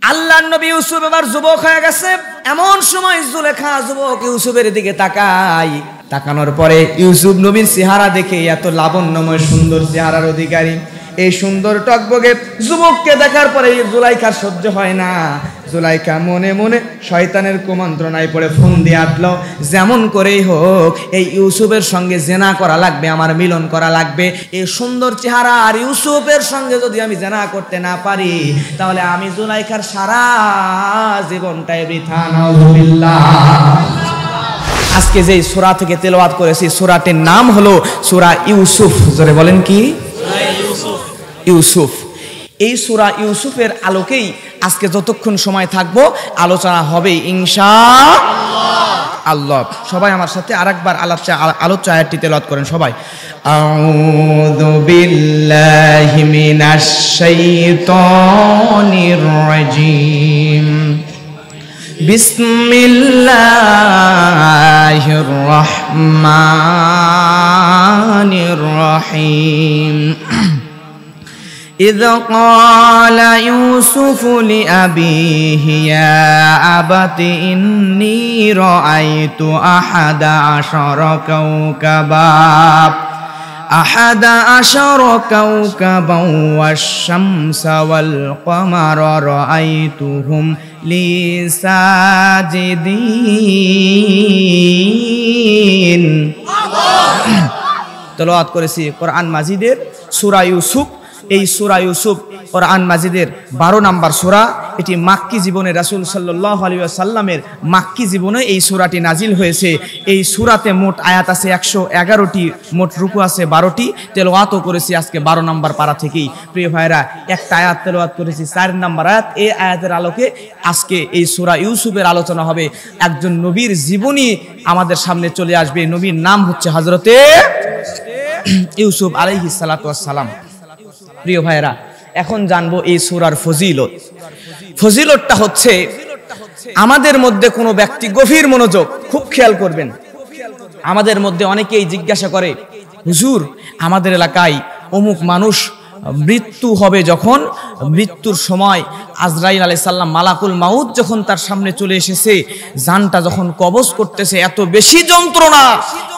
আল্লাহর নবী ইউসুফ এবার যুবক হয়ে গেছে। এমন সময় জুলেখা যুবক ইউসুফের দিকে তাকায়। তাকানোর পরে ইউসুফ নবীর চেহারা দেখে, এত লাবণ্যময় সুন্দর চেহারার অধিকারী এই সুন্দর টকবগে যুবককে দেখার পরে জুলাইখার সহ্য হয় না। জুলাইখা মনে মনে শয়তানের কুমন্ত্রণায় পড়ে ফোন দিয়ে আটলো, যেমন করেই হোক এই ইউসুফের সঙ্গে জেনা করা লাগবে, আমার মিলন করা লাগবে। এই সুন্দর চেহারা আর ইউসুফের সঙ্গে যদি আমি জেনা করতে না পারি, তাহলে আমি জুলাইখার সারা জীবনটাই বৃথা। নাউযুবিল্লাহ। আজকে যে সূরা থেকে তেলাওয়াত করেছি, সূরাটির নাম হলো সূরা ইউসুফ। জোরে বলেন কি? ইউসুফ। এই সূরা ইউসুফের আলোকেই আজকে যতক্ষণ সময় থাকবো আলোচনা হবে ইনশাআল্লাহ। সবাই আমার সাথে আরেকবার আলোচ্য আয়াতটি তেলাওয়াত করেন সবাই। আউযু বিল্লাহি মিনাশ শাইতানির রাজিম। বিসমিল্লাহির রহমানির রহিম। إذ قال يوسف لأبيه يا أبت إني رأيت أحد عشر كوكبا والشمس والقمر رأيتهم لي ساجدين। তেলাওয়াত করেছি কোরআন মাজিদের সূরা ইউসুফ। এই সূরা ইউসুফ কোরআন মাজিদের 12 নম্বর সূরা। এটি মাক্কি জীবনে রাসূল সাল্লাল্লাহু আলাইহি ওয়াসাল্লামের মাক্কি জীবনে এই সূরাটি নাজিল হয়েছে। এই সূরাতে মোট আয়াত আছে 111টি, মোট রুকু আছে 12টি। তেলাওয়াতও করেছি আজকে 12 নম্বর পারা থেকেই। প্রিয় ভাইরা, একটা আয়াত তেলাওয়াত করেছি 4 নম্বর আয়াত। এই আয়াতের আলোকে আজকে এই সূরা ইউসুফের আলোচনা হবে। একজন নবীর জীবনী আমাদের সামনে চলে আসবে। নবীর নাম হচ্ছে হযরতে ইউসুফ আলাইহিস সালাতু ওয়াস সালাম। প্রিয় ভাইরা, এখন জানবো এই সূরার ফজিলত। ফজিলতটা হচ্ছে আমাদের মধ্যে কোনো ব্যক্তি, গভীর মনোযোগ, খুব খেয়াল করবেন। আমাদের মধ্যে অনেকেই জিজ্ঞাসা করে, হুজুর আমাদের এলাকায় অমুক মানুষ মৃত্যু হবে, যখন মৃত্যুর সময় আজরাইল আলাইহিস সালাম মালাকুল মাউত যখন তার সামনে চলে এসেছে, জানটা যখন কবজ করতেছে, এত বেশি যন্ত্রণা,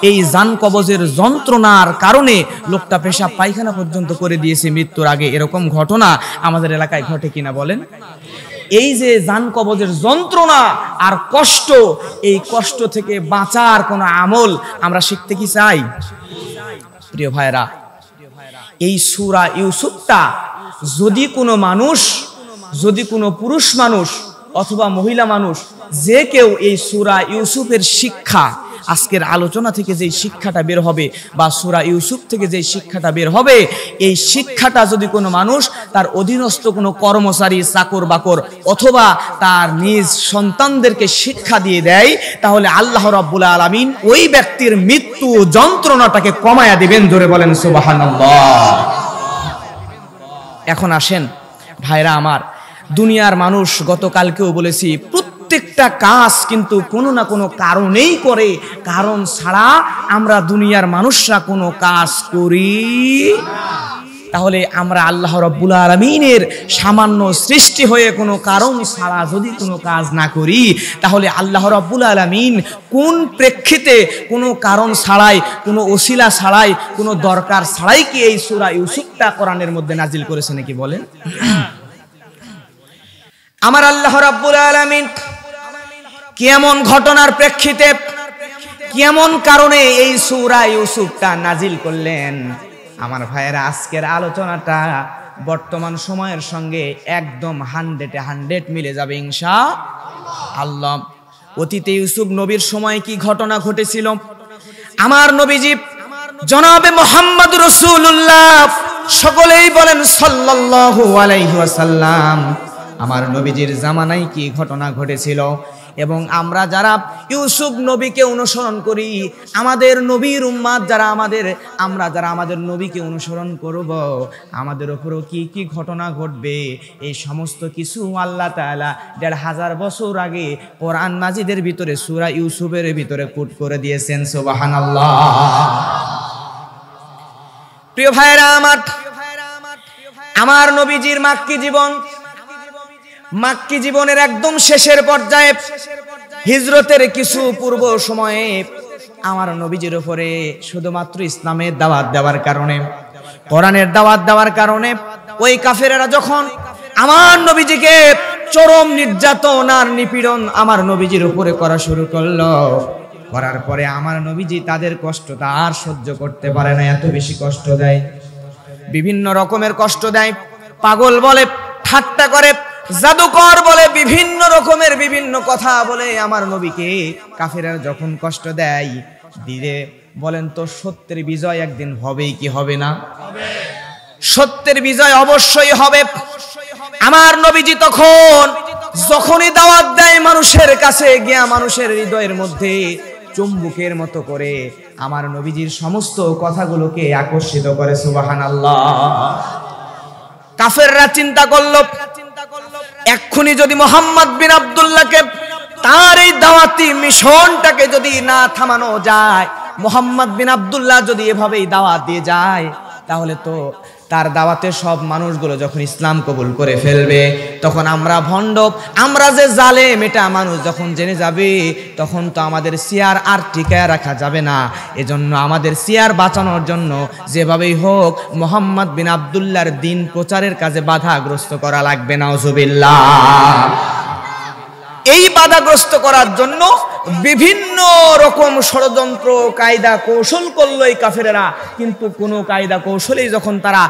এই জান কবজের যন্ত্রণার কারণে লোকটা পেশাব পায়খানা পর্যন্ত করে দিয়েছে মৃত্যুর আগে। এরকম ঘটনা আমাদের এলাকায় ঘটে কিনা বলেন? এই যে জান কবজের যন্ত্রণা আর কষ্ট, এই কষ্ট থেকে বাঁচার কোনো আমল আমরা শিখতে কি চাই? প্রিয় ভাইরা, এই সূরা ইউসুফটা যদি কোনো মানুষ, যদি কোনো পুরুষ মানুষ অথবা মহিলা মানুষ, যে কেউ এই সূরা ইউসুফের শিক্ষা, আজকের আলোচনা থেকে যে শিক্ষাটা বের হবে বা সূরা ইউসুফ থেকে যে শিক্ষাটা বের হবে, এই শিক্ষাটা যদি কোনো মানুষ তার অধীনস্থ কোনো কর্মচারী, চাকর বাকর অথবা তার নিজ সন্তানদেরকে শিক্ষা দিয়ে দেয়, তাহলে আল্লাহ রাব্বুল আলামিন ওই ব্যক্তির মৃত্যু যন্ত্রণাটাকে কমায়া দিবেন। জোরে বলেন সুবহানাল্লাহ। এখন আসেন ভাইরা আমার, দুনিয়ার মানুষ, গতকালকেও বলেছি, প্রত্যেকটা কাজ কিন্তু কোনো না কোনো কারণেই করে। কারণ ছাড়া আমরা দুনিয়ার মানুষরা কোনো কাজ করি। তাহলে আমরা আল্লাহ রাব্বুল আলামিনের সামান্য সৃষ্টি হয়ে কোনো কারণ ছাড়া যদি কোনো কাজ না করি, তাহলে আল্লাহ রাব্বুল আলামিন কোন প্রেক্ষিতে, কোনো কারণ ছাড়াই, কোনো ওসিলা ছাড়াই, কোনো দরকার ছাড়াই কি এই সূরা ইউসুফটা কোরআনের মধ্যে নাজিল করেছে নাকি বলেন? আমার আল্লাহ রাব্বুল আলামিন কেমন ঘটনার প্রেক্ষিতে, কেমন কারণে এই সূরা ইউসুফটা নাজিল করলেন? আমার ভাইয়েরা, আজকের আলোচনাটা বর্তমান সময়ের সঙ্গে একদম 100 মিলে যাবে ইনশাআল্লাহ। অতীতে ইউসুফ নবীর সময় কি ঘটনা ঘটেছিল? আমার নবীজি জনাবে মুহাম্মদ রাসূলুল্লাহ, সকলেই বলেন সাল্লাল্লাহু আলাইহি ওয়াসাল্লাম, আমার নবীজির জামানায় কি ঘটনা ঘটেছিল? এবং আমরা যারা ইউসুফ নবীকে অনুসরণ করি, আমাদের নবীর উম্মাত যারা, আমরা যারা আমাদের নবীকে অনুসরণ করব, আমাদের উপরও কি কি ঘটনা ঘটবে, এই সমস্ত কিছু আল্লাহ তাআলা 1500 বছর আগে কোরআন মাজিদের ভিতরে সূরা ইউসুফের ভিতরে কোট করে দিয়েছেন। সুবহানাল্লাহ। প্রিয় ভাইরা আমার, আমার নবীজির মাক্কি জীবন, মাক্কি জীবনের একদম শেষের পর্যায়ে হিজরতের কিছু পূর্ব সময়ে আমার নবীজির উপরে শুধুমাত্র ইসলামের দাওয়াত দেওয়ার কারণে, কোরআনের দাওয়াত দেওয়ার কারণে ওই কাফেরেরা যখন আমার নবীজিকে চরম নির্যাতন আর নিপীড়ন আমার নবীজির উপরে করা শুরু করলো, করার পরে আমার নবীজি তাদের কষ্টটা আর সহ্য করতে পারে না, এত বেশি কষ্ট দেয়, বিভিন্ন রকমের কষ্ট দেয়। পাগল বলে, ঠাট্টা করে, জাদুকর বলে, বিভিন্ন রকমের বিভিন্ন কথা বলে আমার নবীকে কাফেররা যখন কষ্ট দেয়, দিলে বলেন তো সত্যের বিজয় একদিন হবেই কি হবে না? সত্যের বিজয় অবশ্যই হবে। আমার নবীজি তখন যখনই দাওয়াত দেয় মানুষের কাছে গিয়া মানুষের হৃদয়ের মধ্যে চুম্বকের মতো করে আমার নবীজির সমস্ত কথাগুলোকে আকর্ষিত করে। সুবহানাল্লাহ। কাফেররা চিন্তা করলো এক্ষুনি যদি মুহাম্মদ বিন আব্দুল্লাহকে তার এই দাওয়াতি মিশনটাকে যদি না থামানো যায়, মুহাম্মদ বিন আব্দুল্লাহ যদি এভাবেই দাওয়াত দিয়ে যায়, তাহলে তো তার দাওয়াতে সব মানুষগুলো যখন ইসলাম কবুল করে ফেলবে, তখন আমরা ভণ্ড, আমরা যে জালেম এটা মানুষ যখন জেনে যাবে, তখন তো আমাদের সিয়ার আর টিকায় রাখা যাবে না। এজন্য আমাদের সিয়ার বাঁচানোর জন্য যেভাবেই হোক মুহাম্মদ বিন আব্দুল্লাহর দিন প্রচারের কাজে বাধাগ্রস্ত করা লাগবে। নাউজুবিল্লাহ। এই বাধাগ্রস্ত করার জন্য বিভিন্ন রকম ষড়যন্ত্র কায়দা কৌশল করলো এই কাফেরেরা, কিন্তু কোনো কায়দা কৌশলেই যখন তারা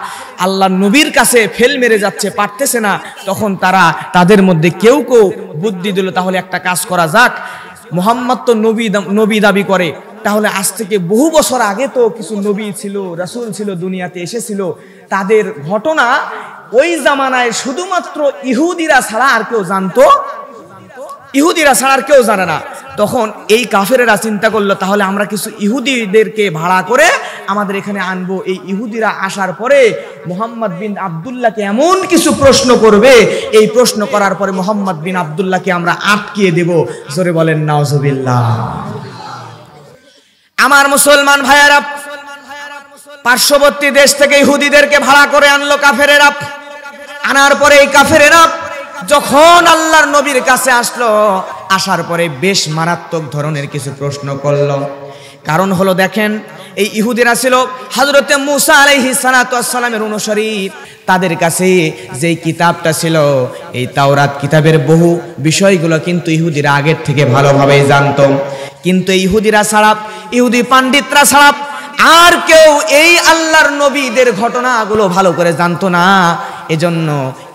আল্লাহর নবীর কাছে ফেল মেরে যাচ্ছে, পারতেছে না, তখন তারা তাদের মধ্যে কেউ কেউ বুদ্ধি দিল, তাহলে একটা কাজ করা যাক, মুহাম্মদ তো নবী দাবি করে, তাহলে আজ থেকে বহু বছর আগে তো কিছু নবী ছিল, রাসূল ছিল, দুনিয়াতে এসেছিল, তাদের ঘটনা ওই জামানায় শুধুমাত্র ইহুদিরা ছাড়া আর কেউ জানতো, ইহুদিরা ছাড়া আর কেউ জানে না। তখন এই কাফেরেরা চিন্তা করলো তাহলে আমরা কিছু ইহুদিদেরকে ভাড়া করে আমাদের এখানে আনবো, এই ইহুদিরা আসার পরে মুহাম্মদ বিন আব্দুল্লাহকে এমন কিছু প্রশ্ন করবে, এই প্রশ্ন করার পরে মুহাম্মদ বিন আব্দুল্লাহকে আমরা আটকিয়ে দেব। জোরে বলেন নাউজুবিল্লাহ। আমার মুসলমান ভাইয়ারা, পার্শ্ববর্তী দেশ থেকে ইহুদিদেরকে ভাড়া করে আনলো কাফেরেরা। আনার পরে এই কাফেরেরা যখন আল্লাহর নবীর কাছে আসলো, আসার পরে বেশ মারাত্মক ধরনের কিছু প্রশ্ন করলো। কারণ হলো দেখেন, এই ইহুদিরা ছিল হযরতে মুসা আলাইহিস সালাতু ওয়াস সালামের অনুসারী। তাদের কাছে যেই কিতাবটা ছিল, এই তাওরাত কিতাবের বহু বিষয়গুলো কিন্তু ইহুদিরা আগের থেকে ভালোভাবেই জানতো, কিন্তু এই ইহুদিরা ছাড়া, ইহুদি পণ্ডিতরা ছাড়া আর কেউ এই আল্লাহর নবীদের ঘটনাগুলো ভালো করে জানতো না। এজন্য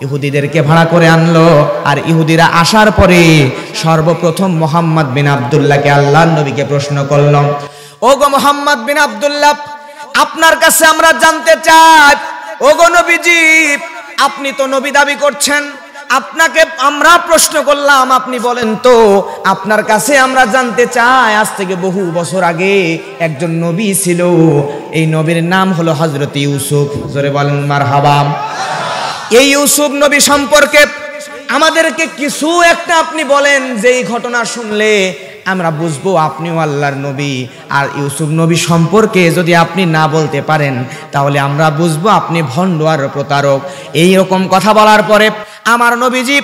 ইহুদিদেরকে ভাড়া করে আনলো। আর ইহুদিরা আসার পরে সর্বপ্রথম মুহাম্মদ বিন আব্দুল্লাহকে আল্লাহর নবীকে প্রশ্ন করলো, ওগো মুহাম্মদ বিন আব্দুল্লাহ, আপনার কাছে আমরা জানতে চাই, ওগো নবীজি, আপনি তো নবী দাবি করছেন, আপনাকে আমরা প্রশ্ন করলাম, আপনি বলেন তো, আপনার কাছে আমরা জানতে চাই, আজ থেকে বহু বছর আগে একজন নবী ছিল, এই নবীর নাম হলো হযরত ইউসুফ। জোরে বলেন মারহাবা। এই ইউসুফ নবী সম্পর্কে আমাদেরকে কিছু একটা আপনি বলেন, যেই ঘটনা শুনলে আমরা বুঝবো আপনিও আল্লাহর নবী। আর ইউসুফ নবী সম্পর্কে যদি আপনি না বলতে পারেন, তাহলে আমরা বুঝবো আপনি ভণ্ড আর প্রতারক। এই রকম কথা বলার পরে আমার নবীজি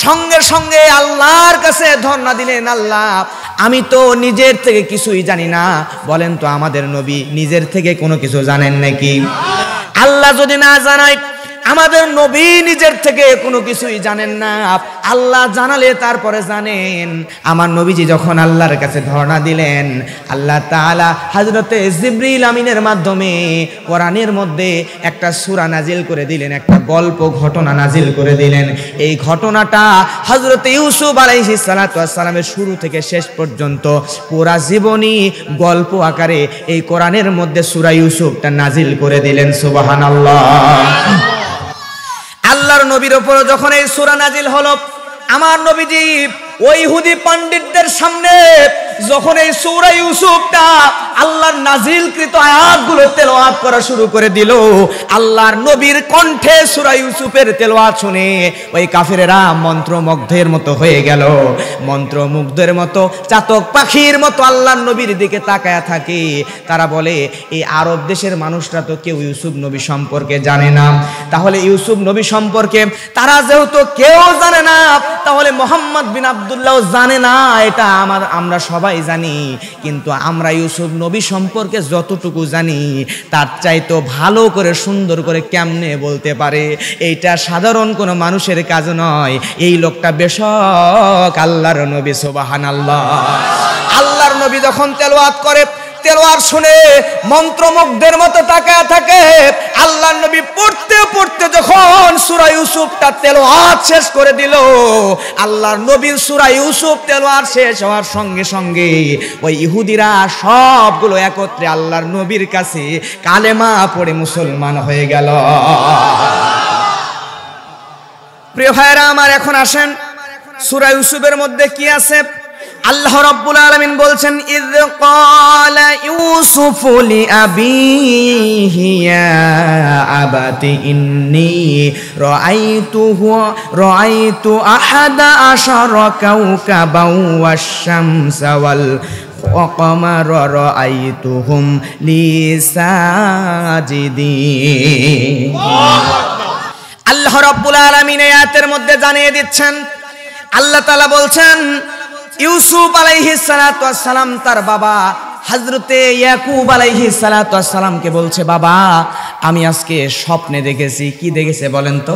সঙ্গে সঙ্গে আল্লাহর কাছে ধর্ণা দিলেন, আল্লাহ, আমি তো নিজের থেকে কিছুই জানি না, বলেন তো আমাদের নবী নিজের থেকে কোনো কিছু জানেন নাকি? আল্লাহ যদি না জানায়, আমাদের নবী নিজের থেকে কোনো কিছুই জানেন না, আল্লাহ জানালে তারপরে জানেন। আমার নবীজি যখন আল্লাহর কাছে ধর্ণা দিলেন, আল্লাহ তাআলা হযরতে জিবরিল আমিনের মাধ্যমে কোরআনের মধ্যে একটা সূরা নাজিল করে দিলেন, একটা গল্প ঘটনা নাজিল করে দিলেন। এই ঘটনাটা হযরতে ইউসুফ আলাইহিস সালাতু ওয়াস সালামের শুরু থেকে শেষ পর্যন্ত পুরা জীবনী গল্প আকারে এই কোরআনের মধ্যে সূরা ইউসুফটা নাজিল করে দিলেন। সুবহানাল্লাহ। আল্লাহর নবীর উপর যখন এই সূরা নাজিল হলো, আমার নবীজি ওই ইহুদি পণ্ডিতদের সামনে যখন এই সূরা ইউসুফটা আল্লাহর নাজিলকৃত আয়াতগুলো তেলাওয়াত করা শুরু করে দিল, আল্লাহর নবীর কণ্ঠে সূরা ইউসুফের তেলাওয়াত শুনে ওই কাফেরেরা মন্ত্রমুগ্ধের মতো হয়ে গেল। মন্ত্রমুগ্ধের মতো, চাতক পাখির মতো আল্লাহর নবীর দিকে তাকায়া থাকে। তারা বলে, এই আরব দেশের মানুষরা তো কেউ ইউসুফ নবী সম্পর্কে জানে না, তাহলে ইউসুফ নবী সম্পর্কে তারা যেহেতু কেউ জানে না, তাহলে মুহাম্মদ বিন আব্দুল্লাহ জানে না, এটা আমরা সবাই জানি। কিন্তু আমরা ইউসুফ নবী সম্পর্কে যতটুকু জানি তার চাইতো ভালো করে সুন্দর করে কেমনে বলতে পারে, এইটা সাধারণ কোনো মানুষের কাজ নয়। এই লোকটা বেশক আল্লাহর নবী, সুবহানাল্লাহ। আল্লাহর নবী যখন তেলাওয়াত করে, তেলাওয়াত শুনে মন্ত্রমুগ্ধের মতো তাকায় থাকে। আল্লাহর নবী পড়তে পড়তে যখন সূরা ইউসুফটা তেলাওয়াত শেষ করে দিল, আল্লাহর নবীর সূরা ইউসুফ তেলাওয়াত শেষ হওয়ার সঙ্গে সঙ্গে ওই ইহুদিরা সবগুলো একত্রে আল্লাহর নবীর কাছে কালেমা পড়ে মুসলমান হয়ে গেল। প্রিয় ভাইরা আমার, এখন আসেন সূরা ইউসুফের মধ্যে কি আছে। আল্লাহ রাব্বুল আলামিন বলছেন, ইয ক্বালা ইউসুফু লিআবিহি ইয়া আবাতি ইন্নী রাআইতু আহাদা আশারা কাওকাবাও ওয়াশ-শামসা ওয়াল ওয়াকামারা রাআইতুহুম লি সাজিদিন। আল্লাহ রাব্বুল আলামিন এই আয়াতের মধ্যে জানিয়ে দিচ্ছেন, আল্লাহ তাআলা বলছেন ইউসুফ আলাইহিস সালাতু ওয়াস সালাম তার বাবা হযরতে ইয়াকুব আলাইহিস সালাতু ওয়াস সালামকে বলছে, বাবা আমি আজকে স্বপ্নে দেখেছি। কি দেখেছে বলেন তো?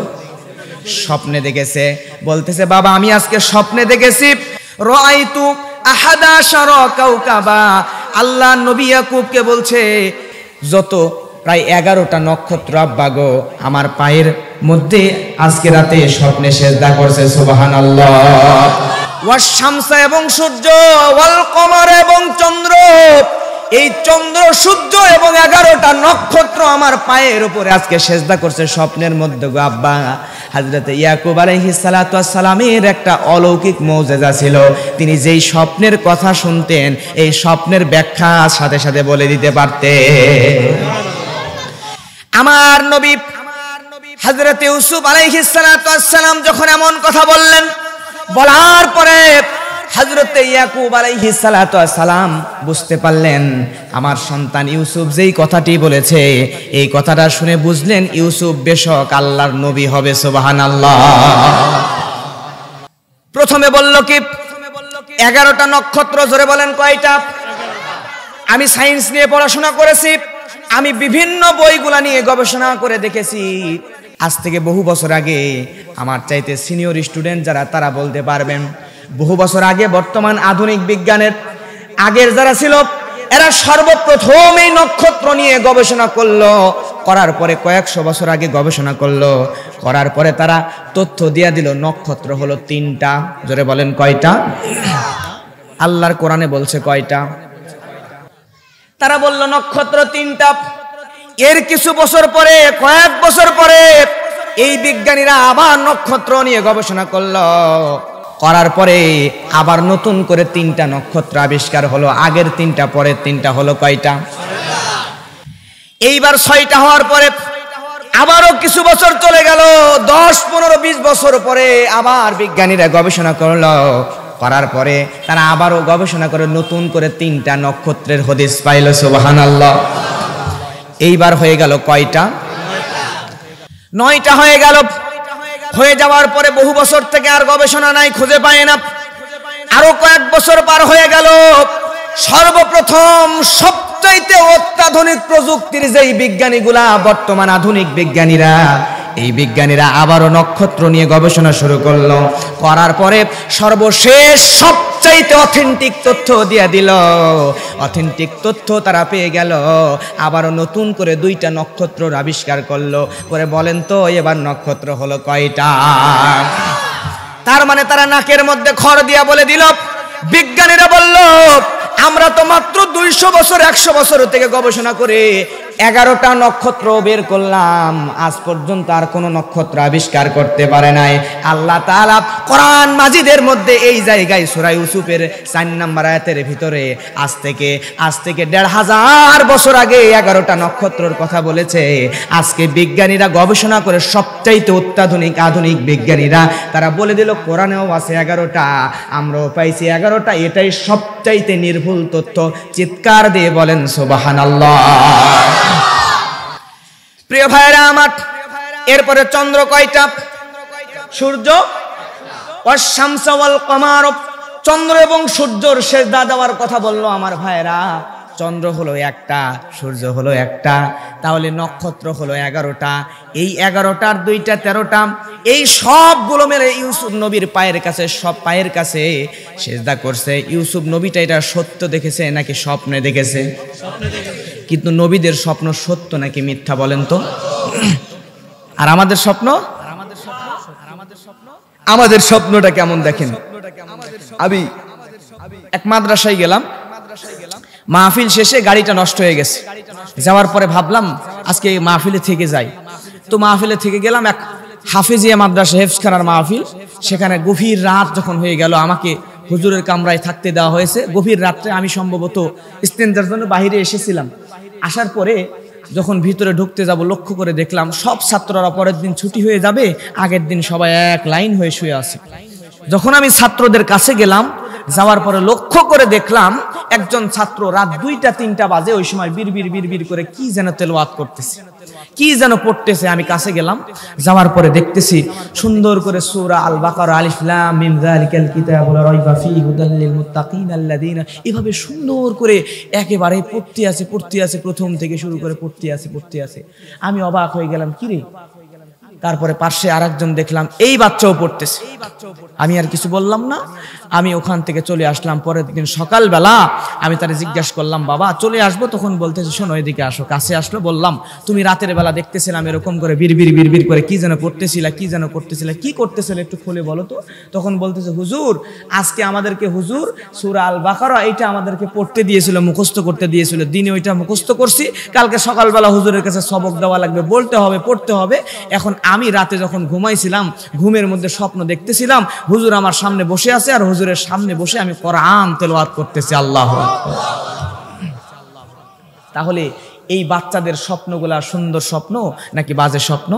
স্বপ্নে দেখেছে। বলতেছে, বাবা আমি আজকে স্বপ্নে দেখেছি রাআইতু আহাদা আশারা কাওকাবা। আল্লাহ নবী ইয়াকুবকে বলছে, যত প্রায় 11টা নক্ষত্র আব্বা গো আমার পায়ের মধ্যে আজকে রাতে স্বপ্নে সেজদা করছে, সুবহানাল্লাহ। ওয়াশ-শামসা এবং সূর্য, ওয়াল কমার এবং চন্দ্র, এই চন্দ্র সূর্য এবং 11টা নক্ষত্র আমার পায়ের উপরে আজকে সেজদা করছে স্বপ্নের মধ্যে গো আব্বা। হযরত ইয়াকুব আলাইহিস সালাতু ওয়াস সালামের একটা অলৌকিক মুজিজা ছিল, তিনি যেই স্বপ্নের কথা শুনতেন এই স্বপ্নের ব্যাখ্যা সাথে সাথে বলে দিতে পারতেন। আমার নবী হযরত ইউসুফ আলাইহিস সালাতু ওয়াস সালাম যখন এমন কথা বললেন, বলার পরে হযরত ইয়াকুব আলাইহিস সালাতু ওয়াস সালাম বুঝতে পারলেন আমার সন্তান ইউসুফ যেই কথাটি বলেছে এই কথাটা শুনে বুঝলেন ইউসুফ বেশক আল্লাহর নবী হবে, সুবহানাল্লাহ। প্রথমে বলল কি 11টা নক্ষত্র, জোরে বলেন কয়টা? আমি সায়েন্স নিয়ে পড়াশোনা করেছি, আমি বিভিন্ন বইগুলা নিয়ে গবেষণা করে দেখেছি। আজ থেকে বহু বছর আগে আমার চাইতে সিনিয়র স্টুডেন্ট যারা তারা বলতে পারবেন, বহু বছর আগে বর্তমান আধুনিক বিজ্ঞানের আগের যারা ছিল এরা সর্বপ্রথম এই নক্ষত্র নিয়ে গবেষণা করলো। করার পরে কয়েকশো বছর আগে গবেষণা করলো, করার পরে তারা তথ্য দিয়ে দিল নক্ষত্র হলো 3টা। জোরে বলেন কয়টা? আল্লাহর কোরআনে বলছে কয়টা? তারা বলল নক্ষত্র 3টা। এর কিছু বছর পরে, কয়েক বছর পরে এই বিজ্ঞানীরা আবার নক্ষত্র নিয়ে গবেষণা করলো, করার পরে আবার নতুন করে 3টা নক্ষত্র আবিষ্কার হলো। আগের 3টা পরের 3টা হলো কয়টা? এইবার 6টা হওয়ার পরে আবারও কিছু বছর চলে গেল, 10, 15, 20 বছর পরে আবার বিজ্ঞানীরা গবেষণা করলো, করার পরে তারা আবারও গবেষণা করে নতুন করে 3টা নক্ষত্রের হদিস পাইল, সুবহানাল্লাহ। এইবার হয়ে গেল কয়টা? 9টা হয়ে গেল। হয়ে যাওয়ার পরে বহু বছর থেকে আর গবেষণা নাই, খুঁজে পায় না। আরো কয়েক বছর পার হয়ে গেল, সর্বপ্রথম সবচাইতে অত্যাধুনিক প্রযুক্তির যেই বিজ্ঞানীগুলা বর্তমান আধুনিক বিজ্ঞানীরা, এই বিজ্ঞানীরা আবারও নক্ষত্র নিয়ে গবেষণা শুরু করলো, করার পরে সর্বশেষ সবচাইতে অথেন্টিক তথ্য দিয়ে দিল। অথেন্টিক তথ্য তারা পেয়ে গেল, আবারও নতুন করে 2টা নক্ষত্র আবিষ্কার করলো। করে বলেন তো এবার নক্ষত্র হলো কয়টা? তার মানে তারা নাকের মধ্যে খড় দিয়া বলে দিল। বিজ্ঞানীরা বলল আমরা তো মাত্র 200 বছর 100 বছর থেকে গবেষণা করে 11টা নক্ষত্র বের করলাম, আজ পর্যন্ত আর কোনো নক্ষত্র আবিষ্কার করতে পারে নাই। আল্লাহ তাআলা কোরআন মাজিদের মধ্যে এই জায়গায় সূরা ইউসুফের 4 নম্বর আয়াতের ভিতরে আজ থেকে 1500 বছর আগে 11টা নক্ষত্রের কথা বলেছে। আজকে বিজ্ঞানীরা গবেষণা করে সবচাইতে অত্যাধুনিক আধুনিক বিজ্ঞানীরা তারা বলে দিল কোরআনেও আছে 11টা, আমরাও পাইছি 11টা। এটাই সবচাইতে নির্ভুল তথ্য। চিৎকার দিয়ে বলেন সুবহানাল্লাহ। প্রিয় ভাইরা আমার, এরপরে চন্দ্র কয়টা? সূর্য। ওয়াশ-শামস ওয়াল কমার, চন্দ্র এবং সূর্যর সিজদা দেওয়ার কথা বললো আমার ভাইরা। চন্দ্র হলো একটা, সূর্য হলো একটা, তাহলে নক্ষত্র হলো 11টা। এই 11টার 2টা 13টা, এই সবগুলো মিলে ইউসুফ নবীর পায়ের কাছে, সব পায়ের কাছে সিজদা করছে। ইউসুফ নবীটা এটা সত্য দেখেছে নাকি স্বপ্নে দেখেছে? কিন্তু নবীদের স্বপ্ন সত্য নাকি মিথ্যা বলেন তো? আর আমাদের স্বপ্ন, আমাদের স্বপ্নটা কেমন দেখেন। আমি এক মাদ্রাসায় গেলাম, মাহফিল শেষে গাড়িটা নষ্ট হয়ে গেছে। যাওয়ার পরে ভাবলাম আজকে মাহফিলে থেকে যাই। তো মাহফিলে থেকে গেলাম, এক হাফেজিয়া মাদ্রাসা হেফজখানার মাহফিল। সেখানে গভীর রাত যখন হয়ে গেল, আমাকে হুজুরের কামরায় থাকতে দেওয়া হয়েছে। গভীর রাত্রে আমি সম্ভবত ইস্তেনজার জন্য বাহিরে এসেছিলাম। আসার পরে যখন ভিতরে ঢুকতে যাব, লক্ষ্য করে দেখলাম সব ছাত্ররা পরের দিন ছুটি হয়ে যাবে, আগের দিন সবাই এক লাইন হয়ে শুয়ে আছে। যখন আমি ছাত্রদের কাছে গেলাম, যাওয়ার পরে লক্ষ্য করে দেখলাম একজন ছাত্র রাত 2টা 3টা বাজে ওই সময় বিড়বিড় বিড়বিড় করে কি যেন তেলাওয়াত করতেছে, কি যেন পড়তেছে। আমি কাছে গেলাম, যাওয়ার পরে দেখতেছি সুন্দর করে সূরা আল বাকারা আলিফ লাম মিম যালিকাল কিতাবু লা রাইবা ফীহি হুদাল লিল মুত্তাকিন আল্লাযীনা, এভাবে সুন্দর করে একেবারে পড়তে আছে প্রথম থেকে শুরু করে পড়তে আছে। আমি অবাক হয়ে গেলাম, কি রে? তারপরে পাশে আরেকজন দেখলাম এই বাচ্চাও পড়তেছে। আমি আর কিছু বললাম না, আমি ওখান থেকে চলে আসলাম। পরের দিন সকালবেলা আমি তারে জিজ্ঞাসা করলাম, বাবা চলে আসবো? তখন বলতেছে, শোনো এদিকে আসো। কাছে আসলো, বললাম তুমি রাতের বেলা দেখতেছিলাম এরকম করে বিড়বিড় করে কি যেন করতেছিলা, কি করতেছিলে একটু খুলে বলো তো। তখন বলতেছে, হুজুর আজকে আমাদেরকে হুজুর সূরা আল বাকারা এইটা আমাদেরকে পড়তে দিয়েছিল, মুখস্থ করতে দিয়েছিল। দিনে ওইটা মুখস্থ করছি, কালকে সকালবেলা হুজুরের কাছে সবক দেওয়া লাগবে, বলতে হবে, পড়তে হবে। এখন আমি রাতে যখন ঘুমাইছিলাম, ঘুমের মধ্যে স্বপ্ন দেখতেছিলাম হুজুর আমার সামনে বসে আছে, আর হুজুরের সামনে বসে আমি কোরআন তেলাওয়াত করতেছি। আল্লাহু আকবার। তাহলে এই বাচ্চাদের স্বপ্নগুলা সুন্দর স্বপ্ন নাকি বাজে স্বপ্ন?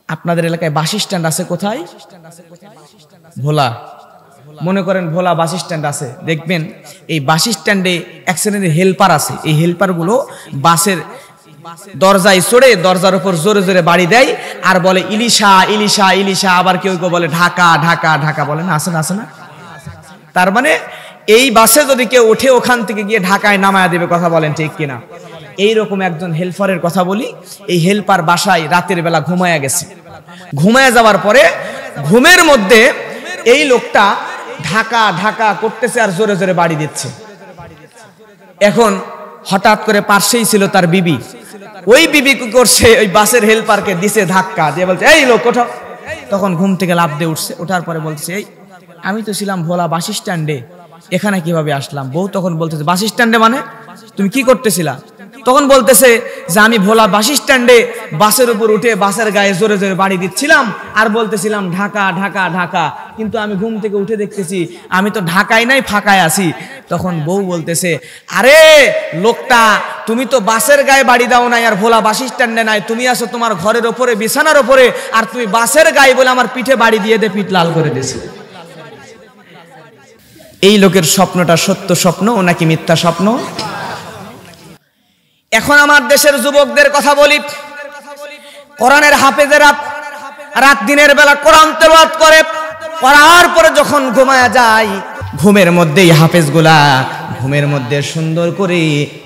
আপনাদের এলাকায় বাস স্ট্যান্ড আছে কোথায়? ভোলা, মনে করেন ভোলা বাস স্ট্যান্ড আছে, দেখবেন এই বাস স্ট্যান্ডে এক শ্রেণীর হেল্পার আছে। এই হেল্পার গুলো বাসের দরজায় চড়ে দরজার উপর জোরে জোরে বাড়ি দেয় আর বলে ইলিশা ইলিশা ইলিশা। আবার কেউ কেউ বলে ঢাকা ঢাকা ঢাকা, বলে না, আছে না? তার মানে এই বাসে যদি কেউ ওঠে ওখান থেকে গিয়ে ঢাকায় নামায়া দেবে। কথা বলেন ঠিক কিনা? এইরকম একজন হেল্পারের কথা বলি। এই হেল্পার বাসায় রাতের বেলা ঘুমায়া গেছে। ঘুমায়া যাওয়ার পরে ঘুমের মধ্যে এই লোকটা ঢাকা ঢাকা করতেছে আর জোরে জোরে বাড়ি দিচ্ছে। এখন হঠাৎ করে পাশেই ছিল তার বিবি। ওই বিবি কি করছে, ওই বাসের হেল্পারকে দিছে ধাক্কা দিয়ে, বলছে এই লোক ওঠো। তখন ঘুম থেকে লাফ দিয়ে উঠছে। ওঠার পরে বলছে, এই আমি তো ছিলাম ভোলা বাস স্ট্যান্ডে, এখানে কিভাবে আসলাম? বউ তখন বলতেছে, বাস স্ট্যান্ডে মানে তুমি কি করতেছিলা? তখন বলতেছে যে আমি ভোলা বাস স্ট্যান্ডে বাসের উপর উঠে বাসের গায়ে জোরে জোরে বাড়ি দিচ্ছিলাম আর বলতেছিলাম ঢাকা ঢাকা ঢাকা, কিন্তু আমি ঘুম থেকে উঠে দেখতেছি আমি তো ঢাকায় নাই, ফাঁকায় আছি। তখন বউ বলতেছে, আরে লোকটা, তুমি তো বাসের গায়ে বাড়ি দাও নাই আর ভোলা বাস স্ট্যান্ডে নাই, তুমি আসো তোমার ঘরের ওপরে বিছানার ওপরে, আর তুমি বাসের গায়ে বলে আমার পিঠে বাড়ি দিয়ে দে, পিঠ লাল করে দিয়েছে। এই লোকের স্বপ্নটা সত্য স্বপ্ন নাকি মিথ্যা স্বপ্ন? এখন আমার দেশের যুবকদের কথা বলি। কোরআনের হাফেজেরা রাত দিনের বেলা কোরআন তেলাওয়াত করে, পড়ার পরে যখন ঘুমায়া যায়, ঘুমের মধ্যেই হাফেজগুলা ঘুমের মধ্যে সুন্দর করে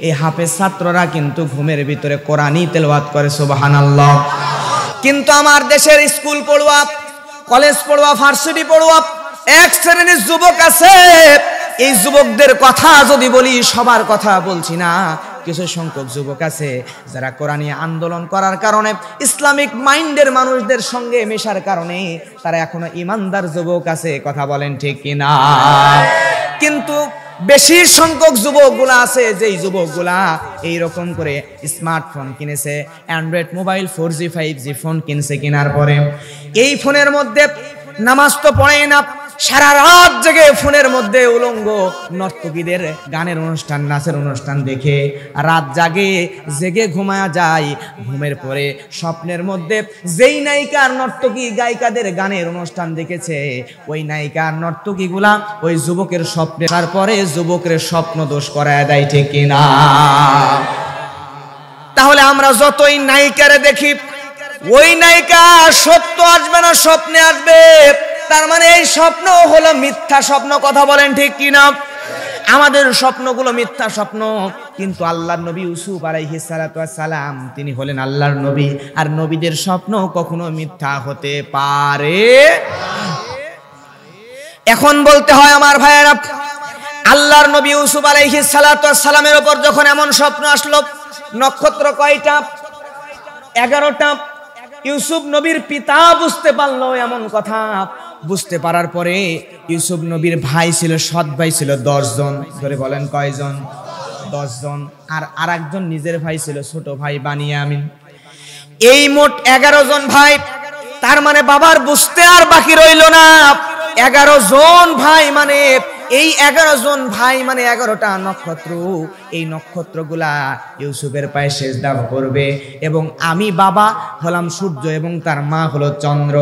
এই হাফেজ ছাত্ররা কিন্তু ঘুমের ভিতরে কোরআনই তেলাওয়াত করে। সুবহানাল্লাহ। কিন্তু আমার দেশের স্কুল পড়ুয়া, কলেজ পড়ুয়া, ভার্সিটি পড়ুয়া এক শ্রেণীর যুবক আছে। এই যুবকদের কথা যদি বলি, সবার কথা বলছি না, কিছু সংখ্যক যুবক আছে যারা কোরআনী আন্দোলন করার কারণে, ইসলামিক মাইন্ডের মানুষদের সঙ্গে মেশার কারণে তারা এখনো ইমানদার যুবক আছে। কথা বলেন ঠিক কিনা? কিন্তু বেশি সংখ্যক যুবকগুলা আছে যেই যুবকগুলা এইরকম করে স্মার্টফোন কিনেছে, Android mobile 4G 5G phone কিনছে, কেনার পরে এই ফোনের মধ্যে নামাজ তো পড়ে না, সারা রাত জেগে ফোনের মধ্যে উলঙ্গ নর্তকীদের গানের অনুষ্ঠান, নাচের অনুষ্ঠান দেখে রাত জাগে, জেগে ঘুমায়া যায়। ঘুমের পরে স্বপ্নের মধ্যে যেই নায়িকার নর্তকী গায়িকাদের গানের অনুষ্ঠান দেখেছে, ওই নায়িকার নর্তকীগুলা ওই যুবকের স্বপ্নে, তারপরে যুবকের স্বপ্ন দোষ করায় দেয়, ঠিক কিনা? তাহলে আমরা যতই নায়িকারে দেখি, ওই নায়িকা সত্য আসবে না, স্বপ্নে আসবে। তার মানে এই স্বপ্ন হলো মিথ্যা স্বপ্ন, কথা বলেন ঠিক কিনা? আমাদের স্বপ্নগুলো মিথ্যা স্বপ্ন, কিন্তু আল্লাহর নবী ইউসুফ আলাইহিস সালাতু ওয়াস সালাম তিনি হলেন আল্লাহর নবী, আর নবীদের স্বপ্ন কখনো মিথ্যা হতে পারে। এখন বলতে হয় আমার ভাইয়েরা, আল্লাহর নবী ইউসুফ আলাইহিস সালাতু ওয়াস সালামের উপর যখন এমন স্বপ্ন আসলো, নক্ষত্র কয়টা? 11টা। ইউসুফ নবীর পিতা বুঝতে পারলো এমন কথা। বুঝতে পারার পরে ইউসুফ নবীর ভাই ছিল, সৎ ভাই ছিল 10 জন। ধরে বলেন কয়জন? 10 জন। আর আরেকজন নিজের ভাই ছিল, ছোট ভাই বানিয়ামিন। এই মোট 11 জন ভাই। তার মানে বাবার বুঝতে আর বাকি রইল না, 11 জন ভাই, মানে এই 11 জন ভাই মানে 11টা নক্ষত্র। এই নক্ষত্রগুলা ইউসুফের পায়ে সেজদা করবে, এবং আমি বাবা হলাম সূর্য এবং তার মা হলো চন্দ্র।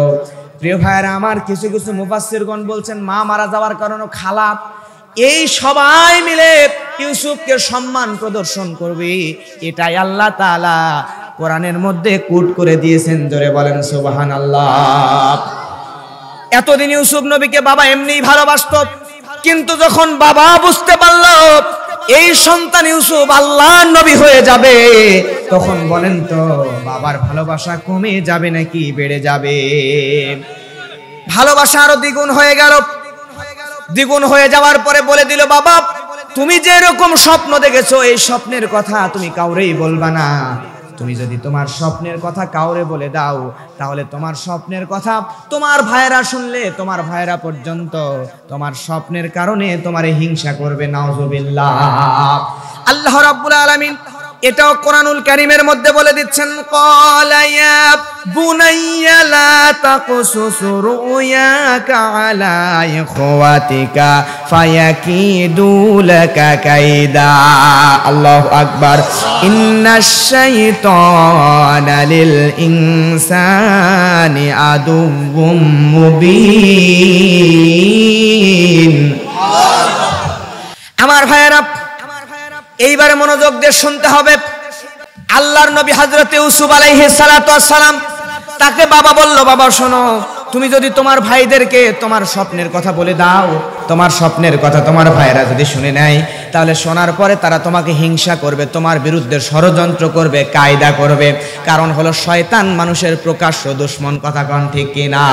প্রিয় ভাইরা আমার, কিছু কিছু মুফাসসিরগণ বলছেন মা মারা যাওয়ার কারণে খালা, এই সবাই মিলে ইউসুফকে সম্মান প্রদর্শন করবে, এটাই আল্লাহ তাআলা কোরআনের মধ্যে কোট করে দিয়েছেন। জোরে বলেন সুবহানাল্লাহ। এতদিন ইউসুফ নবীকে বাবা এমনিই ভালোবাসত, কিন্তু যখন বাবা বুঝতে পারল এই সন্তান ইউসুফ আল্লাহর নবী হয়ে যাবে, তখন বলেন তো বাবার ভালোবাসা কমে যাবে নাকি বেড়ে যাবে? ভালোবাসা আরো দ্বিগুণ হয়ে গেল। দ্বিগুণ হয়ে যাওয়ার পরে বলে দিল, বাবা তুমি যে এরকম স্বপ্ন দেখেছো, এই স্বপ্নের কথা তুমি কাউরেই বলবা না। তুমি যদি তোমার স্বপ্নের কথা কাউরে বলে দাও, তাহলে তোমার স্বপ্নের কথা তোমার ভাইয়েরা শুনলে, তোমার ভাইয়েরা পর্যন্ত তোমার স্বপ্নের কারণে তোমারে হিংসা করবে। নাউজুবিল্লাহ। আল্লাহ রাব্বুল আলামিন এটাও কোরআনুল কারীমের মধ্যে বলে দিচ্ছেন, ক্বালা ইয়া বুনাইয়া লা তাকসুস রুয়াকা আলা ইখওয়াতিকা ফায়াকিদু লাকা কাইদা। আল্লাহু আকবার। ইন্নাশ শাইতানা লিল ইনসানি আদুউম মুবিন। আমার ভাইয়েরা, এইবারে মনোযোগ দিয়ে শুনতে হবে। আল্লাহর নবী হযরত ইউসুফ আলাইহিস সালাতু ওয়াস সালাম, তাকে বাবা বলল, বাবা শোনো, তুমি যদি তোমার ভাইদেরকে তোমার স্বপ্নের কথা বলে দাও, তোমার স্বপ্নের কথা তোমার ভাইরা যদি শুনে নেয়, তাহলে শোনার পরে তারা তোমাকে হিংসা করবে, তোমার বিরুদ্ধে ষড়যন্ত্র করবে, কায়দা করবে। কারণ হলো শয়তান মানুষের প্রকাশ্য দুশমন। কথা কোন ঠিক কিনা?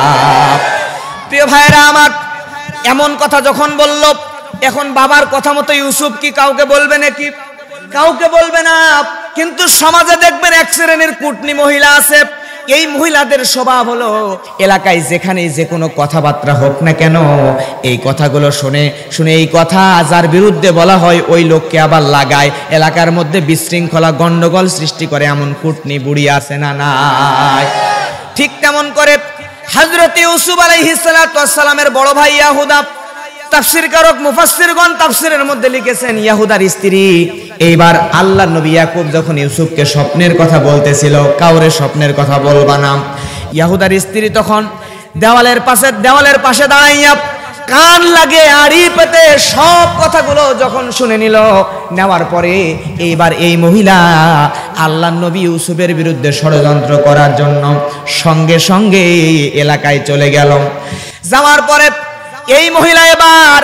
প্রিয় ভাইরা আমার, এমন কথা যখন বলল, এখন বাবার কথা মতো ইউসুফ কি কাউকে বলবে নাকি? কাউকে বলবে না। কিন্তু সমাজে দেখবেন এক শ্রেণীর কুটনি মহিলা আছে, এই মহিলাদের স্বভাব হলো এলাকায় যেখানে যে কোনো কথাবার্তা হোক না কেন, এই কথাগুলো শুনে শুনে এই কথা যার বিরুদ্ধে বলা হয় ওই লোককে আবার লাগায়, এলাকার মধ্যে বিশৃঙ্খলা গন্ডগোল সৃষ্টি করে। এমন কুটনি বুড়ি আছে না নাই? ঠিক তেমন করে হযরত ইউসুফ আলাইহিস সালাতু ওয়াস সালামের বড় ভাই ইয়াহুদা, তাফসীরকারক মুফাসসিরগণ তাফসীরের মধ্যে লিখেছেন ইয়াহুদার স্ত্রী। এইবার আল্লাহর নবী ইয়াকুব যখন ইউসুফকে স্বপ্নের কথা বলতেছিল, কাউরে স্বপ্নের কথা বলবা না, ইয়াহুদার স্ত্রী তখন দেওয়ালের পাশে দাঁড়াইয়া কান লাগে আড়ি পেতে সব কথাগুলো যখন শুনে নিল, নেওয়ার পরে এইবার এই মহিলা আল্লাহর নবী ইউসুফের বিরুদ্ধে ষড়যন্ত্র করার জন্য সঙ্গে সঙ্গে এলাকায় চলে গেল। যাওয়ার পরে এই মহিলা এবার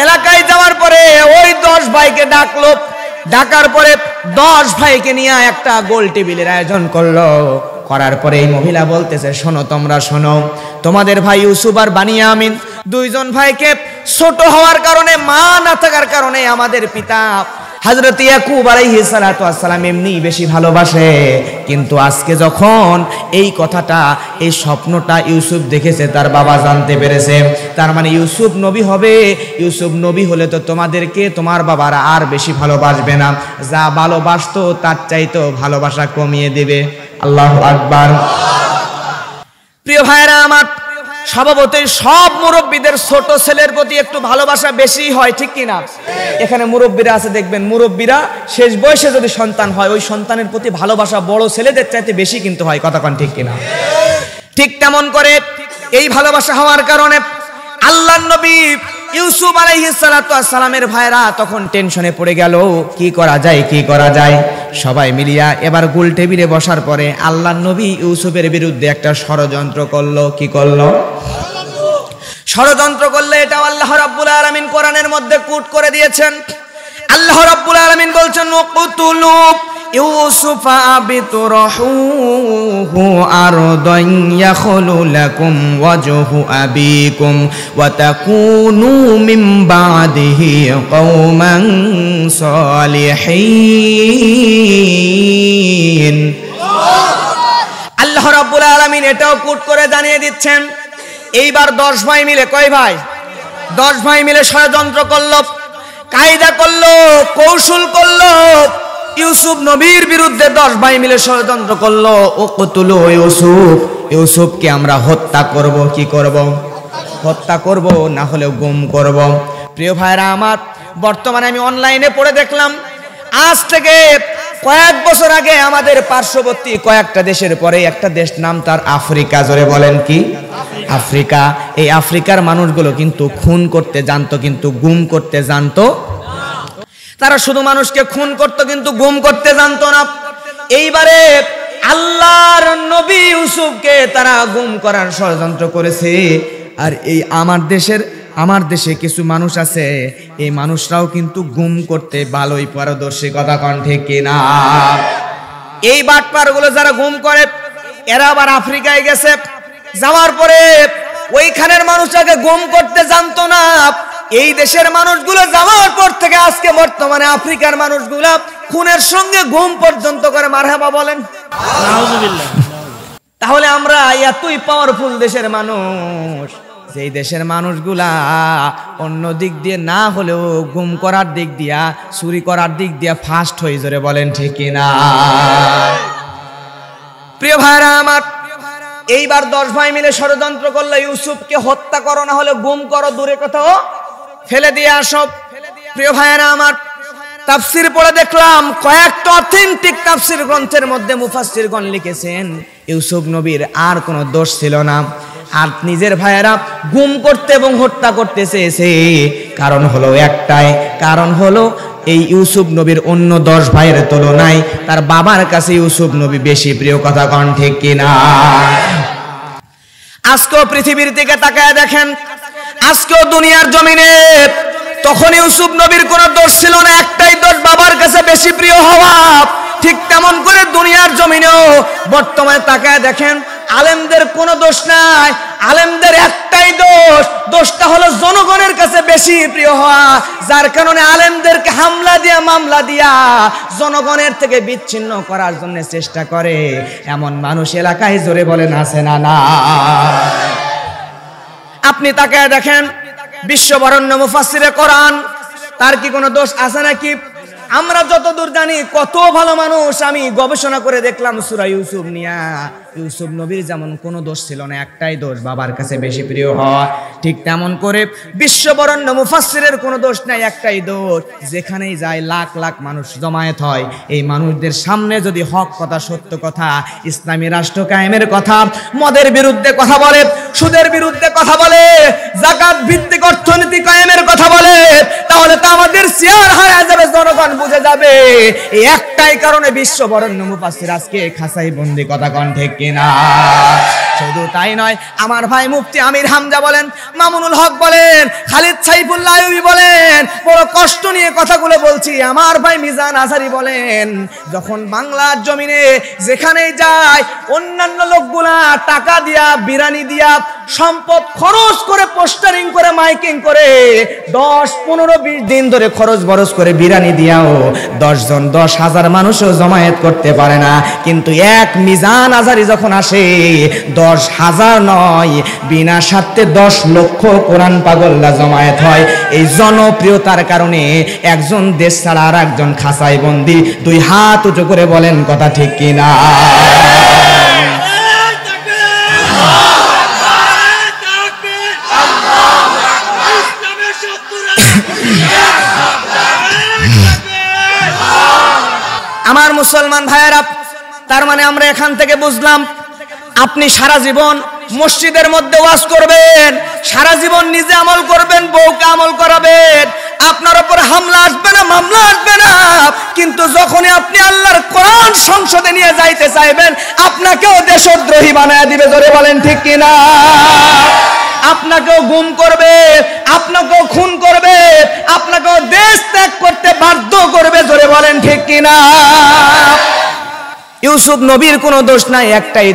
এলাকায় যাওয়ার পরে ওই 10 ভাইকে ডাকলো। ডাকার পরে 10 ভাইকে নিয়ে একটা গোল টেবিলের আয়োজন করলো। করার পরে এই মহিলা বলতেছে, শোনো, তোমরা শোনো, তোমাদের ভাই ইউসুফ আর বানিয়ামিন 2 জন ভাইকে ছোট হওয়ার কারণে, মা না থাকার কারণে আমাদের পিতা হযরত ইয়াকুব আলাইহিস সালাতু ওয়াস সালাম এমনি বেশি ভালোবাসে, কিন্তু আজকে যখন এই কথাটা, এই স্বপ্নটা ইউসুফ দেখেছে, তার বাবা জানতে পেরেছে, তার মানে ইউসুফ নবী হবে। ইউসুফ নবী হলে তো তোমাদেরকে তোমার বাবারা আর বেশি ভালোবাসবে না, যা ভালোবাসতো তার চাইতো ভালোবাসা কমিয়ে দেবে। আল্লাহু আকবার। প্রিয় ভাইরা আমার, স্বভাবতই সব মুরব্বীদের ছোট ছেলের প্রতি একটু ভালোবাসা বেশি হয়, ঠিক কিনা? এখানে মুরব্বীরা আছে, দেখবেন মুরব্বীরা শেষ বয়সে যদি সন্তান হয়, ওই সন্তানের প্রতি ভালোবাসা বড় ছেলেদের চাইতে বেশি কিন্তু হয়, কথা কন ঠিক কিনা? ঠিক তেমন করে এই ভালোবাসা হওয়ার কারণে আল্লাহর নবী ইউসুফ আলাইহিস সালাতু ওয়াস সালামের ভাইরা তখন টেনশনে পড়ে গেল, কি করা যায়, কি করা যায়। সবাই মিলিয়া এবার গোল টেবিলে বসার পরে আল্লাহর নবী ইউসুফের বিরুদ্ধে একটা ষড়যন্ত্র করলো। কি করলো? ষড়যন্ত্র করলে এটা আল্লাহ রাব্বুল আলামিন কোরআনের মধ্যে কোট করে দিয়েছেন। আল্লাহ রাব্বুল আলামিন বলছেন, ওয়াকুতুলু ইউসুফা বিতরহুহু আরদান ইয়াখলু লাকুম ওয়াজহু আবিকুম ওয়া তাকুনু মিন বাদিহি কওমান সালিহিন। আল্লাহ রাব্বুল আলামিন এটাও কোট করে জানিয়ে দিচ্ছেন, এইবার 10 ভাই মিলে, কয় ভাই? 10 ভাই মিলে ষড়যন্ত্র করলো, কায়দা করলো, কৌশল করলো। ইউসুফ নবীর বিরুদ্ধে 10 ভাই মিলে ষড়যন্ত্র করলো। ওয়াকুতুলু ইউসুফ, ইউসুফকে আমরা হত্যা করব। কি করব? হত্যা করব, না হলে গুম করব। প্রিয় ভাইরা আমার, বর্তমানে আমি অনলাইনে পড়ে দেখলাম, আজ থেকে কয়েক বছর আগে আমাদের পার্শ্ববর্তী কয়েকটা দেশের পরে একটা দেশ, নাম তার আফ্রিকা। জোরে বলেন কি? আফ্রিকা। এই আফ্রিকার মানুষগুলো কিন্তু খুন করতে জানতো, কিন্তু গুম করতে জানতো। তারা শুধু মানুষকে খুন করতো, কিন্তু গুম করতে জানতো না। এইবারে আল্লাহর নবী ইউসুফকে তারা গুম করার ষড়যন্ত্র করেছে। আর এই আমার দেশে কিছু মানুষ আছে, এই মানুষরাও কিন্তু গুম করতে ভালোই পারদর্শী, কথা কন ঠিক কিনা? এই বাটপারগুলো যারা গুম করে, এরা আবার আফ্রিকায় গেছে, যাওয়ার পরে ওইখানের মানুষটাকে গুম করতে জানতো না। এই দেশের মানুষগুলো যাওয়ার পর থেকে আজকে বর্তমানে আফ্রিকার মানুষগুলো খুনের সঙ্গে গুম পর্যন্ত করে। মারহাবা বলেন। তাহলে আমরা এতই পাওয়ারফুল দেশের মানুষ, যেই দেশের মানুষগুলা অন্য দিক দিয়ে না হলেও গুম করার দিক দিয়া, চুরি করার দিক দিয়া ফাস্ট হয়ে, জোরে বলেন ঠিক কিনা? প্রিয় ভাইরা আমার, এইবার 10 ভাই মিলে ষড়যন্ত্র করলো, ইউসুফকে হত্যা করো, না হলে গুম করো, দূরে কোথাও ফেলে দিয়ে আসো। প্রিয় ভাইরা আমার, তাফসীর পড়ে দেখলাম, কয়েকটা অথেন্টিক তাফসীর গ্রন্থের মধ্যে মুফাসসিরগণ লিখেছেন, ইউসুফ নবীর আর কোনো দোষ ছিল না। আর নিজের ভাইয়েরা গুম করতে এবং হত্যা করতে চেয়েছে, কারণ হলো একটাই, কারণ হলো এই ইউসুফ নবীর অন্য 10 ভাইয়ের তুলনায় তার বাবার কাছে ইউসুফ নবী বেশি প্রিয়, কথা কন ঠিক কিনা? আজকেও পৃথিবীর দিকে তাকায় দেখেন, আজকেও দুনিয়ার জমিনে, তখন ইউসুফ নবীর কোনো দোষ ছিল না, একটাই দোষ, বাবার কাছে বেশি প্রিয় হওয়া। ঠিক তেমন করে দুনিয়ার জমিনেও বর্তমানে তাকায় দেখেন, আলেমদের কোনো দোষ নাই, আলেমদের একটাই দোষ, দোষটা হলো জনগণের কাছে বেশি প্রিয় হওয়া। যার কারণে আলেমদেরকে হামলা দিয়া, মামলা দিয়া জনগণের থেকে বিচ্ছিন্ন করার জন্য চেষ্টা করে এমন মানুষ এলাকায়, জোরে বলেন আছে না? না। আপনি তাকায় দেখেন, বিশ্ববরেণ্য মুফাসসিরে কোরআন, তার কি কোনো দোষ আছে নাকি? আমরা যতদূর জানি কত ভালো মানুষ, আমি গবেষণা করে দেখলাম সূরা ইউসুফ নিয়া, ইউসুফ নবীর যেমন কোনো দোষ ছিল না, একটাই দোষ, বাবার কাছে বেশি প্রিয় হওয়া। ঠিক তেমন করে বিশ্ববরেণ্য মুফাসসিরের কোনো দোষ নাই, একটাই দোষ, যেখানেই যায় লাখ লাখ মানুষ জমায়েত হয়, এই মানুষদের সামনে যদি হক কথা, সত্য কথা, ইসলামী রাষ্ট্র কায়েমের কথা, মদের বিরুদ্ধে কথা বলে, সুদের বিরুদ্ধে কথা বলে, যাকাত ভিত্তিক অর্থনীতি কায়েমের কথা বলে, তাহলে তো আমাদের চেয়ার হারা যাবে, জনগণ বুঝে যাবে। এই একটাই কারণে বিশ্ববরেণ্য মুফাসসির আজকে খাসাই বন্দি, কথা কন ঠিক কিনা? শুধু তাই নয়, আমার ভাই মুফতি আমির হামজা বলেন, মামুনুল হক বলেন, খালিদ সাইফুল্লাহ আইয়ুবী বলেন, বড় কষ্ট নিয়ে কথাগুলো বলছি, আমার ভাই মিজান আজহারী বলেন, যখন বাংলার জমিনে যেখানেই যায় অন্যান্য লোকগুলা টাকা দিয়া, বিরানি দিয়া, সম্পদ খরচ করে, পোস্টারিং করে, মাইকিং করে 10, 15, 20 দিন ধরে খরচ বরচ করে বিরানি দিয়াও 10 জন 10,000 মানুষও জমায়েত করতে পারে না। কিন্তু এক মিজান আজারি যখন আসে 10,000 নয়, বিনা স্বার্থে 10 লক্ষ কোরআন পাগলরা জমায়েত হয়। এই জনপ্রিয়তার কারণে একজন দেশ ছাড়া আর একজন খাঁচায় বন্দি। 2 হাত উঁচু করে বলেন কথা ঠিক কিনা? আমার মুসলমান ভাইয়েরা, তার মানে আমরা এখান থেকে বুঝলাম আপনি সারা জীবন মসজিদের মধ্যে ওয়াজ করবেন, সারা জীবন নিজে আমল করবেন, বউকে আমল করাবেন, আপনার উপর হামলা আসবে না, মামলা আসবে না, কিন্তু যখনই আপনি আল্লাহর কোরআন সংসদে নিয়ে যাইতে চাইবেন আপনাকেও দেশদ্রোহী বানায় দিবে। জোরে বলেন ঠিক কিনা? আপনাকেও গুম করবে, আপনাকেও খুন করবে, আপনাকেও দেশ ত্যাগ করতে বাধ্য করবে। জোরে বলেন ঠিক কিনা? ইউসুফ নবীর কোনো দোষ নাই, একটাই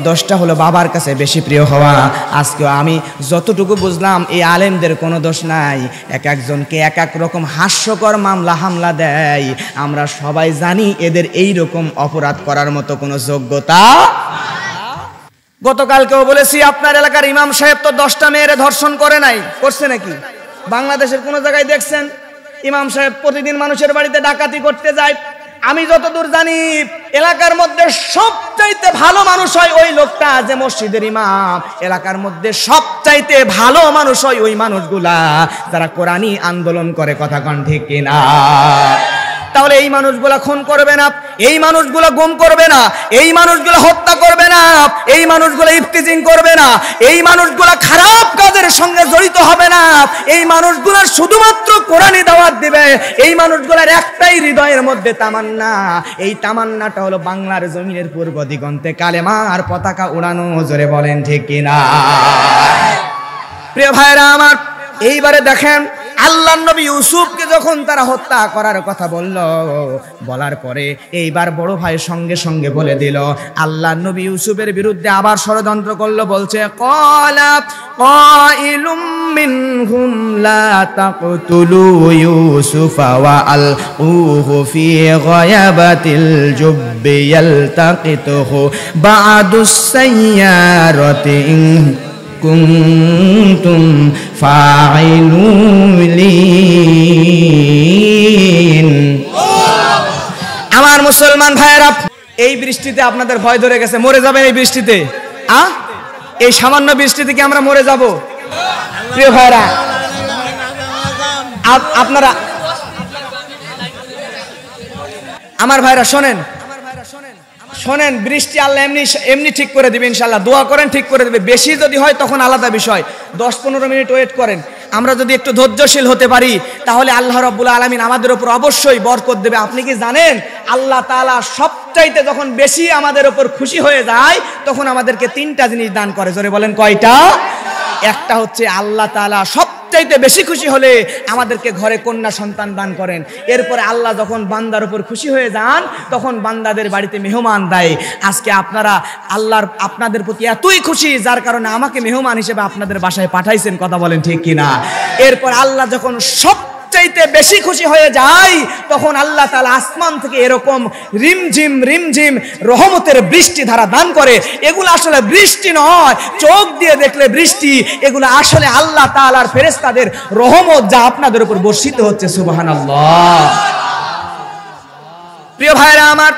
দোষটা হলো বাবার কাছে বেশি প্রিয় হওয়া। আজকে আমি যতটুকু বুঝলাম এই আলেমদের কোনো দোষ নাই, এক একজনকে এক এক রকম হাস্যকর মামলা হামলা দেয়। আমরা সবাই জানি এদের এই রকম অপরাধ করার মতো কোনো যোগ্যতা। গতকালকেও বলেছি আপনার এলাকার ইমাম সাহেব তো 10টা মেয়ের ধর্ষণ করে নাই, করছে নাকি? বাংলাদেশের কোনো জায়গায় দেখছেন ইমাম সাহেব প্রতিদিন মানুষের বাড়িতে ডাকাতি করতে যায়? আমি যতদূর জানি এলাকার মধ্যে সবচাইতে ভালো মানুষ হয় ওই লোকটা যে মসজিদের ইমাম। এলাকার মধ্যে সবচাইতে ভালো মানুষ হয় ওই মানুষগুলা যারা কোরআনী আন্দোলন করে। কথা কন ঠিক কিনা? তাহলে এই মানুষগুলা খুন করবে না, এই মানুষগুলা গুম করবে না, এই মানুষগুলা হত্যা করবে না, এই মানুষগুলা ইফতিজিং করবে না, এই মানুষগুলা খারাপ কাজের সঙ্গে জড়িত হবে না, এই মানুষগুলা শুধুমাত্র কোরআনী দাওয়াত দিবে। এই মানুষগুলার একটাই হৃদয়ের মধ্যে তামান্না, এই তামান্নাটা হলো বাংলার জমিনের পূর্ব দিগন্তে কালেমার পতাকা উড়ানো। জোরে বলেন ঠিক কিনা? প্রিয় ভাইরা আমার, এইবারে দেখেন আল্লাহর নবী ইউসুফকে যখন তারা হত্যা করার কথা বলার পরে এইবার বড় ভাই সঙ্গে সঙ্গে বলে দিল, আল্লাহর নবী ইউসুফের বিরুদ্ধে আবার ষড়যন্ত্র করলো। বলছে ক্বালা কাইলুম মিনহুম লা তাকতুলু ইউসুফা ওয়া আলকুহু ফি গায়াবাতিল জুব্বি ইয়ালতাকিতুহু বা'দুস সাইয়ারাতি কুনতুম ফাইলুন। আমার মুসলমান ভাইয়েরা, এই বৃষ্টিতে আপনাদের ভয় ধরে গেছে, মরে যাবেন এই বৃষ্টিতে? এই সামান্য বৃষ্টিতে কি আমরা মরে যাব? প্রিয় ভাইরা, আপনারা আমার ভাইরা শোনেন, বৃষ্টি আল্লাহ এমনি ঠিক করে দিবে ইনশাআল্লাহ। দোয়া করেন, ঠিক করে দিবে। বেশি যদি হয় তখন আলাদা বিষয়, 10-15 মিনিট ওয়েট করেন। আমরা যদি একটু ধৈর্যশীল হতে পারি তাহলে আল্লাহ রাব্বুল আলামিন আমাদের উপর অবশ্যই বরকত দেবে। আপনি কি জানেন আল্লাহ তাআলা সবচাইতে যখন বেশি আমাদের উপর খুশি হয়ে যায় তখন আমাদেরকে 3টা জিনিস দান করে। জোরে বলেন কয়টা? একটা হচ্ছে আল্লাহ তাআলা সবচাইতে বেশি খুশি হলে আমাদেরকে ঘরে কন্যা সন্তান দান করেন। এরপরে আল্লাহ যখন বান্দার উপর খুশি হয়ে যান তখন বান্দাদের বাড়িতে মেহমান দেয়। আজকে আপনাদের প্রতি এতই খুশি যার কারণে আমাকে মেহমান হিসেবে আপনাদের বাসায় পাঠাইছেন। কথা বলেন ঠিক কিনা? এরপর আল্লাহ যখন সবচাইতে বেশি খুশি হয়ে যায় তখন আল্লাহ তাআলা আসমান থেকে এরকম রিমঝিম রিমঝিম রহমতের বৃষ্টি ধারা দান করে। এগুলো আসলে বৃষ্টি নয়, চোখ দিয়ে দেখলে বৃষ্টি, এগুলো আসলে আল্লাহ তাআলার ফেরেশতাদের রহমত যা আপনাদের উপর বর্ষিত হচ্ছে। সুবহানাল্লাহ। প্রিয় ভাইরা আমার,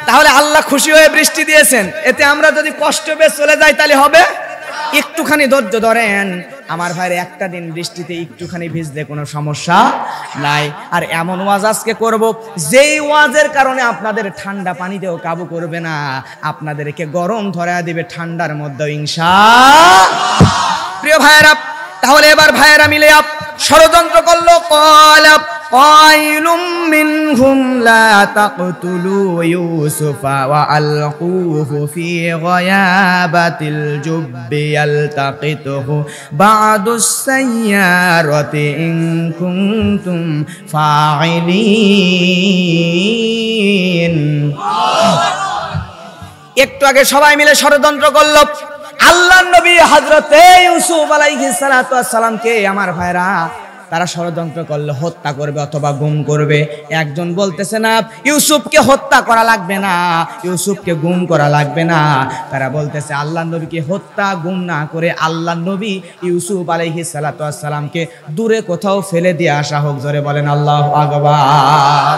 তাহলে আল্লাহ খুশি হয়ে বৃষ্টি দিয়েছেন, এতে আমরা যদি কষ্ট পেয়ে চলে যাই তাহলে হবে? একটুখানি ধৈর্য ধরেন আমার ভাইয়ের, একটা দিন বৃষ্টিতে একটুখানি ভিজলে কোনো সমস্যা নাই। আর এমন ওয়াজ আজকে করব যেই ওয়াজের কারণে আপনাদের ঠান্ডা পানিতেও কাবু করবে না, আপনাদেরকে গরম ধরা দিবে ঠান্ডার মধ্যে ইনশাআল্লাহ। প্রিয় ভাইয়েরা, তাহলে এবার ভাইয়েরা মিলে ষড়যন্ত্র করলো। ক্বালা কাইলুম মিনহুম লা তাকতুলু ইউসুফা ওয়া আলকুহু ফি গায়াবাতিল জুব্বি ইয়ালতাকিতুহু বা'দুস সাইয়ারাতি ইন কুনতুম ফাইলিন। একটু আগে সবাই মিলে ষড়যন্ত্র করলো। আল্লাহর নবী হযরতে ইউসুফ আলাইহিস সালাতু ওয়াস সালামকে আমার ভাইরা তারা ষড়যন্ত্র করলে হত্যা করবে অথবা গুম করবে। একজন বলতেছে না ইউসুফকে হত্যা করা লাগবে না, ইউসুফকে গুম করা লাগবে না। তারা বলতেছে আল্লাহর নবীকে হত্যা গুম না করে আল্লাহর নবী ইউসুফ আলাইহিস সালাতু ওয়াস সালামকে দূরে কোথাও ফেলে দিয়ে আসা হোক। জোরে বলেন আল্লাহু আকবার।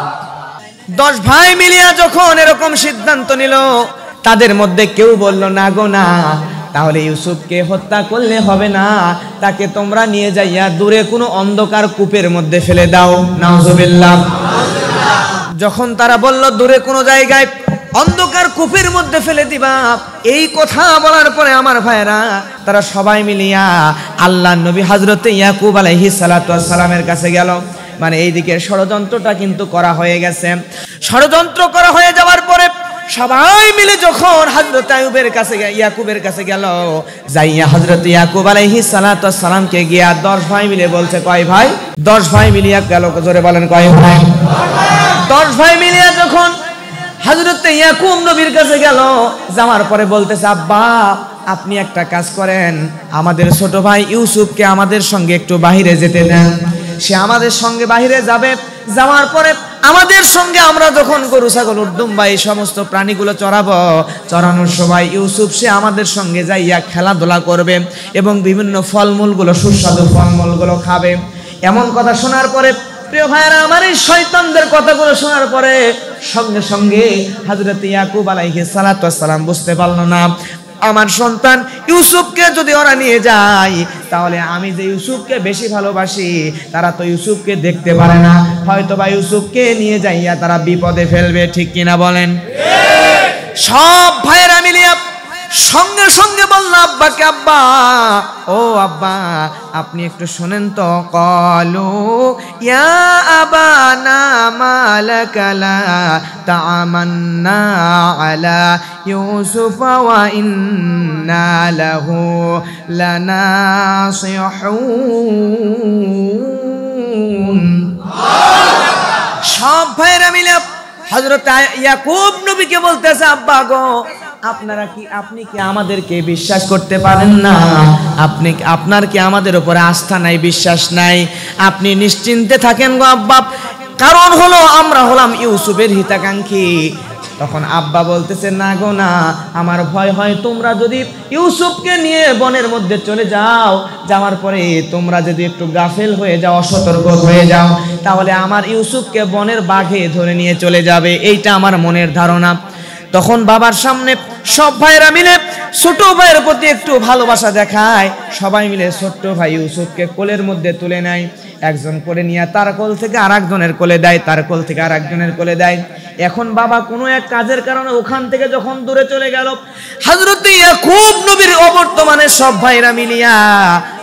10 ভাই মিলিয়া যখন এরকম সিদ্ধান্ত নিল, তাদের মধ্যে কেউ বলল না গো না, তাহলে ইউসুফকে হত্যা করলে হবে না, তাকে তোমরা নিয়ে যাইয়া দূরে কোনো অন্ধকার কূপের মধ্যে ফেলে দাও। নাউজুবিল্লাহ। যখন তারা বলল দূরে কোনো জায়গায় অন্ধকার কূপের মধ্যে ফেলে দিবা, এই কথা বলার পরে আমার ভাইরা তারা সবাই মিলিয়া আল্লাহর নবী হযরতে ইয়াকুব আলাইহিস সালাতু ওয়াস সালামের কাছে গেল। মানে এইদিকে ষড়যন্ত্রটা কিন্তু করা হয়ে গেছে। ষড়যন্ত্র করা হয়ে যাওয়ার পরে সবাই মিলে যখন হযরত আইয়ুবের কাছে ইয়াকুবের কাছে গেল, যাইয়া হযরত ইয়াকুব আলাইহিস সালাতু ওয়াস সালামকে গিয়া 10 ভাই মিলে বলছে, কয় ভাই? 10 ভাই মিলিয়া গেল। জোরে বলেন কয় ভাই? 10 ভাই মিলিয়া যখন হযরত ইয়াকুব নবীর কাছে গেল, যাওয়ার পরে বলতেছে, আব্বা আপনি একটা কাজ করেন, আমাদের ছোট ভাই ইউসুফকে আমাদের সঙ্গে একটু বাহিরে যেতে দেন। সে আমাদের সঙ্গে বাহিরে যাবে, যাওয়ার পরে আমাদের সঙ্গে আমরা যখন গরু ছাগল দুম্বা এই সমস্ত প্রাণীগুলো চড়াবো, চড়ানোর সময় ইউসুফ সে আমাদের সঙ্গে যাইয়া খেলাধুলা করবে এবং বিভিন্ন ফলমূলগুলো সুস্বাদু ফলমূলগুলো খাবে। এমন কথা শোনার পরে প্রিয় ভাইরা আমার, এই শয়তানদের কথাগুলো শোনার পরে সঙ্গে সঙ্গে হযরত ইয়াকুব আলাইহিস সালাতু ওয়াস সালাম বুঝতে পারল না, আমার সন্তান ইউসুফকে যদি ওরা নিয়ে যায়, তাহলে আমি যে ইউসুফকে বেশি ভালোবাসি তারা তো ইউসুফকে দেখতে পারে না, হয়তো বা ইউসুফকে নিয়ে যাইয়া তারা বিপদে ফেলবে। ঠিক কিনা বলেন? সব ভাইরা মিলিয়া সঙ্গে সঙ্গে বলল আব্বাকে, আব্বা ও আব্বা আপনি একটু শোনেন তো। ক্বালু ইয়া আবানা মালাকা লা তা'মান্না আলা ইউসুফ ওয়া ইন্না লাহু লানাসিহুন। সব ভাইরা মিলে হযরত ইয়াকুব নবীকে বলতেছে, আব্বা গো আপনি কি আমাদেরকে বিশ্বাস করতে পারেন না? আপনার কি আমাদের উপরে আস্থা নাই, বিশ্বাস নাই? আপনি নিশ্চিন্তে থাকেন গো আব্বা, কারণ হলো আমরা হলাম ইউসুফের হিতাকাঙ্ক্ষী। তখন আব্বা বলতেছে, না গো না, আমার ভয় হয় তোমরা যদি ইউসুফকে নিয়ে বনের মধ্যে চলে যাও, যাওয়ার পরে তোমরা যদি একটু গাফেল হয়ে যাও, অসতর্ক হয়ে যাও, তাহলে আমার ইউসুফকে বনের বাঘে ধরে নিয়ে চলে যাবে, এইটা আমার মনের ধারণা। তখন বাবার সামনে সব ভাইরা মিলে ছোট ভাইয়ের প্রতি একটু ভালোবাসা দেখায়, সবাই মিলে ছোট্ট ভাই ইউসুফকে কোলের মধ্যে তুলে নেয়। একজন করে নিয়ে তার কোল থেকে আরেকজনের কোলে দেয়, তার কোল থেকে আরেকজনের কোলে দেয়। এখন বাবা কোনো এক কাজের কারণে ওখান থেকে যখন দূরে চলে গেল, হযরত ইয়াকুব নবীর অবর্তমানে সব ভাইরা মিলিয়া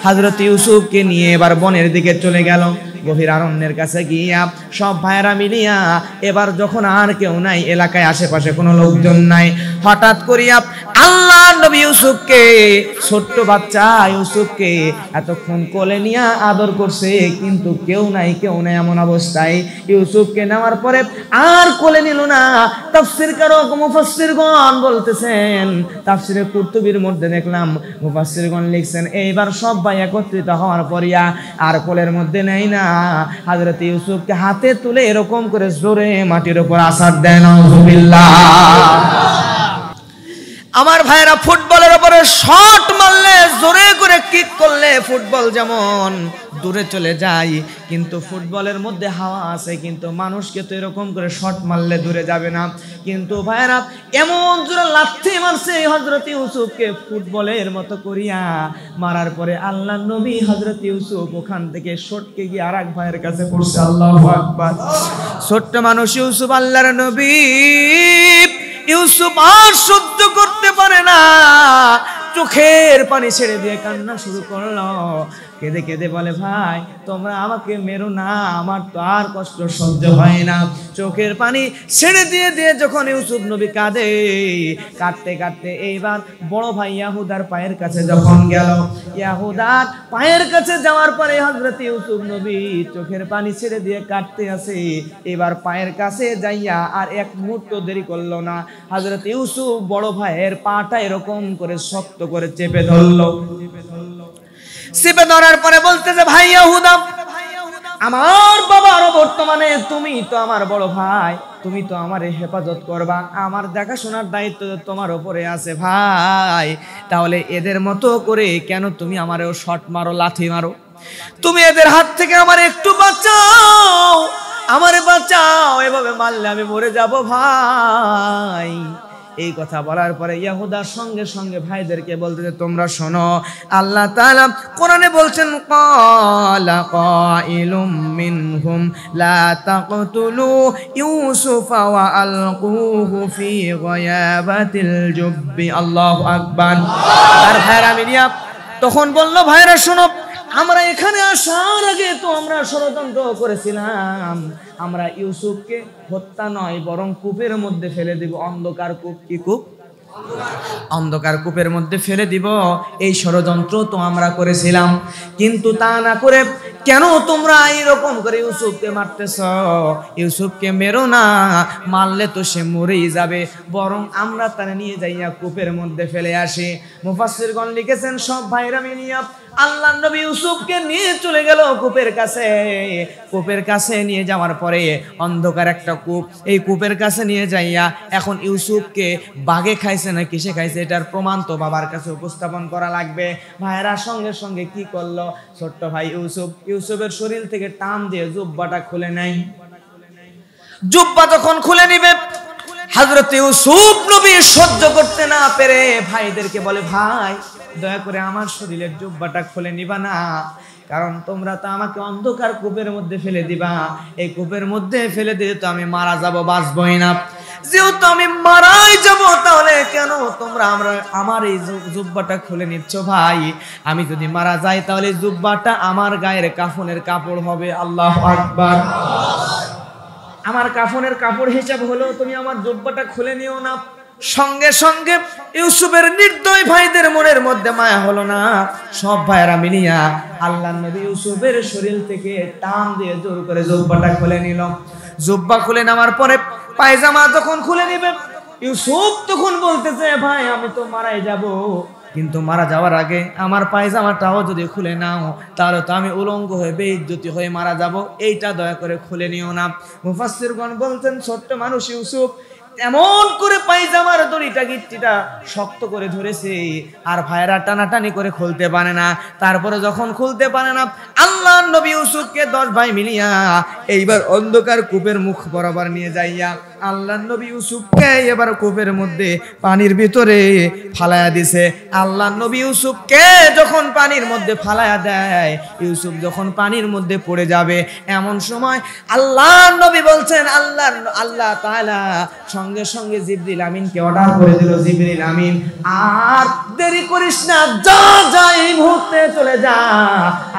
হযরত ইউসুফকে নিয়ে এবার বনের দিকে চলে গেল। গভীর অরণ্যের কাছে গিয়া সব ভাইরা মিলিয়া এবার যখন আর কেউ নাই, এলাকায় আশেপাশে কোনো লোকজন নাই, হঠাৎ করিয়া আল্লাহ নবী ইউসুফকে, ছোট্ট বাচ্চা ইউসুফকে এতক্ষণ কোলে নিয়ে আদর করছে, কিন্তু কেউ নাই এমন অবস্থায় ইউসুফকে নেওয়ার পরে আর কোলে নিল না। তাফসীর কারক মুফাসসিরগণ বলতেছেন, তাফসীরে কুরতুবীর মধ্যে দেখলাম মুফাসসিরগণ লিখছেন, এইবার সব ভাই একত্রিত হওয়ার পরিয়া আর কোলের মধ্যে নেই না, হযরত ইউসুফকে হাতে তুলে এরকম করে জোরে মাটির উপর আছাড় দেন। নাউযুবিল্লাহ। আমার ভাইরা ফুটবলের উপরে শট মারলে, জোরে করে কিক করলে ফুটবল যেমন দূরে চলে যায়, কিন্তু ফুটবলের মধ্যে হাওয়া আছে, কিন্তু মানুষকে তো এরকম করে শট মারলে দূরে যাবে না। কিন্তু ভাইরা এমন জোরে লাথি মারছে হযরত ইউসুফকে ফুটবলের মতো করিয়া, মারার পরে আল্লাহর নবী হযরত ইউসুফ ওখান থেকে সটকে গিয়ে আরেক ভাইয়ের কাছে পড়ছে। আল্লাহু আকবার। ছোট্ট মানুষ ইউসুফ, আল্লাহর নবী ইউসুফ আর সহ্য করতে পারে না, চোখের পানি ছেড়ে দিয়ে কান্না শুরু করলো। কেঁদে কেঁদে বলে, ভাই তোমরা আমাকে মেরো না, আমার তো আর কষ্ট সহ্য হয় না। চোখের পানি ছেড়ে দিয়ে দিয়ে যখন ইউসুফ নবী কাঁদে, কাঁদতে কাঁদতে এইবার বড় ভাই ইয়াহুদার পায়ের কাছে যখন গেল, ইয়াহুদার পায়ের কাছে যাওয়ার পরে হযরত ইউসুফ নবী চোখের পানি ছেড়ে দিয়ে কাঁদতে আছে। এবার পায়ের কাছে যাইয়া আর এক মুহূর্ত দেরি করলো না, হযরত ইউসুফ বড় ভাইয়ের পাটা এরকম করে শক্ত করে চেপে ধরলো। চেপে ধরার পরে বলতেছে, ভাই ইহুদা, আমার বাবার বর্তমানে তুমি তো আমার বড় ভাই, তুমি তো আমার হেফাজত করবা, আমার দেখাশোনার দায়িত্ব তোমার উপরে আছে ভাই। তাহলে এদের মতো করে কেন তুমি আমারও শট মারো, লাথি মারো? তুমি এদের হাত থেকে আমার একটু বাঁচাও, আমারে বাঁচাও, এভাবে মারলে আমি মরে যাব ভাই। এই কথা বলার পরে ইহুদা সঙ্গে সঙ্গে ভাইদেরকে বলতেছে, তোমরা শোনো, আল্লাহ তাআলা কোরআনে বলছেন, ক্বালা কাইলুম মিনহুম লা তাকতুলু ইউসুফা ওয়া আলকুহু ফি গায়াবাতিল জুব্বি। আল্লাহু আকবার। আর ভাইরা মিলিয়া তখন বলল, ভাইরা শোনো, আমরা এখানে আসার আগে তো আমরা ষড়যন্ত্র করেছিলাম, আমরা ইউসুফকে হত্যা নয় বরং কূপের মধ্যে ফেলে দিব। অন্ধকার কূপ, কি কূপ? অন্ধকার কূপের মধ্যে ফেলে দিব, এই ষড়যন্ত্র তো আমরা করেছিলাম। কিন্তু তা না করে কেন তোমরা এইরকম করে ইউসুফকে মারতেছ? ইউসুফকে মেরো না, মারলে তো সে মরেই যাবে, বরং আমরা তারে নিয়ে যাইয়া কূপের মধ্যে ফেলে আসি। মুফাসসিরগণ লিখেছেন, সব ভাইরা মিলিয়া আল্লাহর নবী ইউসুফকে নিয়ে চলে গেল কূপের কাছে। কূপের কাছে নিয়ে যাওয়ার পরে অন্ধকার একটা কূপ, এই কূপের কাছে নিয়ে যাইয়া এখন ইউসুফকে বাঘে খাইছে না কিসে খাইছে এটার প্রমাণ তো বাবার কাছে উপস্থাপন করা লাগবে। ভাইরা সঙ্গে সঙ্গে কি করলো, ছোট্ট ভাই ইউসুফের শরীর থেকে টান দিয়ে জুব্বাটা খুলে নেয়। জুব্বা যখন খুলে নিবে, হযরত ইউসুফ নবী সহ্য করতে না পেরে ভাইদেরকে বলে, ভাই দয়া করে আমার শরীরের জুব্বাটা খুলে নিবা না, কারণ তোমরা তো আমাকে অন্ধকার কূপের মধ্যে ফেলে দিবা, এই কূপের মধ্যে ফেলে দিলে তো আমি মারা যাব, বাঁচবই না। যেহেতু আমি মারাই যাব, তাহলে কেন তোমরা আমার এই জুব্বাটা খুলে নিচ্ছ? ভাই আমি যদি মারা যাই তাহলে জুব্বাটা আমার গায়ের কাফনের কাপড় হবে। আল্লাহু আকবার। আমার কাফনের কাপড় হিসাব হলো তুমি আমার জুব্বাটা খুলে নিও না। সঙ্গে সঙ্গে ইউসুফের নির্দয় ভাইদের মনের মধ্যে মায়া হলো না, সব ভাইরা মিলিয়া আল্লাহর নবী ইউসুফের শরীর থেকে টান দিয়ে জোর করে জুব্বাটা খুলে নিল। জুব্বা খুলে নেওয়ার পরে পায়জামা যখন খুলে নিবে, ইউসুফ তখন বলতেছে, ভাই আমি তো মারাই যাব, কিন্তু মারা যাওয়ার আগে আমার পায়জামাটাও যদি খুলে নাও তাহলে তো আমি উলঙ্গ হয়ে বেইজ্জতি হয়ে মারা যাব, এইটা দয়া করে খুলে নিও না। মুফাসসিরগণ বলছেন, ছোট্ট মানুষ ইউসুফ এমন করে পায়জামার দড়িটা গিট্টিটা শক্ত করে ধরেছে, আর ভাইরা টানাটানি করে খুলতে পারে না। তারপরে যখন খুলতে পারে না, আল্লাহর নবী ইউসুফকে 10 ভাই মিলিয়া এইবার অন্ধকার কূপের মুখ বরাবর নিয়ে যাইয়া আল্লাহর নবী ইউসুফকে এবার কূপের মধ্যে পানির ভিতরে ফালায়া দিছে। আল্লাহর নবী ইউসুফকে যখন পানির মধ্যে ফালায়া দেয়, ইউসুফ যখন পানির মধ্যে পড়ে যাবে, এমন সময় আল্লাহর নবী বলছেন, আল্লাহ তাআলা সঙ্গে সঙ্গে জিবরিল আমিনকে অর্ডার করে দিল, জিবরিল আমিন আর দেরি করিস না, যা এই মুহূর্তে চলে যা,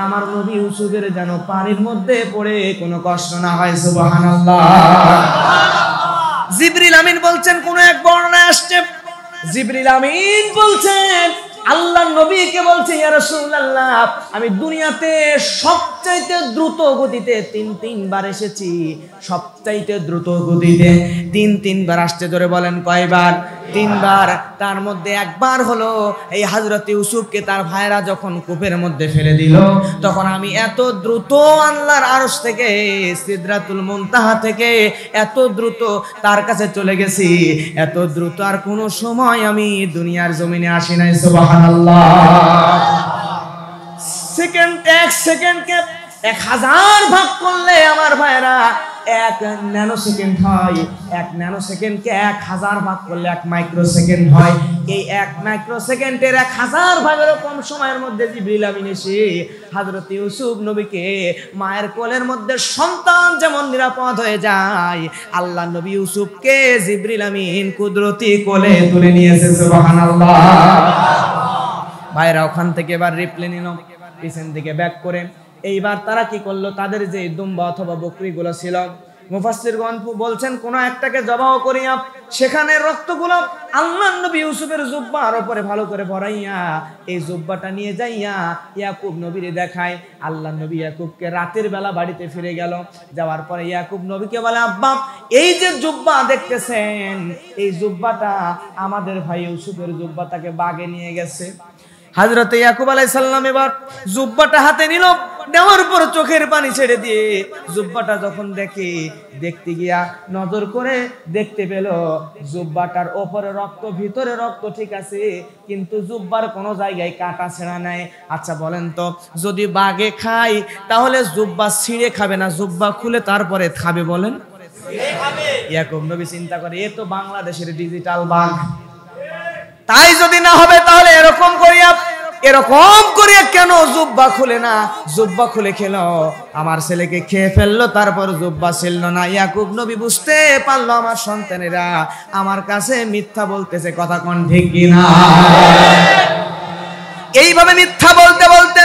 আমার নবী ইউসুফের যেন পানির মধ্যে পড়ে কোনো কষ্ট না হয়। সুবহানাল্লাহ। জিবরিল আমিন বলছেন, কোন এক বর্ণনায় আসছে, জিবরিল আমিন বলছেন আল্লাহর নবীকে বলছে, ইয়া রাসূলুল্লাহ আমি দুনিয়াতে সবচাইতে দ্রুত গতিতে তিনবার এসেছি, সবচাইতে দ্রুত গতিতে তিনবার আসতে। ধরে বলেন কয়বার? 3 বার। তার মধ্যে একবার হলো এই হযরত ইউসুফকে তার ভাইরা যখন কূপের মধ্যে ফেলে দিল, তখন আমি এত দ্রুত আল্লাহর আরশ থেকে সিদরাতুল মুনতাহা থেকে এত দ্রুত তার কাছে চলে গেছি, এত দ্রুত আর কোনো সময় আমি দুনিয়ার জমিনে আসি নাই। সুবহানাল্লাহ। এক সেকেন্ডকে 1000 ভাগ করলে আমার ভাইরা 1 ন্যানো সেকেন্ড হয়। 1 ন্যানো সেকেন্ডকে 1000 ভাগ করলে 1 মাইক্রোসেকেন্ড হয়। এই 1 মাইক্রোসেকেন্ডের 1000 ভাগেরও কম সময়ের মধ্যে জিবরিল আমিন এসে হযরত ইউসুফ নবীকে মায়ের কোলের মধ্যে সন্তান যেমন নিরাপদ হয়ে যায়, আল্লাহ নবী ইউসুফকে জিবরিল আমিন কুদরতি কোলে তুলে নিয়েছে। সুবহানাল্লাহ। ভাইরা ওখান থেকে এবার রিপ্লে নিল, পিছন দিকে ব্যাক করে এইবার তারা কি করলো, তাদের যে দুম্বা অথবা বকরিগুলো ছিল মুফাসসিরগণ বলছেন কোন একটাকে জবাহ করিয়া সেখানে রক্তগুলো আল্লাহর নবী ইউসুফের জুব্বার উপরে ভালো করে ভরাইয়া এই জুব্বাটা নিয়ে যাইয়া ইয়াকুব নবীরে দেখায়। আল্লাহর নবী ইয়াকুবকে রাতের বেলা বাড়িতে ফিরে গেল। যাওয়ার পরে ইয়াকুব নবীকে বলে, আব্বা এই যে জুব্বা দেখতেছেন এই জুব্বাটা আমাদের ভাই ইউসুফের জুব্বা, তাকে বাগে নিয়ে গেছে। হযরত ইয়াকুব আলাইহিস সালাম এবার জুব্বাটা হাতে নিল, নেওয়ার পর চোখের পানি ছেড়ে দিয়ে জুব্বাটা যখন দেখতে গিয়া নজর করে দেখতে পেল জুব্বাটার ওপরে রক্ত, ভিতরে রক্ত ঠিক আছে, কিন্তু জুব্বার কোনো জায়গায় কাটা ছেঁড়া নাই। আচ্ছা বলেন তো, যদি বাঘে খায় তাহলে জুব্বা ছিঁড়ে খাবে না জুব্বা খুলে তারপরে খাবে? বলেন ইয়াকুব নবী চিন্তা করে এ তো বাংলাদেশের ডিজিটাল বাঘ, তাই যদি না হবে তাহলে এরকম করিয়া কেন জুব্বা খুলে না? জুব্বা খুলে খেলো, আমার ছেলেকে খেয়ে ফেললো, তারপর জুব্বা ছিল না। ইয়াকুব নবী বুঝতে পারলো আমার সন্তানেরা আমার কাছে মিথ্যা বলতেছে, কথা কোন ঠিক কিনা? এইভাবে মিথ্যা বলতে বলতে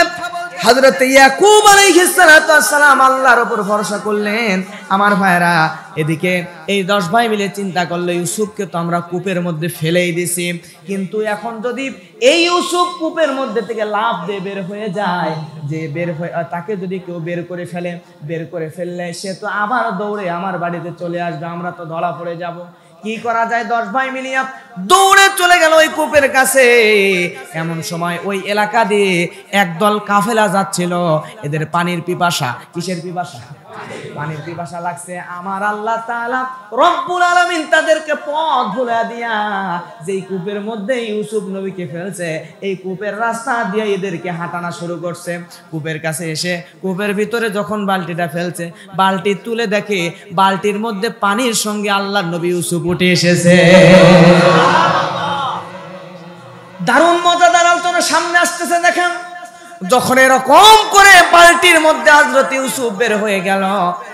হযরত ইয়াকুব আলাইহিস সালাতু ওয়াস সালাম আল্লাহর উপর ভরসা করলেন। আমার ভাইরা এদিকে এই 10 ভাই মিলে চিন্তা করলো ইউসুফকে তো আমরা কূপের মধ্যে ফেলেই দিছি, কিন্তু এখন যদি এই ইউসুফ কূপের মধ্যে থেকে লাফ দিয়ে বের হয়ে যায়, যে বের হয়ে তাকে যদি কেউ বের করে ফেললে সে তো আবার দৌড়ে আমার বাড়িতে চলে আসবে, আমরা তো ধরা পড়ে যাব। কি করা যায়? 10 ভাই মিলিয়া দৌড়ে চলে গেল ওই কূপের কাছে। এমন সময় ওই এলাকা দিয়ে একদল কাফেলা যাচ্ছিল, এদের পানির পিপাসা। কিসের পিপাসা? পানির পিপাসা লাগছে। আমার আল্লাহ তাআলা রব্বুল আলামিন তাদেরকে পথ ভুলে দিয়া যেই কূপের মধ্যে ইউসুফ নবীকে ফেলছে এই কূপের রাস্তা দিয়ে এদেরকে হাঁটানো শুরু করছে। কূপের কাছে এসে কূপের ভিতরে যখন বালতিটা ফেলছে, বালতি তুলে দেখে বালতির মধ্যে পানির সঙ্গে আল্লাহর নবী ইউসুফ উঠে এসেছে। দারুণ মজাদার আলোচনা সামনে আসতেছে। দেখেন যখন এরকম করে বালতির মধ্যে হযরত ইউসুফ বের হয়ে গেল,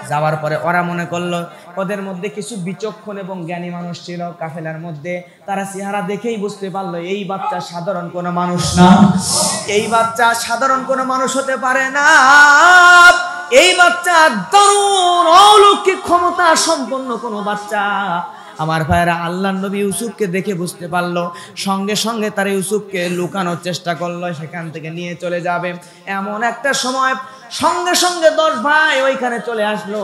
যাওয়ার পরে ওরা মনে করলো, ওদের মধ্যে কিছু বিচক্ষণ এবং জ্ঞানী মানুষ ছিল কাফেলার মধ্যে, তারা চেহারা দেখেই বুঝতে পারলো এই বাচ্চা সাধারণ কোনো মানুষ না, এই বাচ্চা সাধারণ কোনো মানুষ হতে পারে না, এই বাচ্চা দারুণ অলৌকিক ক্ষমতা সম্পন্ন কোনো বাচ্চা। আমার ভাইরা আল্লাহর নবী ইউসুফকে দেখে বুঝতে পারলো, সঙ্গে সঙ্গে তারা ইউসুফকে লুকানোর চেষ্টা করলো, সেখান থেকে নিয়ে চলে যাবে। এমন একটা সময় সঙ্গে সঙ্গে 10 ভাই ওইখানে চলে আসলো।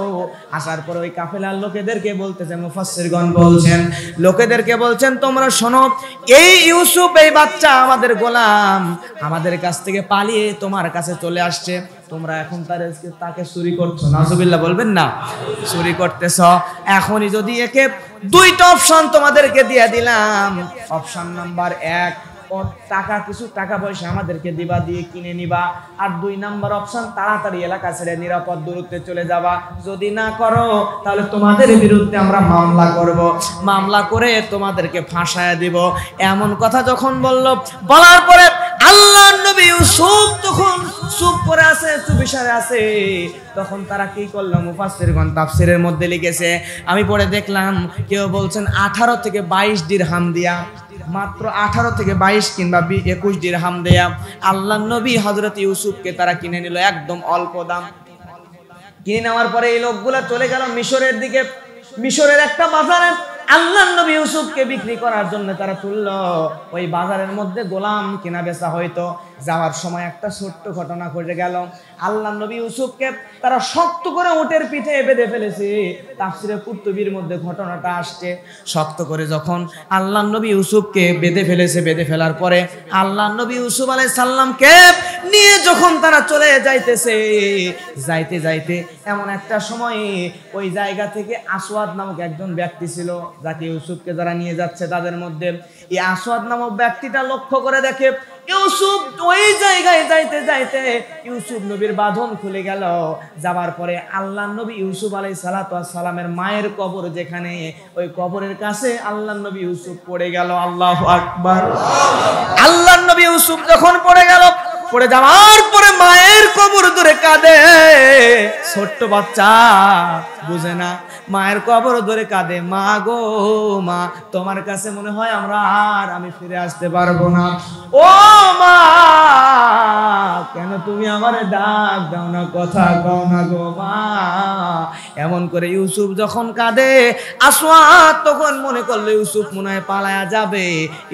আসার পর ওই কাফেলার লোকেদেরকে বলতেছে, মুফাসসিরগণ বলছেন, লোকেদেরকে বলছেন তোমরা শোনো, এই ইউসুফ এই বাচ্চা আমাদের গোলাম, আমাদের কাছ থেকে পালিয়ে তোমার কাছে চলে আসছে, তোমরা এখন তাকে চুরি করছো। নাউজুবিল্লাহ বলবেন না? চুরি করতেছ। এখনই যদি একে 2টা অপশন তোমাদেরকে দিয়ে দিলাম। অপশন নাম্বার 1, কিছু টাকা পয়সা আমাদেরকে দিবা, দিয়ে কিনে নিবা। আর 2 নাম্বার অপশন, তাড়াতাড়ি এলাকা ছেড়ে নিরাপদ দূরত্বে চলে যাবা। যদি না করো তাহলে তোমাদের বিরুদ্ধে আমরা মামলা করব, মামলা করে তোমাদেরকে ফাঁসায় দিব। এমন কথা যখন বলার পরে আল্লাহর নবী ইউসুফ তখন চুপ করে আছে, চুপিসারে আছে। তখন তারা কি করলো? মুফাসসিরগণ তাফসীরের মধ্যে লিখেছে, আমি পড়ে দেখলাম, কেউ বলছেন 18 থেকে 22 দিরহাম দিয়া, মাত্র 18 থেকে 22 কিংবা 21 দিরহাম দেয়া আল্লাহর নবী হযরত ইউসুফকে তারা কিনে নিল একদম অল্প দাম। কিনে নেওয়ার পরে এই লোকগুলা চলে গেল মিশরের দিকে। মিশরের একটা বাজারে আল্লাহর নবী ইউসুফকে বিক্রি করার জন্য তারা তুলল। ওই বাজারের মধ্যে গোলাম কেনা বেচা হয়তো। যাওয়ার সময় একটা ছোট্ট ঘটনা ঘটে গেল। আল্লাহর নবী ইউসুফকে তারা শক্ত করে উটের পিঠে বেঁধে ফেলেছে। তাফসীরে কুরতুবীর মধ্যে ঘটনাটা আসছে। শক্ত করে যখন আল্লাহর নবী ইউসুফকে বেঁধে ফেলেছে, বেঁধে ফেলার পরে আল্লাহর নবী ইউসুফ আলাইহিস সালামকে নিয়ে যখন তারা চলে যাইতেছে, যাইতে যাইতে এমন একটা সময়ে ওই জায়গা থেকে আসওয়াদ নামক একজন ব্যক্তি ছিল, যাকে ইউসুফকে যারা নিয়ে যাচ্ছে তাদের মধ্যে এই আসওয়াদ নামক ব্যক্তিটা লক্ষ্য করে দেখে ইউসুফ ওই জায়গায় যাইতে যাইতে ইউসুফ নবীর বাঁধন খুলে গেল। যাবার পরে আল্লাহর নবী ইউসুফ আলাইহিস সালাতু ওয়াস সালামের মায়ের কবর যেখানে, ওই কবরের কাছে আল্লাহর নবী ইউসুফ পড়ে গেল। আল্লাহু আকবার। আল্লাহর নবী ইউসুফ যখন পড়ে গেল, পড়ে যাওয়ার পরে মায়ের মায়ের কবর ধরে কাঁদে। ছোট্ট বাচ্চা বুঝে না, মায়ের কবর ধরে কাঁদে, মা গো মা, তোমার কাছে মনে হয় আমি ফিরে আসতে পারবো না। ও মা, কেন তুমি আমার ডাক দাও না, কথা কও না গো মা। এমন করে ইউসুফ যখন কাঁদে, আসওয়াদ তখন মনে করলো ইউসুফ মনে হয় পালায়া যাবে।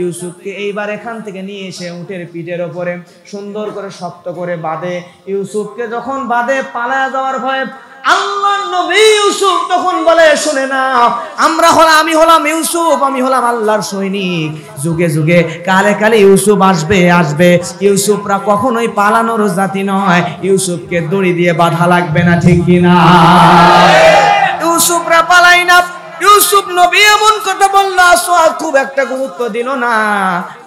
ইউসুফকে এইবার এখান থেকে নিয়ে এসে উটের পিঠের ওপরে সুন্দর করে শক্ত করে বাঁধে। ইউসুফকে যখন বাঁধে পালায়া যাওয়ার ভয়ে, আল্লাহর নবী ইউসুফ তখন বলে, শুনে না, আমি হলাম ইউসুফ, আমি হলাম আল্লাহর সৈনিক। যুগে যুগে কালে কালে ইউসুফ আসবে। ইউসুফরা কখনোই পালানোর জাতি নয়, ইউসুফকে দড়ি দিয়ে বাঁধা লাগবে না, ঠিক কিনা? ইউসুফরা পালাই না। ইউসুফ নবী এমন কথা বললো, আসওয়াদ খুব একটা গুরুত্ব দিল না।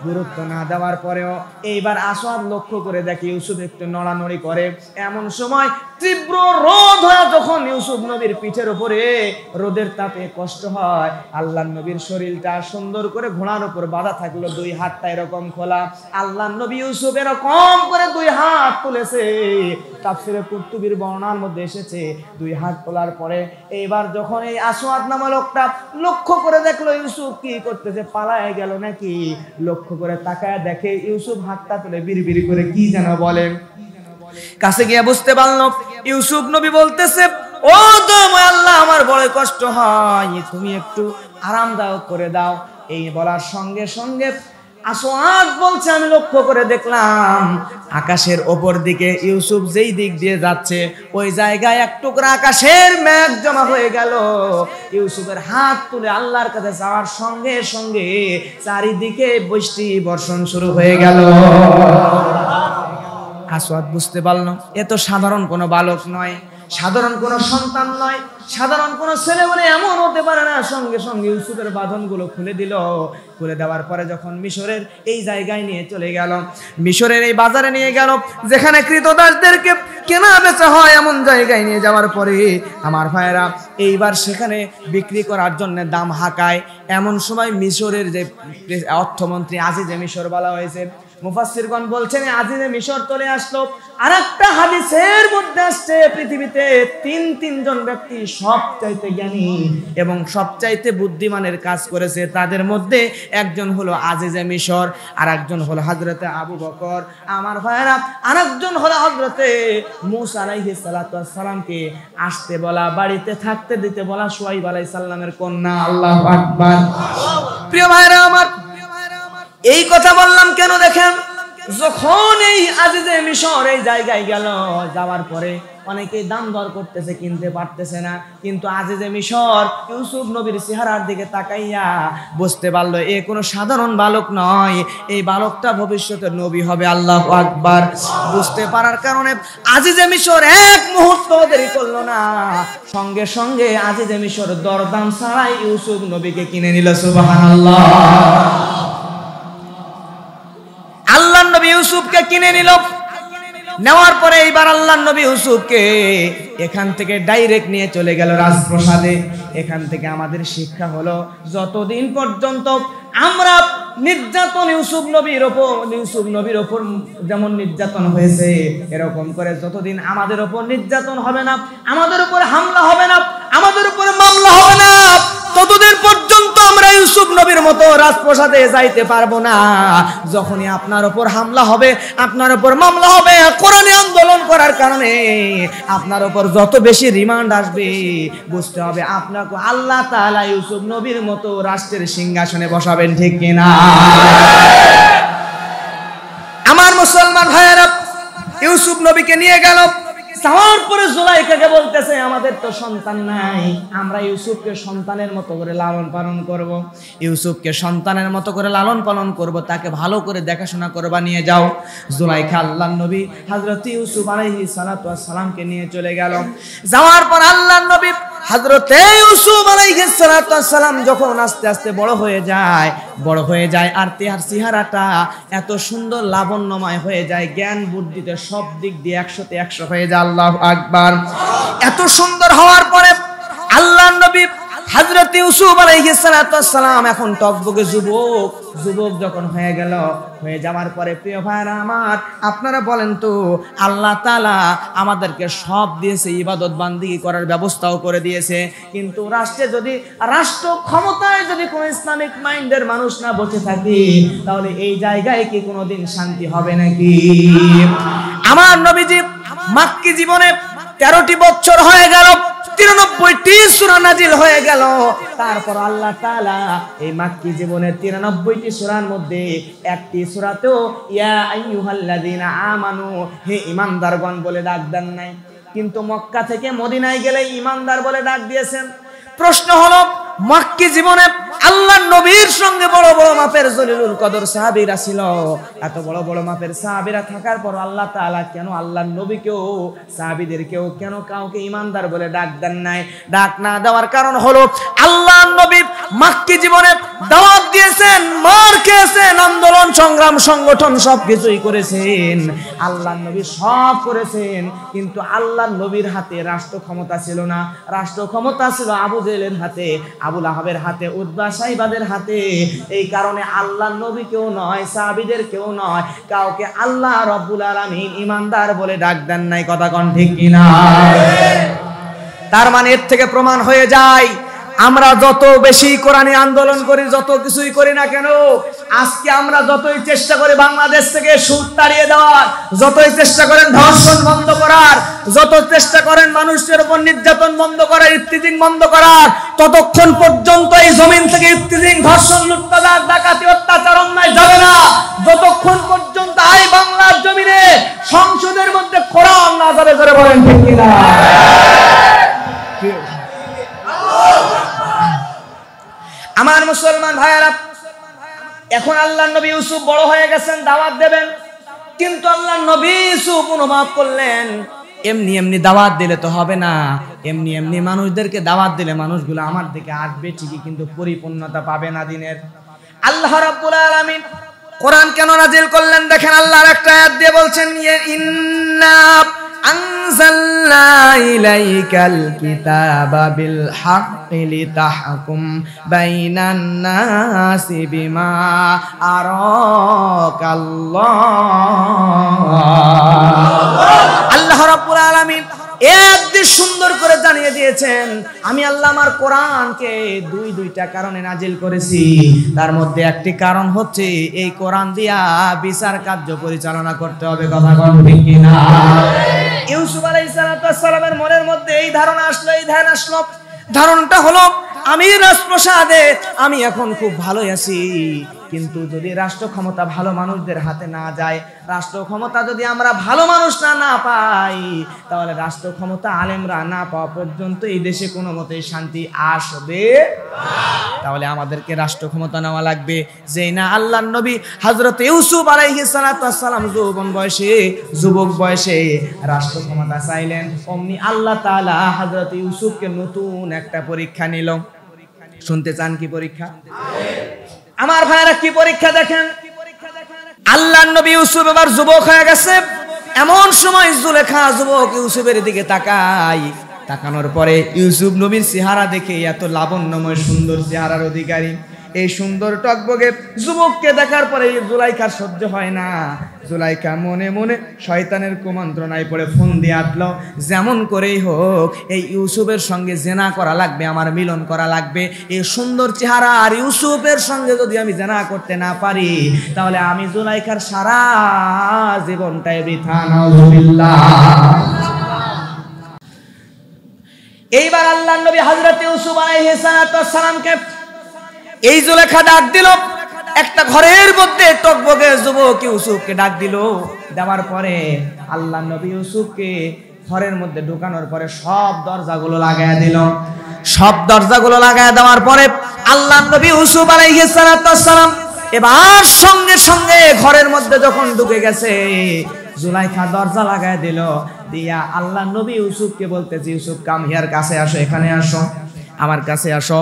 গুরুত্ব না দেওয়ার পরেও এইবার আসওয়াদ লক্ষ্য করে দেখে ইউসুফ একটু নড়ানড়ি করে। এমন সময় তীব্র রোদ হয় যখন ইউসুফ নবীর পিঠের উপরে, রোদের তাপে কষ্ট হয়। আল্লাহর নবীর শরীরটা সুন্দর করে ঘোড়ার উপর বাঁধা থাকলো, দুই হাতটা এরকম খোলা। আল্লাহর নবী ইউসুফ এরকম করে দুই হাত তুলেছে। তাফসীরে কুরতুবীর বর্ণনার মধ্যে এসেছে, দুই হাত তোলার পরে এইবার যখন এই আসওয়াদ নামক লোকটা লক্ষ্য করে দেখলো ইউসুফ কি করতেছে, পালায় গেল নাকি, লক্ষ্য করে তাকায় দেখে ইউসুফ হাতটা তুলে বিড়বিড় করে কি যেন বলে। কাছে গিয়ে বুঝতে পারলো ইউসুফ নবী বলতেছে, ও দয়াময় আল্লাহ, আমার বড় কষ্ট হয়, তুমি একটু আরামদায়ক করে দাও। এই বলার সঙ্গে সঙ্গে আসওয়াদ বলছে, আমি লক্ষ্য করে দেখলাম আকাশের ওপর দিকে ইউসুফ যেই দিক দিয়ে যাচ্ছে ওই জায়গায় এক টুকরা আকাশের মেঘ জমা হয়ে গেল। ইউসুফের হাত তুলে আল্লাহর কাছে যাওয়ার সঙ্গে সঙ্গে চারিদিকে বৃষ্টি বর্ষণ শুরু হয়ে গেল। আসওয়াদ বুঝতে পারলো এ তো সাধারণ কোনো বালক নয়, সাধারণ কোনো সন্তান নয়, সাধারণ কোনো ছেলে বলে এমন হতে পারে না। সঙ্গে সঙ্গে ইউসুফের বাঁধনগুলো খুলে দিল। খুলে দেওয়ার পরে যখন মিশরের এই জায়গায় নিয়ে চলে গেল, মিশরের এই বাজারে নিয়ে গেল যেখানে ক্রীতদাসদেরকে কেনা বেচা হয়, এমন জায়গায় নিয়ে যাওয়ার পরে আমার ভাইয়েরা এইবার সেখানে বিক্রি করার জন্য দাম হাঁকায়। এমন সময় মিশরের যে অর্থমন্ত্রী আজিজে মিশর বলা হয়েছে, মুফাসসিরগণ বলছেন আজিজে মিশর চলে আসলো। আরেকটা হাদিসের মধ্যে আসছে পৃথিবীতে তিনজন ব্যক্তি সবচাইতে জ্ঞানী এবং সবচাইতে বুদ্ধিমানের কাজ করেছে, তাদের মধ্যে একজন হলো আজিজে মিশর, আর একজন হলো হযরতে আবু বকর। আমার ভাইয়েরা, আরেকজন হলো হযরতে মূসা আলাইহিস সালাতু ওয়াস সালামকে আসতে বলা, বাড়িতে থাকতে দিতে বলা শুআইব আলাইহিস সালামের কন্যা। আল্লাহু আকবার। প্রিয় ভাইয়েরা আমার, এই কথা বললাম কেন দেখেন, যখন এই আজিজে মিশর এই জায়গায় গেল, যাওয়ার পরে অনেকেই দাম দর করতেছে, কিনতে পারতেছে না, কিন্তু আজিজে মিশর ইউসুফ নবীর চেহারার দিকে তাকাইয়া বুঝতে পারলো এ কোনো সাধারণ বালক নয়, এই বালকটা ভবিষ্যতে নবী হবে। আল্লাহু আকবার। বুঝতে পারার কারণে আজিজে মিশর এক মুহূর্ত দেরি করলো না, সঙ্গে সঙ্গে আজিজে মিশর দরদাম ছাড়াই ইউসুফ নবীকে কিনে নিল। সুবহানাল্লাহ। আল্লাহর নবী ইউসুফকে কিনে নিল। নেওয়ার পরে এইবার আল্লাহর নবী ইউসুফকে এখান থেকে ডাইরেক্ট নিয়ে চলে গেল রাজপ্রাসাদে। এখান থেকে আমাদের শিক্ষা হলো, যতদিন পর্যন্ত আমরা নির্যাতন ইউসুফ নবীর ওপর যেমন নির্যাতন হয়েছে, এরকম করে যতদিন আমাদের ওপর নির্যাতন হবে না, আমাদের উপর হামলা হবে না, আমাদের উপর মামলা হবে না, ততদিন পর্যন্ত আমরা ইউসুফ নবীর মতো রাজপ্রাসাদে যাইতে পারবো না। যখনই আপনার উপর হামলা হবে, আপনার উপর মামলা হবে, কোরআনে আন্দোলন করার কারণে আপনার উপর যত বেশি রিমান্ড আসবে, বুঝতে হবে আপনাকে আল্লাহ তাআলা ইউসুফ নবীর মতো রাষ্ট্রের সিংহাসনে বসাবেন, ঠিক কিনা? আমার মুসলমান ভাইয়েরা, ইউসুফ নবীকে নিয়ে গেল। যাওয়ার পরে জুলাইখাকে বলতেছে, আমাদের তো সন্তান নাই, আমরা ইউসুফকে সন্তানের মতো করে লালন পালন করব, ইউসুফকে সন্তানের মতো করে লালন পালন করব, তাকে ভালো করে দেখাশোনা করবা, নিয়ে যাও। জুলাইখা আল্লাহর নবী হযরত ইউসুফ আলাইহিস সালাতু ওয়াস সালামকে নিয়ে চলে গেল। যাওয়ার পর আল্লাহর নবী হযরতে ইউসুফ আলাইহিস সালাতু ওয়াস সালাম যখন আস্তে আস্তে বড় হয়ে যায় আর তার চেহারাটা এত সুন্দর লাবণ্যময় হয়ে যায়, জ্ঞান বুদ্ধিতে সব দিক দিয়ে 100তে 100 হয়ে যায়। আল্লাহু আকবার। এত সুন্দর হওয়ার পরে আল্লাহর নবী হযরত ইউসুফ আলাইহিস সালাতু ওয়াস সালাম এখন টকবকে যুবক যখন হয়ে গেল, হয়ে যাওয়ার পরে প্রিয় ভাইরা আমার, আপনারা বলেন তো আল্লাহ তাআলা আমাদেরকে সব দিয়েছে, ইবাদত বান্দিগি করার ব্যবস্থাও করে দিয়েছে, কিন্তু রাষ্ট্র ক্ষমতায় যদি কোনো ইসলামিক মাইন্ডের মানুষ না বসে থাকে, তাহলে এই জায়গায় কি কোনোদিন শান্তি হবে নাকি? আমার নবীজি মাক্কি জীবনে 13টি বছর হয়ে গেল, 93টি সূরা নাজিল হয়ে গেল। তারপর আল্লাহ তাআলা এই মাক্কি জীবনের 93টি সূরার মধ্যে একটি সূরাতেও ইয়া আইয়ুহাল্লাযীনা আমানু, হে ঈমানদারগণ বলে ডাক দেন নাই, কিন্তু মক্কা থেকে মদিনায় গেলে ঈমানদার বলে ডাক দিয়েছেন। প্রশ্ন হলো, মাক্কি জীবনে আল্লাহর নবীর সঙ্গে বড় বড় মাপের জলিলুল কদর সাহাবীরা ছিল, এত বড় বড় মাপের সাহাবীরা থাকার পর আল্লাহ তাআলা কেন আল্লাহর নবীকেও সাহাবীদেরকেও কেন কাউকে ঈমানদার বলে ডাক দেন নাই? ডাক না দেওয়ার কারণ হলো আল্লাহর নবী মাক্কি জীবনে দাওয়াত দিয়েছেন, মার খেয়েছেন, আন্দোলন সংগ্রাম সংগঠন সবকিছুই করেছেন, আল্লাহর নবী সব করেছেন, কিন্তু আল্লাহর নবীর হাতে রাষ্ট্র ক্ষমতা ছিল না। রাষ্ট্র ক্ষমতা ছিল আবু জেহেলের হাতে, আবু লাহাবের হাতে, উতবা সাইবাদের হাতে। এই কারণে আল্লাহর নবী কেউ নয়, সাহাবীদের কেউ নয়, কাউকে আল্লাহ রব্বুল আলামিন ঈমানদার বলে ডাক দেন নাই। কথা কোন ঠিক কিনা? তার মানে এর থেকে প্রমাণ হয়ে যায়, আমরা যত বেশি কোরআনী আন্দোলন করি, যত কিছুই করি না কেন, আজকে আমরা যতই চেষ্টা করি বাংলাদেশ থেকে সুদ তাড়িয়ে দেওয়ার, যতই চেষ্টা করেন ধর্ষণ বন্ধ করার, যত চেষ্টা করেন মানুষের উপর নির্যাতন বন্ধ করার, ইফতিজিং বন্ধ করার, ততক্ষণ পর্যন্ত এই জমিন থেকে ইফতিজিং, ধর্ষণ, লুটতরাজ, ডাকাতি, অত্যাচার, অন্যায় যাবে না, যতক্ষণ পর্যন্ত এই বাংলার জমিনে সংসদের মধ্যে কোরআন না যাবে। করে বলেন ঠিক কিনা? আমার মুসলমান ভাইয়েরা, এখন আল্লাহর নবী ইউসুফ বড় হয়ে গেছেন, দাওয়াত দেবেন, কিন্তু আল্লাহর নবী ইউসুফ অনুভব করলেন এমনি এমনি দাওয়াত দিলে তো হবে না, এমনি এমনি মানুষদেরকে দাওয়াত দিলে মানুষগুলো আমার দিকে আসবে ঠিকই, কিন্তু পরিপূর্ণতা পাবে না দিনের। আল্লাহ রাব্বুল আলামিন কোরআন কেন নাজিল করলেন দেখেন, আল্লাহর একটা আয়াত দিয়ে বলছেন, ইন্না আনজালনা ইলাইকাল কিতাবা বিল হাক্কি লিতাহকুম বাইনান নাসি বিমা আরাকাল্লাহ। আল্লাহ রাব্বুল আলামিন একদিন সুন্দর করে জানিয়ে দিয়েছেন, আমি আল্লাহ আমার কোরআনকে দুইটা কারণে নাজিল করেছি। তার মধ্যে একটি কারণ হচ্ছে এই কোরআন দিয়া বিচার কার্য পরিচালনা করতে হবে। কথা কোন ঠিক কিনা? ইউসুফ আলাইহিস সালামের মনের মধ্যে এই ধারণা আসলো, এই ধ্যান আসলো। ধারণাটা হলো, আমি রাজপ্রাসাদে আমি এখন খুব ভালোই আছি, কিন্তু যদি রাষ্ট্র ক্ষমতা ভালো মানুষদের হাতে না যায়, রাষ্ট্র ক্ষমতা যদি আমরা ভালো মানুষ না পাই, তাহলে রাষ্ট্র ক্ষমতা আলেমরা না পাওয়া পর্যন্ত এই দেশে কোনো মতেই শান্তি আসবে। তাহলে আমাদেরকে রাষ্ট্র ক্ষমতা নেওয়া লাগবে। যেই না আল্লাহর নবী হযরত ইউসুফ আলাইহিস সালাম যুবক বয়সে রাষ্ট্র ক্ষমতা চাইলেন, অমনি আল্লাহ তাআলা হযরত ইউসুফকে নতুন একটা পরীক্ষা নিল। শুনতে চান কি পরীক্ষা? আমার ভাইরা কি পরীক্ষা দেখেন। আল্লাহর নবী ইউসুফ এবার যুবক হয়ে গেছে, এমন সময় জুলেখা যুবক ইউসুফের দিকে তাকানোর পরে ইউসুফ নবীর চেহারা দেখে, এত লাবণ্যময় সুন্দর চেহারার অধিকারী এই সুন্দর টকবগে যুবককে দেখার পরে জুলাইখার সহ্য হয় না। জুলাইখা মনে মনে শয়তানের কুমন্ত্রণায় পড়ে ফোন দিয়ে আটলো, যেমন করেই হোক এই ইউসুফের সঙ্গে জেনা করা লাগবে, আমার মিলন করা লাগবে। এই সুন্দর চেহারা আর ইউসুফের সঙ্গে যদি আমি জেনা করতে না পারি, তাহলে আমি জুলাইখার সারা জীবনটাই বৃথা। নাউজুবিল্লাহ। এইবার আল্লাহর নবী হযরত ইউসুফ আলাইহিস সালামকে এই জুলেখা ডাক দিল, একটা ঘরের মধ্যে টকবগে যুবক ইউসুফকে ডাক দিল। দেওয়ার পরে আল্লাহর নবী ইউসুফকে ঘরের মধ্যে ঢুকানোর পরে সব দরজাগুলো লাগায় দিল। সব দরজাগুলো লাগায় দেওয়ার পরে আল্লাহর নবী ইউসুফ আলাইহিস সালাম এবার সঙ্গে সঙ্গে ঘরের মধ্যে যখন ঢুকে গেছে, জুলাইখা দরজা লাগায় দিল। দিয়া আল্লাহর নবী ইউসুফকে বলতেছে, ইউসুফ কাম হিয়ার, কাছে আসো, এখানে আসো, আমার কাছে আসো।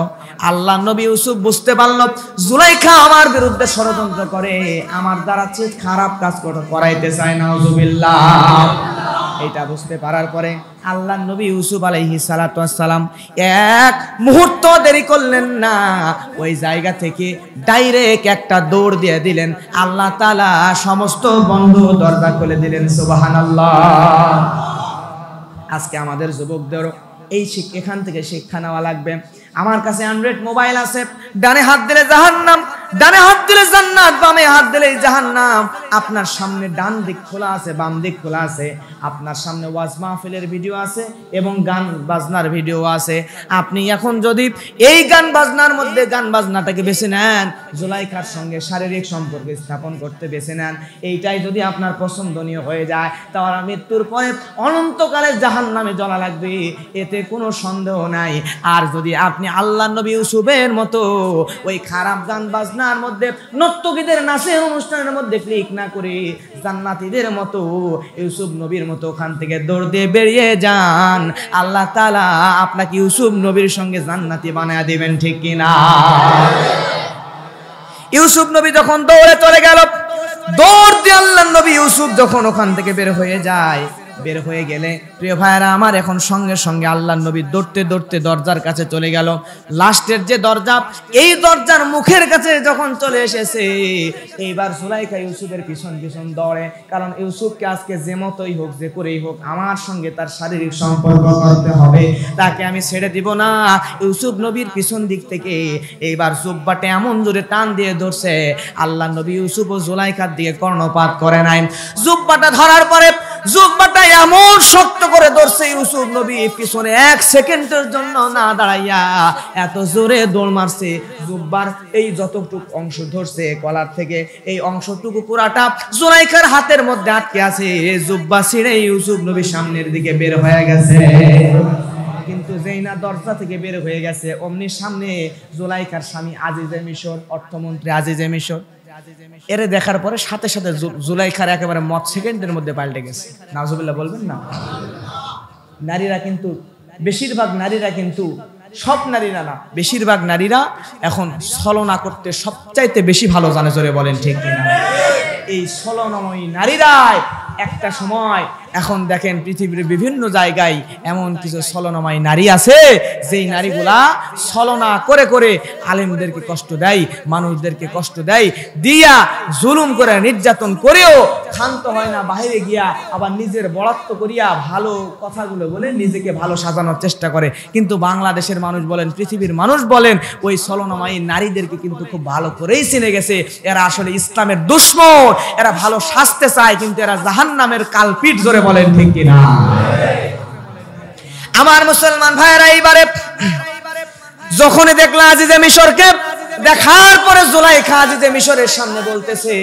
আল্লাহ নবী ইউসুফ বুঝতে পারল জুলাইখা আমার বিরুদ্ধে ষড়যন্ত্র করে, আমার দ্বারা চেয়ে খারাপ কাজ করাইতে চায়। নাউজুবিল্লাহ। এটা বুঝতে পারার পরে আল্লাহ নবী ইউসুফ আলাইহিস সালাতু ওয়াস সালাম এক মুহূর্ত দেরি করলেন না, ওই জায়গা থেকে ডাইরেক্ট একটা দৌড় দিয়ে দিলেন। আল্লাহ তাআলা সমস্ত বন্ধ দরজা খুলে দিলেন। সুবহানাল্লাহ। আজকে আমাদের যুবকদেরও এই এখান থেকে শিক্ষা নেওয়া লাগবে। আমার কাছে অ্যান্ড্রয়েড মোবাইল আছে, ডানে হাত দিলে জাহান্নাম, ডানে হাত দিলে জান্নাত, বামে হাত দিলে জাহান্নাম। আপনার সামনে ডান দিক খোলা আছে, বাম দিক খোলা আছে। আপনার সামনে ওয়াজ মাহফিলের ভিডিও আছে এবং গান বাজনার ভিডিও আছে। আপনি এখন যদি এই গান বাজনার মধ্যে গান বাজনাটাকে বেছে নেন, জুলাইখার সঙ্গে শারীরিক সম্পর্ক স্থাপন করতে বেছে নেন, এইটাই যদি আপনার পছন্দনীয় হয়ে যায়, তাহলে মৃত্যুর পরে অনন্তকালে জাহান্নামে জ্বলা লাগবে, এতে কোনো সন্দেহ নাই। আর যদি আপনি আল্লাহ নবী ইউসুফের মতো ওই খারাপ গান বাজনার মধ্যে, নর্তকীদের নাচের অনুষ্ঠানের মধ্যে ক্লিক না করে জান্নাতীদের মতো ইউসুফ নবীর মতো ওখান থেকে দৌড় দিয়ে বেরিয়ে যান, আল্লাহ তাআলা আপনাকে ইউসুফ নবীর সঙ্গে জান্নাতি বানায় দিবেন, ঠিক কিনা? ইউসুফ নবী যখন দৌড়ে চলে গেল, দৌড় দিয়ে আল্লাহ নবী ইউসুফ যখন ওখান থেকে বের হয়ে যায়, বের হয়ে গেলে প্রিয় ভাইরা আমার, এখন সঙ্গে সঙ্গে আল্লাহ নবী দৌড়তে দৌড়তে দরজার কাছে চলে গেল। লাস্টের যে দরজা, এই দরজার মুখের কাছে যখন চলে এসেছে, এইবার জুলাইখা ইউসুফের পিছন পিছন দৌড়ে, কারণ ইউসুফকে আজকে যে মতোই হোক, যে করেই হোক, আমার সঙ্গে তার শারীরিক সম্পর্ক করতে হবে, তাকে আমি ছেড়ে দিব না। ইউসুফ নবীর পিছন দিক থেকে এইবার জুব্বাটা এমন জোরে টান দিয়ে ধরছে, আল্লাহ নবী ইউসুফ ও জুলাইখার দিকে কর্ণপাত করে নাই। জুব্বাটা ধরার পরে জুব্বাটা এমন শক্ত করে ধরছে, ইউসুফ নবী পিছনে এক সেকেন্ডের জন্য না দাঁড়াইয়া এত জোরে দৌড় মারছে। জুব্বার এই যতটুকু অংশ ধরছে কলার থেকে, এই অংশটুকু পুরাটা জুলাইখার হাতের মধ্যে আটকে আছে। জুব্বা ছিঁড়ে ইউসুফ নবী সামনের দিকে বের হয়ে গেছে, কিন্তু যেই না দরজা থেকে বের হয়ে গেছে, অমনি সামনে জুলাইখার স্বামী আজিজে মিশর, অর্থমন্ত্রী আজিজে মিশর, এরে দেখার পরে সাথে সাথে জুলাইখার একেবারে মত সেকেন্ডের মধ্যে পাল্টে গেছে। নাউজুবিল্লাহ বলবেন না? নারীরা কিন্তু, বেশিরভাগ নারীরা কিন্তু, সব নারীরা না, বেশিরভাগ নারীরা এখন ছলনা করতে সবচাইতে বেশি ভালো জানে, জোরে বলেন ঠিক কিনা? এই ছলনাময়ী নারীরাই একটা সময়, এখন দেখেন পৃথিবীর বিভিন্ন জায়গায় এমন কিছু ছলনাময়ী নারী আছে, যেই নারীগুলা ছলনা করে করে আলেমদেরকে কষ্ট দেয়, মানুষদেরকে কষ্ট দেয়, দিয়া জুলুম করে নির্যাতন করেও ক্ষান্ত হয় না, বাইরে গিয়া আবার নিজের বরাত্ব করিয়া ভালো কথাগুলো বলে নিজেকে ভালো সাজানোর চেষ্টা করে। কিন্তু বাংলাদেশের মানুষ বলেন, পৃথিবীর মানুষ বলেন, ওই ছলনাময়ী নারীদেরকে কিন্তু খুব ভালো করেই চিনে গেছে। এরা আসলে ইসলামের দুশমন, এরা ভালো সাজতে চায়, কিন্তু এরা জাহান্নামের কালপিট, জোরে বলেন ঠিক কিনা? আমার মুসলমান ভাইয়েরা, এইবারে যখনই দেখলা আজিজে মিশরকে, দেখার পরে জুলাইখা আজিজে মিশরের সামনে বলতেছে,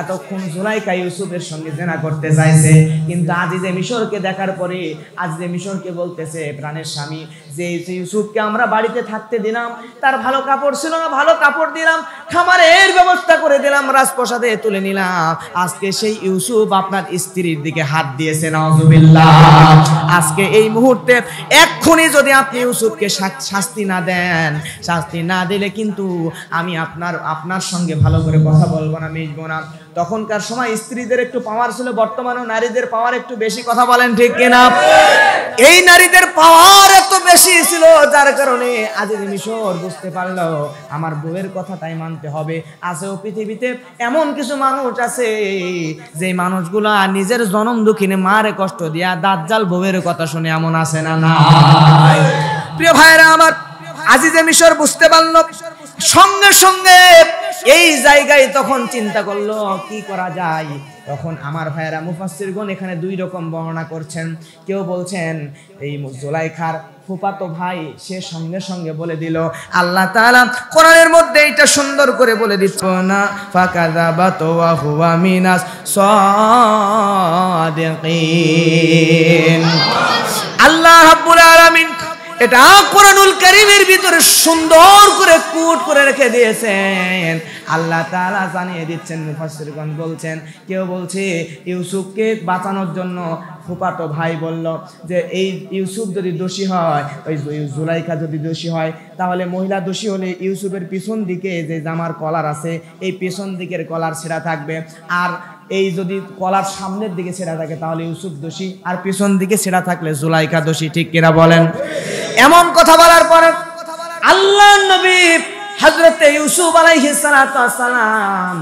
এতক্ষণ জুলাইখা ইউসুফের সঙ্গে জেনা করতে চাইছে, কিন্তু আজিজে মিশরকে দেখার পরে আজিজে মিশরকে বলতেছে, প্রাণের স্বামী, যে ইউসুফকে আমরা বাড়িতে থাকতে দিলাম, তার ভালো কাপড় ছিল না, ভালো কাপড় দিলাম, খাবারের ব্যবস্থা করে দিলাম, রাজপ্রাসাদে তুলে নিলাম, আজকে সেই ইউসুফ আপনার স্ত্রীর দিকে হাত দিয়েছে। নাউজুবিল্লাহ। আজকে এই মুহূর্তে এক্ষুনি যদি আপনি ইউসুফকে শাস্তি না দেন, শাস্তি না দিলে কিন্তু আমি আপনার সঙ্গে ভালো করে কথা বলবো না, মিশবো না। তখনকার সময় স্ত্রীদের একটু পাওয়ার ছিল, বর্তমানেও নারীদের পাওয়ার একটু বেশি, কথা বলেন ঠিক কিনা? এই নারীদের পাওয়ার এত বেশি ছিল, যার কারণে আজিজে মিশর বুঝতে পারলো আমার বউয়ের কথা তাই মানতে হবে। আছেও পৃথিবীতে এমন কিছু মানুষ আছে, যে মানুষগুলা নিজের জনম দুঃখিনে মারে কষ্ট দিয়া দাজ্জাল বউয়ের কথা শুনে, এমন আছে না? না। প্রিয় ভাইরা আমার, আজিজে মিশর বুঝতে পারলো, সঙ্গে সঙ্গে এই জায়গায় তখন চিন্তা করলো কি করা যায়। তখন আমার ভাইয়েরা মুফাসসিরগণ এখানে দুই রকম বর্ণনা করছেন। কেউ বলছেন এই জুলাইখার ফুফাতো ভাই, সে সঙ্গে সঙ্গে বলে দিল, আল্লাহ তাআলা কোরআনের মধ্যে এটা সুন্দর করে বলে দিচ্ছে না, ফাকাযাবাত ওয়া হুয়া মিনাস সাদিকিন। আল্লাহ রাব্বুল আলামিন এটা কোরআনুল কারীমের ভিতরে সুন্দর করে কোট করে রেখে দিয়েছেন। আল্লাহ তাআলা জানিয়ে দিচ্ছেন, মুফাসসিরগণ বলছেন, কেউ বলছে ইউসুফকে বাঁচানোর জন্য ফুফাতো ভাই বলল যে এই ইউসুফ যদি দোষী হয়, ওই জুলাইখা যদি দোষী হয়, তাহলে মহিলা দোষী হলে ইউসুফের পিছন দিকে যে জামার কলার আছে, এই পিছন দিকের কলার ছেঁড়া থাকবে, আর এই যদি কলার সামনের দিকে ছেঁড়া থাকে তাহলে ইউসুফ দোষী, আর পিছন দিকে ছেঁড়া থাকলে জুলাইখা দোষী। ঠিক কিনা বলেন? এমন কথা বলার পরে আল্লাহর নবী হযরতে ইউসুফ আলাইহিস সালাতু ওয়াস সালাম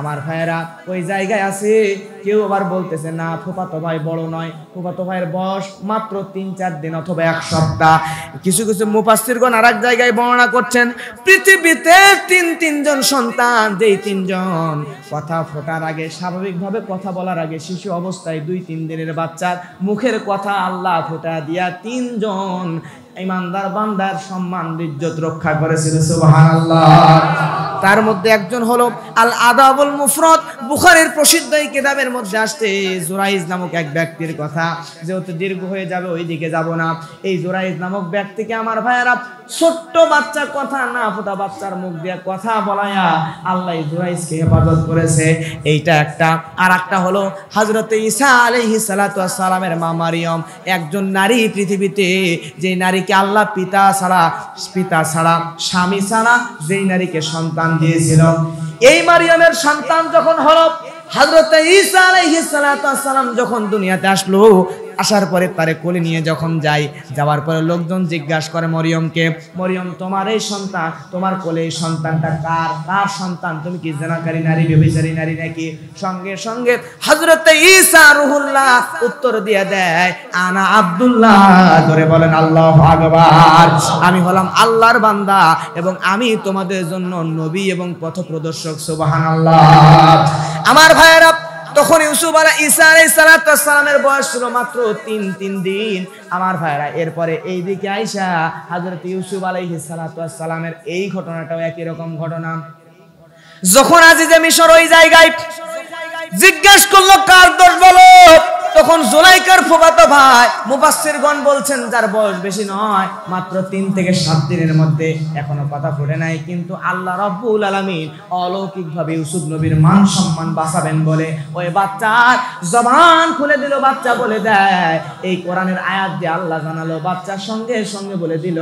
আমার ভাইয়েরা ওই জায়গায় আছে। কেউ আবার বলতেছে না ফুফাতো ভাই বড় নয়, ফুফাতো ভাইয়ের বয়স মাত্র 3-4 দিন অথবা 1 সপ্তাহ। কিছু কিছু মুফাসসিরগণ আরেক জায়গায় বর্ণনা করছেন পৃথিবীতে তিনজন সন্তান, যেই 3 জন কথা ফোটার আগে, স্বাভাবিকভাবে কথা বলার আগে শিশু অবস্থায় 2-3 দিনের বাচ্চার মুখের কথা আল্লাহ ফোটা দিয়া 3 জন ইমানদার বান্দার সম্মান ইজ্জত রক্ষা করেছিল। সুবহানাল্লাহ। তার মধ্যে একজন হলো আল আদাবুল মুফরাদ, বুখারীর প্রসিদ্ধ এই কিতাবের মধ্যে আসছে জুরাইজ নামক এক ব্যক্তির কথা। যেহেতু দীর্ঘ হয়ে যাবে ওইদিকে যাব না। এই জুরাইজ নামক ব্যক্তিকে আমার ভাইয়েরা ছোট্ট বাচ্চা কথা না ফোটা বাচ্চার মুখ দিয়ে কথা বলায়া আল্লাহ জুরাইজকে হেফাজত করেছে। এইটা একটা। আর একটা হলো হযরতে ঈসা আলাইহিস সালাতু ওয়াস সালামের মা মারিয়ম, একজন নারী পৃথিবীতে, যে নারীকে আল্লাহ পিতা ছাড়া স্বামী ছাড়া যেই নারীকে সন্তান দিয়েছিল, এই মারিয়মের সন্তান যখন হলো হযরতে ঈসা আলাইহিস সালাতু ওয়াস সালাম যখন দুনিয়াতে আসলো, আসার পরে তারে কোলে নিয়ে যখন যাওয়ার পরে লোকজন জিজ্ঞাসা করে মরিয়মকে, মরিয়ম তোমার এই সন্তান, তোমার কোলে এই সন্তানটা কার সন্তান? তুমি কি জিনাকারী নারী, ব্যভিচারী নারী নাকি? সঙ্গে সঙ্গে হযরতে ঈসা রুহুল্লাহ উত্তর দিয়ে দেয় আনা আব্দুল্লাহ। ধরে বলেন আল্লাহু আকবার। আমি হলাম আল্লাহর বান্দা এবং আমি তোমাদের জন্য নবী এবং পথপ্রদর্শক। সুবহানাল্লাহ। আমার ভাইয়েরা, তখন ঈসা আলাইহিস সালামের বয়স ছিল মাত্র 3 দিন। আমার ভাইরা, এরপরে এই দিকে আইসা হযরত ইউসুফ আলাইহিস সালামের এই ঘটনাটাও একই রকম ঘটনা। যখন আজিজে মিশর ওই জায়গায় জিজ্ঞেস করলো কার দোষ বলো, তখন জুলাইখার ফুফাতো ভাই, মুফাসসিরগণ বলছেন যার বয়স বেশি নয়, মাত্র 3 থেকে 7 দিনের মধ্যে, এখনো কথা ফুটে নাই, কিন্তু আল্লাহ রাব্বুল আলামিন অলৌকিকভাবে ইউসুফ নবীর মান সম্মান বাঁচাবেন বলে ওই বাচ্চার জবান খুলে দিল। বাচ্চা বলে দেয়, এই কোরআনের আয়াত দিয়ে আল্লাহ জানালো, বাচ্চার সঙ্গে সঙ্গে বলে দিল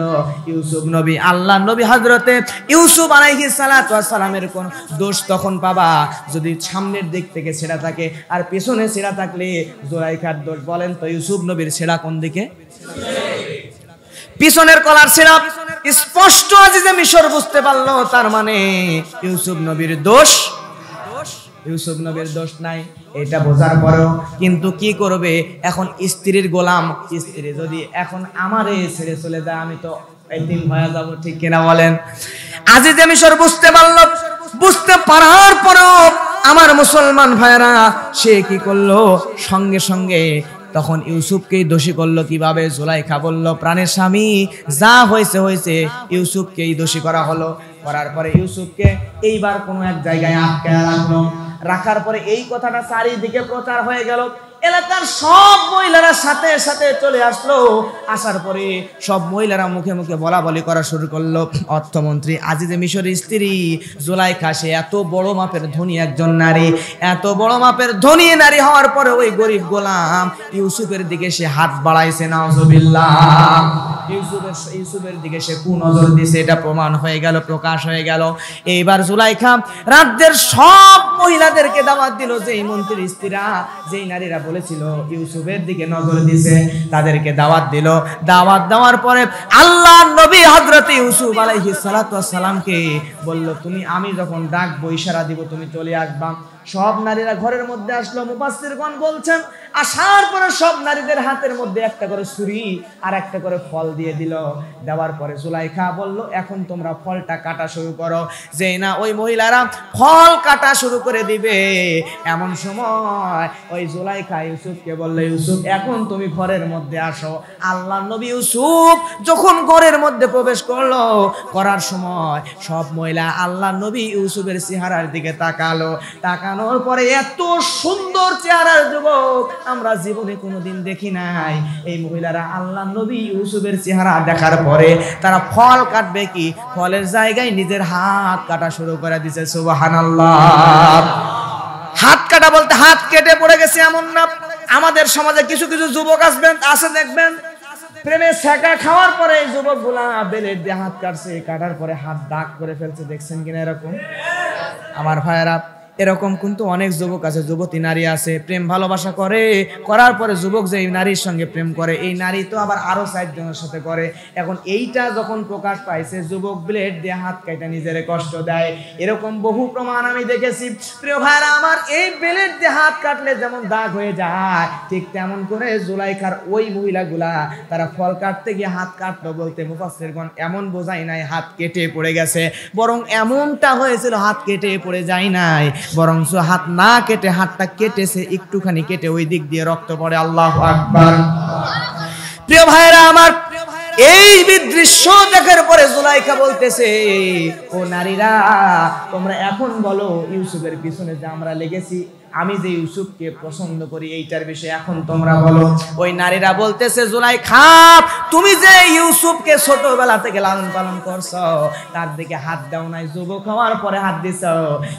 ইউসুফ নবী, আল্লাহ নবী হযরতে ইউসুফ আলাইহিস সালাতু ওয়াস সালামের কোন দোষ তখন পাবা যদি সামনের দিক থেকে ছেঁড়া থাকে, আর পেছনে ছেঁড়া থাকলে জুলাইখার দোষ। বলেন তো ইউসুফ নবীর ছেঁড়া কোন দিকে? পিছনের কলার ছেঁড়া। স্পষ্ট আজিজে মিশর বুঝতে পারলো, তার মানে ইউসুফ নবীর দোষ নাই। এটা বোঝার পরেও কিন্তু কি করবে, এখন স্ত্রীর গোলাম, স্ত্রী যদি এখন আমারে ছেড়ে চলে যায় আমি তো একদিন হয়ে যাব। ঠিক কিনা বলেন? আজিজে মিশর বুঝতে পারলো। বুঝতে পারার পরেও আমার মুসলমান ভাইরা, সে কি করলো, সঙ্গে সঙ্গে তখন ইউসুফকেই দোষী করলো। কিভাবে? জুলাইখা বলল প্রাণের স্বামী যা হয়েছে ইউসুফকেই দোষী করা হলো। করার পরে ইউসুফকে এইবার কোনো এক জায়গায় আটকায় রাখার পরে এই কথাটা চারিদিকে প্রচার হয়ে গেল। এলাকার সব মহিলারা সাথে সাথে চলে আসলো। আসার পরে সব মহিলারা মুখে মুখে বলা করা শুরু করলো, অর্থমন্ত্রী আজিজে মিশরের স্ত্রী জুলাইখা, সে এত বড় মাপের ধনী একজন নারী, এত বড় মাপের ধনী নারী হওয়ার পরে ওই গরিব গোলাম ইউসুফের দিকে সে হাত বাড়াইছে। নাউজুবিল্লাহ। ইউসুফের দিকে সে কুনজর দিয়েছে, এটা প্রমাণ হয়ে গেল, প্রকাশ হয়ে গেল। এইবার জুলাইখা রাজ্যের সব মহিলাদেরকে দাওয়াত দিল, যেই মন্ত্রীর স্ত্রীরা, যেই নারীরা বলেছিল ইউসুফের দিকে নজর দিয়েছে, তাদেরকে দাওয়াত দিল। দাওয়াত দেওয়ার পরে আল্লাহর নবী হযরত ইউসুফ আলাইহিস সালাতু ওয়াস সালামকে বলল, আমি যখন ডাকবো, ইশারা দিব, তুমি চলে আসবা। সব নারীরা ঘরের মধ্যে আসলো। মুফাসসিরগণ বলছেন আসার পরে সব নারীদের হাতের মধ্যে একটা করে ছুরি আর একটা করে ফল দিয়ে দিল। দেওয়ার পরে জুলাইখা বলল, এখন তোমরা ফলটা কাটা শুরু করো। যেই না ওই মহিলারা ফল কাটা শুরু করে দিবে, এমন সময় ওই জুলাইখা ইউসুফকে বলল, ইউসুফ এখন তুমি ঘরের মধ্যে আসো। আল্লাহর নবী ইউসুফ যখন ঘরের মধ্যে প্রবেশ করলো, করার সময় সব মহিলা আল্লাহর নবী ইউসুফের চেহারার দিকে তাকালো। তাকানোর পরে এত সুন্দর চেহারার যুবক আমরা জীবনে কোনোদিন দেখি নাই। এই মহিলারা আল্লাহর নবী ইউসুফের চেহারা দেখার পরে তারা ফল কাটবে কি, ফলের জায়গায় নিজের হাত কাটা শুরু করে দিয়েছে। সুবহানাল্লাহ। হাত কাটা বলতে হাত কেটে পড়ে গেছে এমন না। আমাদের সমাজে কিছু কিছু যুবক আছে দেখবেন, প্রেমে ছেঁকা খাওয়ার পরে এই যুবকগুলা বেলেট দিয়ে হাত কাটছে, কাটার পরে হাত দাগ করে ফেলছে। দেখছেন কিনা এরকম? আমার ভাইয়েরা, এরকম কিন্তু অনেক যুবক আছে, যুবতী নারী আছে, প্রেম ভালোবাসা করে, করার পরে যুবক যে নারীর সঙ্গে প্রেম করে, এই নারী তো আবার আরো 4 জনের সাথে করে। এখন এইটা যখন প্রকাশ পাইছে, যুবক ব্লেড দিয়ে হাত কাটা নিজের কষ্ট দেয়। এরকম বহু প্রমাণ আমি দেখেছি। প্রিয় ভাইরা আমার, এই ব্লেড দিয়ে হাত কাটলে যেমন দাগ হয়ে যায়, ঠিক তেমন করে জুলাইখার ওই মহিলাগুলা তারা ফল কাটতে গিয়ে হাত কাটলো বলতে মুফাসসিরগণ এমন বোঝাই নাই হাত কেটে পড়ে গেছে, বরং এমনটা হয়েছিল হাত কেটে পড়ে যায় নাই, বরং হাত না কেটে হাতটা কেটেছে, একটুখানি কেটে ওই দিক দিয়ে রক্ত পড়ে। আল্লাহু আকবার। প্রিয় ভাইরা আমার, এই দৃশ্য দেখার পরে জুলাইখা বলতেছে, ও নারীরা, তোমরা এখন বলো ইউসুফের পিছনে যে আমরা লেগেছি, আমি যে ইউসুফকে পছন্দ করি, এইটার বিষয়ে এখন তোমরা বলো। ওই নারীরা বলতেছে, জুলাইখা, তুমি যে ইউসুফকে ছোটবেলা থেকে লালন পালন করছো, তার দিকে হাত দাও নাই, যুবক হওয়ার পরে হাত দিছ,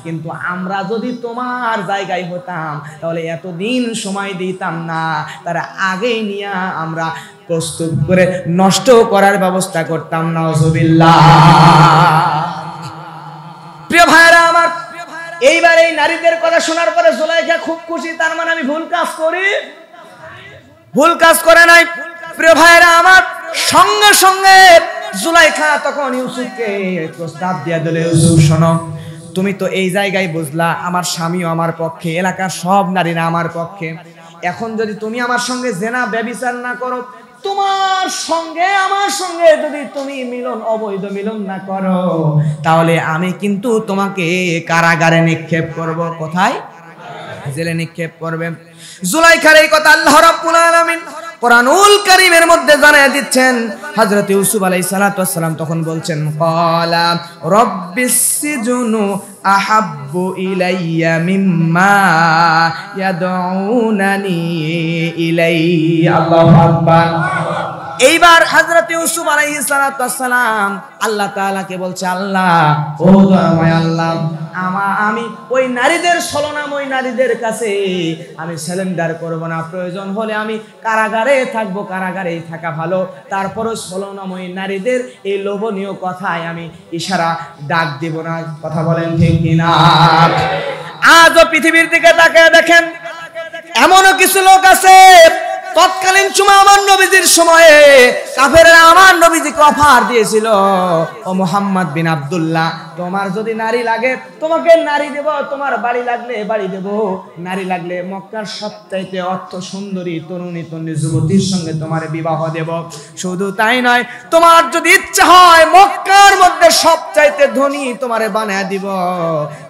কিন্তু আমরা যদি তোমার জায়গায় হতাম তাহলে এতদিন সময় দিতাম না, তারা আগেই নিয়ে আমরা প্রস্তুত করে নষ্ট করার ব্যবস্থা করতাম। নাউজুবিল্লাহ। প্রিয় ভাইরা আমার, এইবার এই নারীদের কথা শোনার পরে জুলাইখা খুব খুশি, তার মানে আমি ভুল কাজ করি, ভুল কাজ করে নাই। প্রিয় ভাইরা আমার, সঙ্গে সঙ্গে জুলাইখা তখন ইউসুফকে প্রস্তাব দিয়ে দিল, ইউসুফ শোনো, তুমি তো এই জায়গায় বুঝলা আমার স্বামীও আমার পক্ষে, এলাকার সব নারীরা আমার পক্ষে, এখন যদি তুমি আমার সঙ্গে জেনা ব্যভিচার না করো, তোমার সঙ্গে আমার সঙ্গে যদি তুমি মিলন, অবৈধ মিলন না করো, তাহলে আমি কিন্তু তোমাকে কারাগারে নিক্ষেপ করব। কোথায়? জেলে নিক্ষেপ করবে। জুলাইখার এই কথা আল্লাহ রাব্বুল আলামিন কোরআনুল কারীমের মধ্যে জানিয়ে দিচ্ছেন। হযরত ইউসুফ আলাইহিস সালাতু ওয়াস সালাম তখন বলছেন, ক্বালা রাব্বিস সিজনু আহাব্বু ইলাইয়া মিম্মা ইয়াদউনানি ইলাইহি। আল্লাহু আকবার। এইবার হযরত ইউসুফ আলাইহিস সালাতু ওয়াস সালাম আল্লাহ তাআলাকে বলছে, আল্লাহ, ও দয়াময় আল্লাহ, আমি ওই নারীদের ছলনাময় নারীদের কাছে আমি সারেন্ডার করব না, প্রয়োজন হলে আমি কারাগারে থাকবো, কারাগারেই থাকা ভালো, তারপরও ছলনাময় নারীদের এই লোভনীয় কথায় আমি ইশারা ডাক দিব না। কথা বলেন ঠিক কিনা? আজও পৃথিবীর দিকে তাকিয়ে দেখেন, এমনও কিছু লোক আছে তৎকালীন সময় আমার নবীজির সময়ে কাফেররা আমার নবীজিকে অফার দিয়েছিল, ও মুহাম্মদ বিন আব্দুল্লাহ, তোমার যদি নারী লাগে তোমাকে নারী দেব, তোমার বাড়ি লাগলে বাড়ি দেব, নারী লাগলে মক্কার সবচাইতে অর্থ সুন্দরী তরুণী যুবতীর সঙ্গে তোমার বিবাহ দেব। শুধু তাই নয়, তোমার যদি ইচ্ছা হয় মক্কার মধ্যে সবচাইতে ধনী তোমারে বানায় দিব,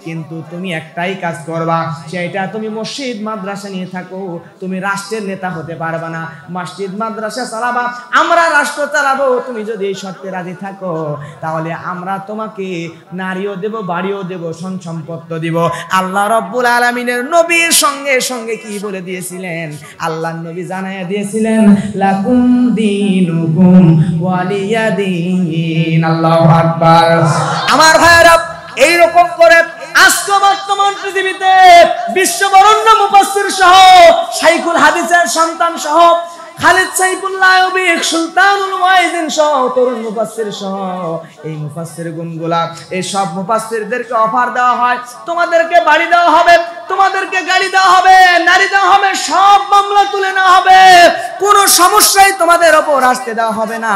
কিন্তু তুমি একটাই কাজ করবা, সেটা তুমি মসজিদ মাদ্রাসা নিয়ে থাকো, তুমি রাষ্ট্রের নেতা হতে পারবা না, মসজিদ মাদ্রাসা চালাবা, আমরা রাষ্ট্র চালাবো, তুমি যদি এই শর্তে রাজি থাকো তাহলে আমরা তোমাকে নারীও দেব, বাড়িও দেব, সন সম্পত্ত দিব। আল্লাহ রাব্বুল আলামিনের নবীর সঙ্গে সঙ্গে কি বলে দিয়েছিলেন? আল্লাহর নবী জানায়া দিয়েছিলেন, লাকুম দীনুকুম ওয়ালিয়া দীন। আল্লাহু আকবার। আমার ভাইরা, এই রকম করে আজকে বর্তমান পৃথিবীতে বিশ্ববরণ্য মুফাসসির সহ, শাইখুল হাদিসের সন্তান সহ, খালিদ সাইফুল্লাহ আইয়ুবী, সুলতানুল ওয়াইজিন সহ, তরুণ মুফাসসির সহ, এই মুফাসসির গুণগুলা, এই সব মুফাসসিরদেরকে অফার দেওয়া হয়, তোমাদেরকে বাড়ি দেওয়া হবে, তোমাদেরকে গাড়ি দেওয়া হবে, নারী দেওয়া হবে, সব মামলা তুলে নেওয়া হবে, কোনো সমস্যাই তোমাদের ওপর আসতে দেওয়া হবে না,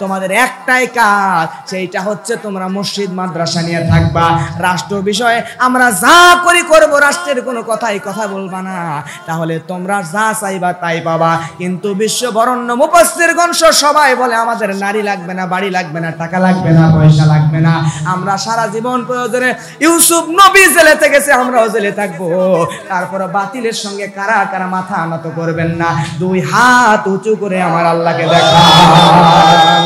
তোমাদের একটাই কাজ, সেইটা হচ্ছে তোমরা মসজিদ মাদ্রাসা নিয়ে থাকবা, রাষ্ট্র বিষয়ে আমরা যা করি করব, রাষ্ট্রের কোনো কথাই কথা বলবা না, তাহলে তোমরা যা চাইবা তাই পাবা। কিন্তু বিশ্ব বরণ্য মুফাসসিরগণ সবাই বলে আমাদের নারী লাগবে না, বাড়ি লাগবে না, টাকা লাগবে না, পয়সা লাগবে না, আমরা সারা জীবন প্রয়োজনে, ইউসুফ নবী জেলে থেকেছে, আমরাও জেলে থাকবো, তারপরে বাতিলের সঙ্গে কারা কারা মাথা নত করবেন না, দুই হাত উঁচু করে আমার আল্লাহকে দেখান।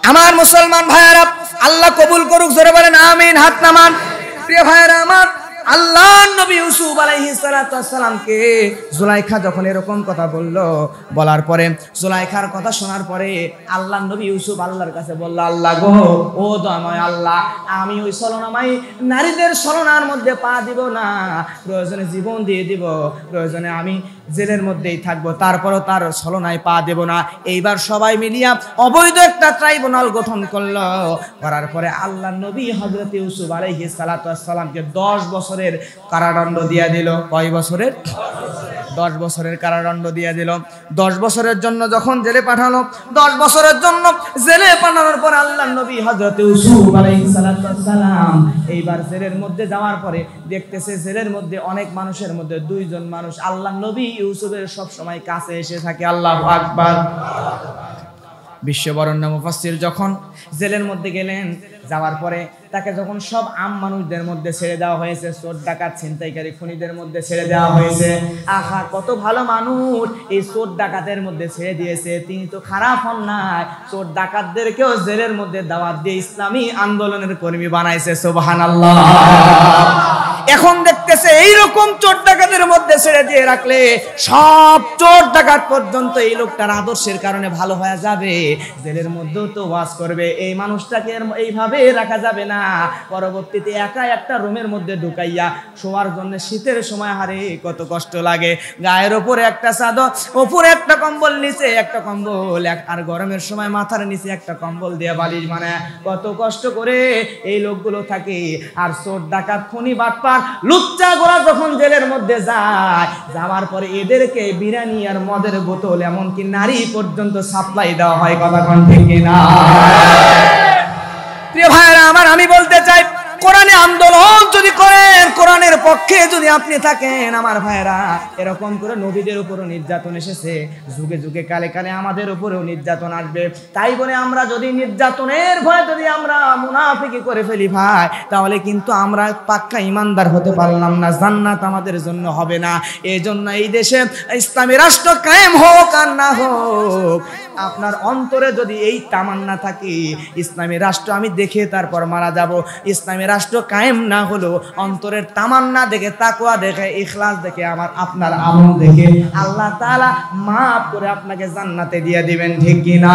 আমার মুসলমান ভাইয়েরা, আল্লাহ কবুল করুক, জোরে বলেন আমিন, হাত নামান। প্রিয় ভাইয়েরা আমার, আল্লাহ নবী ইউসুফ আলাইহিস সালাতু ওয়াস সালামকে জুলাইখা যখন এরকম কথা বলার পরে জুলাইখার কথা শোনার পরে আল্লাহ নবী ইউসুফ আল্লাহর কাছে বলল, আল্লাহ গো, ও দয়াময় আল্লাহ, আমি ওই ছলনাময়ী নারীদের ছলনার মধ্যে পা দিব না, প্রয়োজনে জীবন দিয়ে দিব, প্রয়োজনে আমি জেলের মধ্যেই থাকবো, তারপরও তার ছলনায় পা দেব না। এইবার সবাই মিলিয়া অবৈধ একটা ট্রাইব্যুনাল গঠন করলো। করার পরে আল্লাহ নবী হযরত ইউসুফ আলাইহিস সালাতু ওয়াস সালামকে 10 বছরের কারাদণ্ড দিয়ে দিল। কয় বছরের? 10 বছরের কারাদণ্ড দিয়ে দিল। 10 বছরের জন্য যখন জেলে পাঠালো, 10 বছরের জন্য জেলে পাঠানোর পর আল্লাহ নবী হযরত ইউসুফ আলাইহিস সালাতু ওয়াস সালাম এইবার জেলের মধ্যে যাওয়ার পরে দেখতেছে জেলের মধ্যে অনেক মানুষের মধ্যে 2 জন মানুষ আল্লাহ নবী ইউসুফের সব সময় কাছে এসে থাকে। আল্লাহু আকবার। বিশ্ববরেণ্য মুফাসসির যখন জেলের মধ্যে গেলেন, যাওয়ার পরে তাকে যখন সব আম মানুষদের মধ্যে ছেড়ে দেওয়া হয়েছে, চোর ডাকাত ছিনতাইকারী খুনিদের মধ্যে ছেড়ে দেওয়া হয়েছে। আহা, কত ভালো মানুষ এই চোর ডাকাতের মধ্যে ছেড়ে দিয়েছে। তিনি তো খারাপ হন নাই, চোর ডাকাতদেরকেও জেলের মধ্যে দাওয়াত দিয়ে ইসলামী আন্দোলনের কর্মী বানাইছে। সুবহানাল্লাহ। এখন দেখতেছে এইরকম চোর ডাকাতের মধ্যে ছেড়ে দিয়ে রাখলে সব চোর ডাকাত পর্যন্ত এই লোকটার আদর্শের কারণে ভালো হয়ে যাবে, জেলের মধ্যেও তো ওয়াজ করবে। এই মানুষটাকে এইভাবে রাখা যাবে না। পরবর্তীতে একা একটা রুমের মধ্যে ঢুকাইয়া শোয়ার জন্য শীতের সময় হারে কত কষ্ট লাগে, গায়ের ওপরে একটা চাদর, ওপরে একটা কম্বল, নিচে একটা কম্বল, আর গরমের সময় মাথার নিচে একটা কম্বল দিয়ে বালিশ বানায় কত কষ্ট করে এই লোকগুলো থাকে। আর চোর ডাকাত খুনি বাটপার লুচ্চা গোড়া যখন জেলের মধ্যে যায়, যাওয়ার পরে এদেরকে বিরিয়ানি আর মদের বোতল এমনকি নারী পর্যন্ত সাপ্লাই দেওয়া হয়। কথা কোন ঠিক কিনা? প্রিয় ভাইরা আমার, আমি বলতে চাই, কোরআনে আন্দোলন যদি করেন, কোরআনের পক্ষে যদি আপনি থাকেন, আমার ভাইরা, এরকম করে নবীদের উপরও নির্যাতন এসেছে, যুগে যুগে কালে কালে আমাদের উপরেও নির্যাতন আসবে। তাই বলে আমরা যদি নির্যাতনের ভয়ে যদি আমরা মুনাফিকি করে ফেলি ভাই, তাহলে কিন্তু আমরা পাক্কা ইমানদার হতে পারলাম না, জান্নাত আমাদের জন্য হবে না। এই জন্য এই দেশে ইসলামী রাষ্ট্র কায়েম হোক আর না হোক, আপনার অন্তরে যদি এই তামান্না থাকে ইসলামী রাষ্ট্র আমি দেখে তারপর মারা যাব, ইসলামী রাষ্ট্র কায়েম না হলো অন্তরের তামান্না দেখে, তাকওয়া দেখে, ইখলাস দেখে, আমার আপনার আমল দেখে আল্লাহ তাআলা মাফ করে আপনাকে জান্নাতে দিয়ে দিবেন। ঠিক কি না?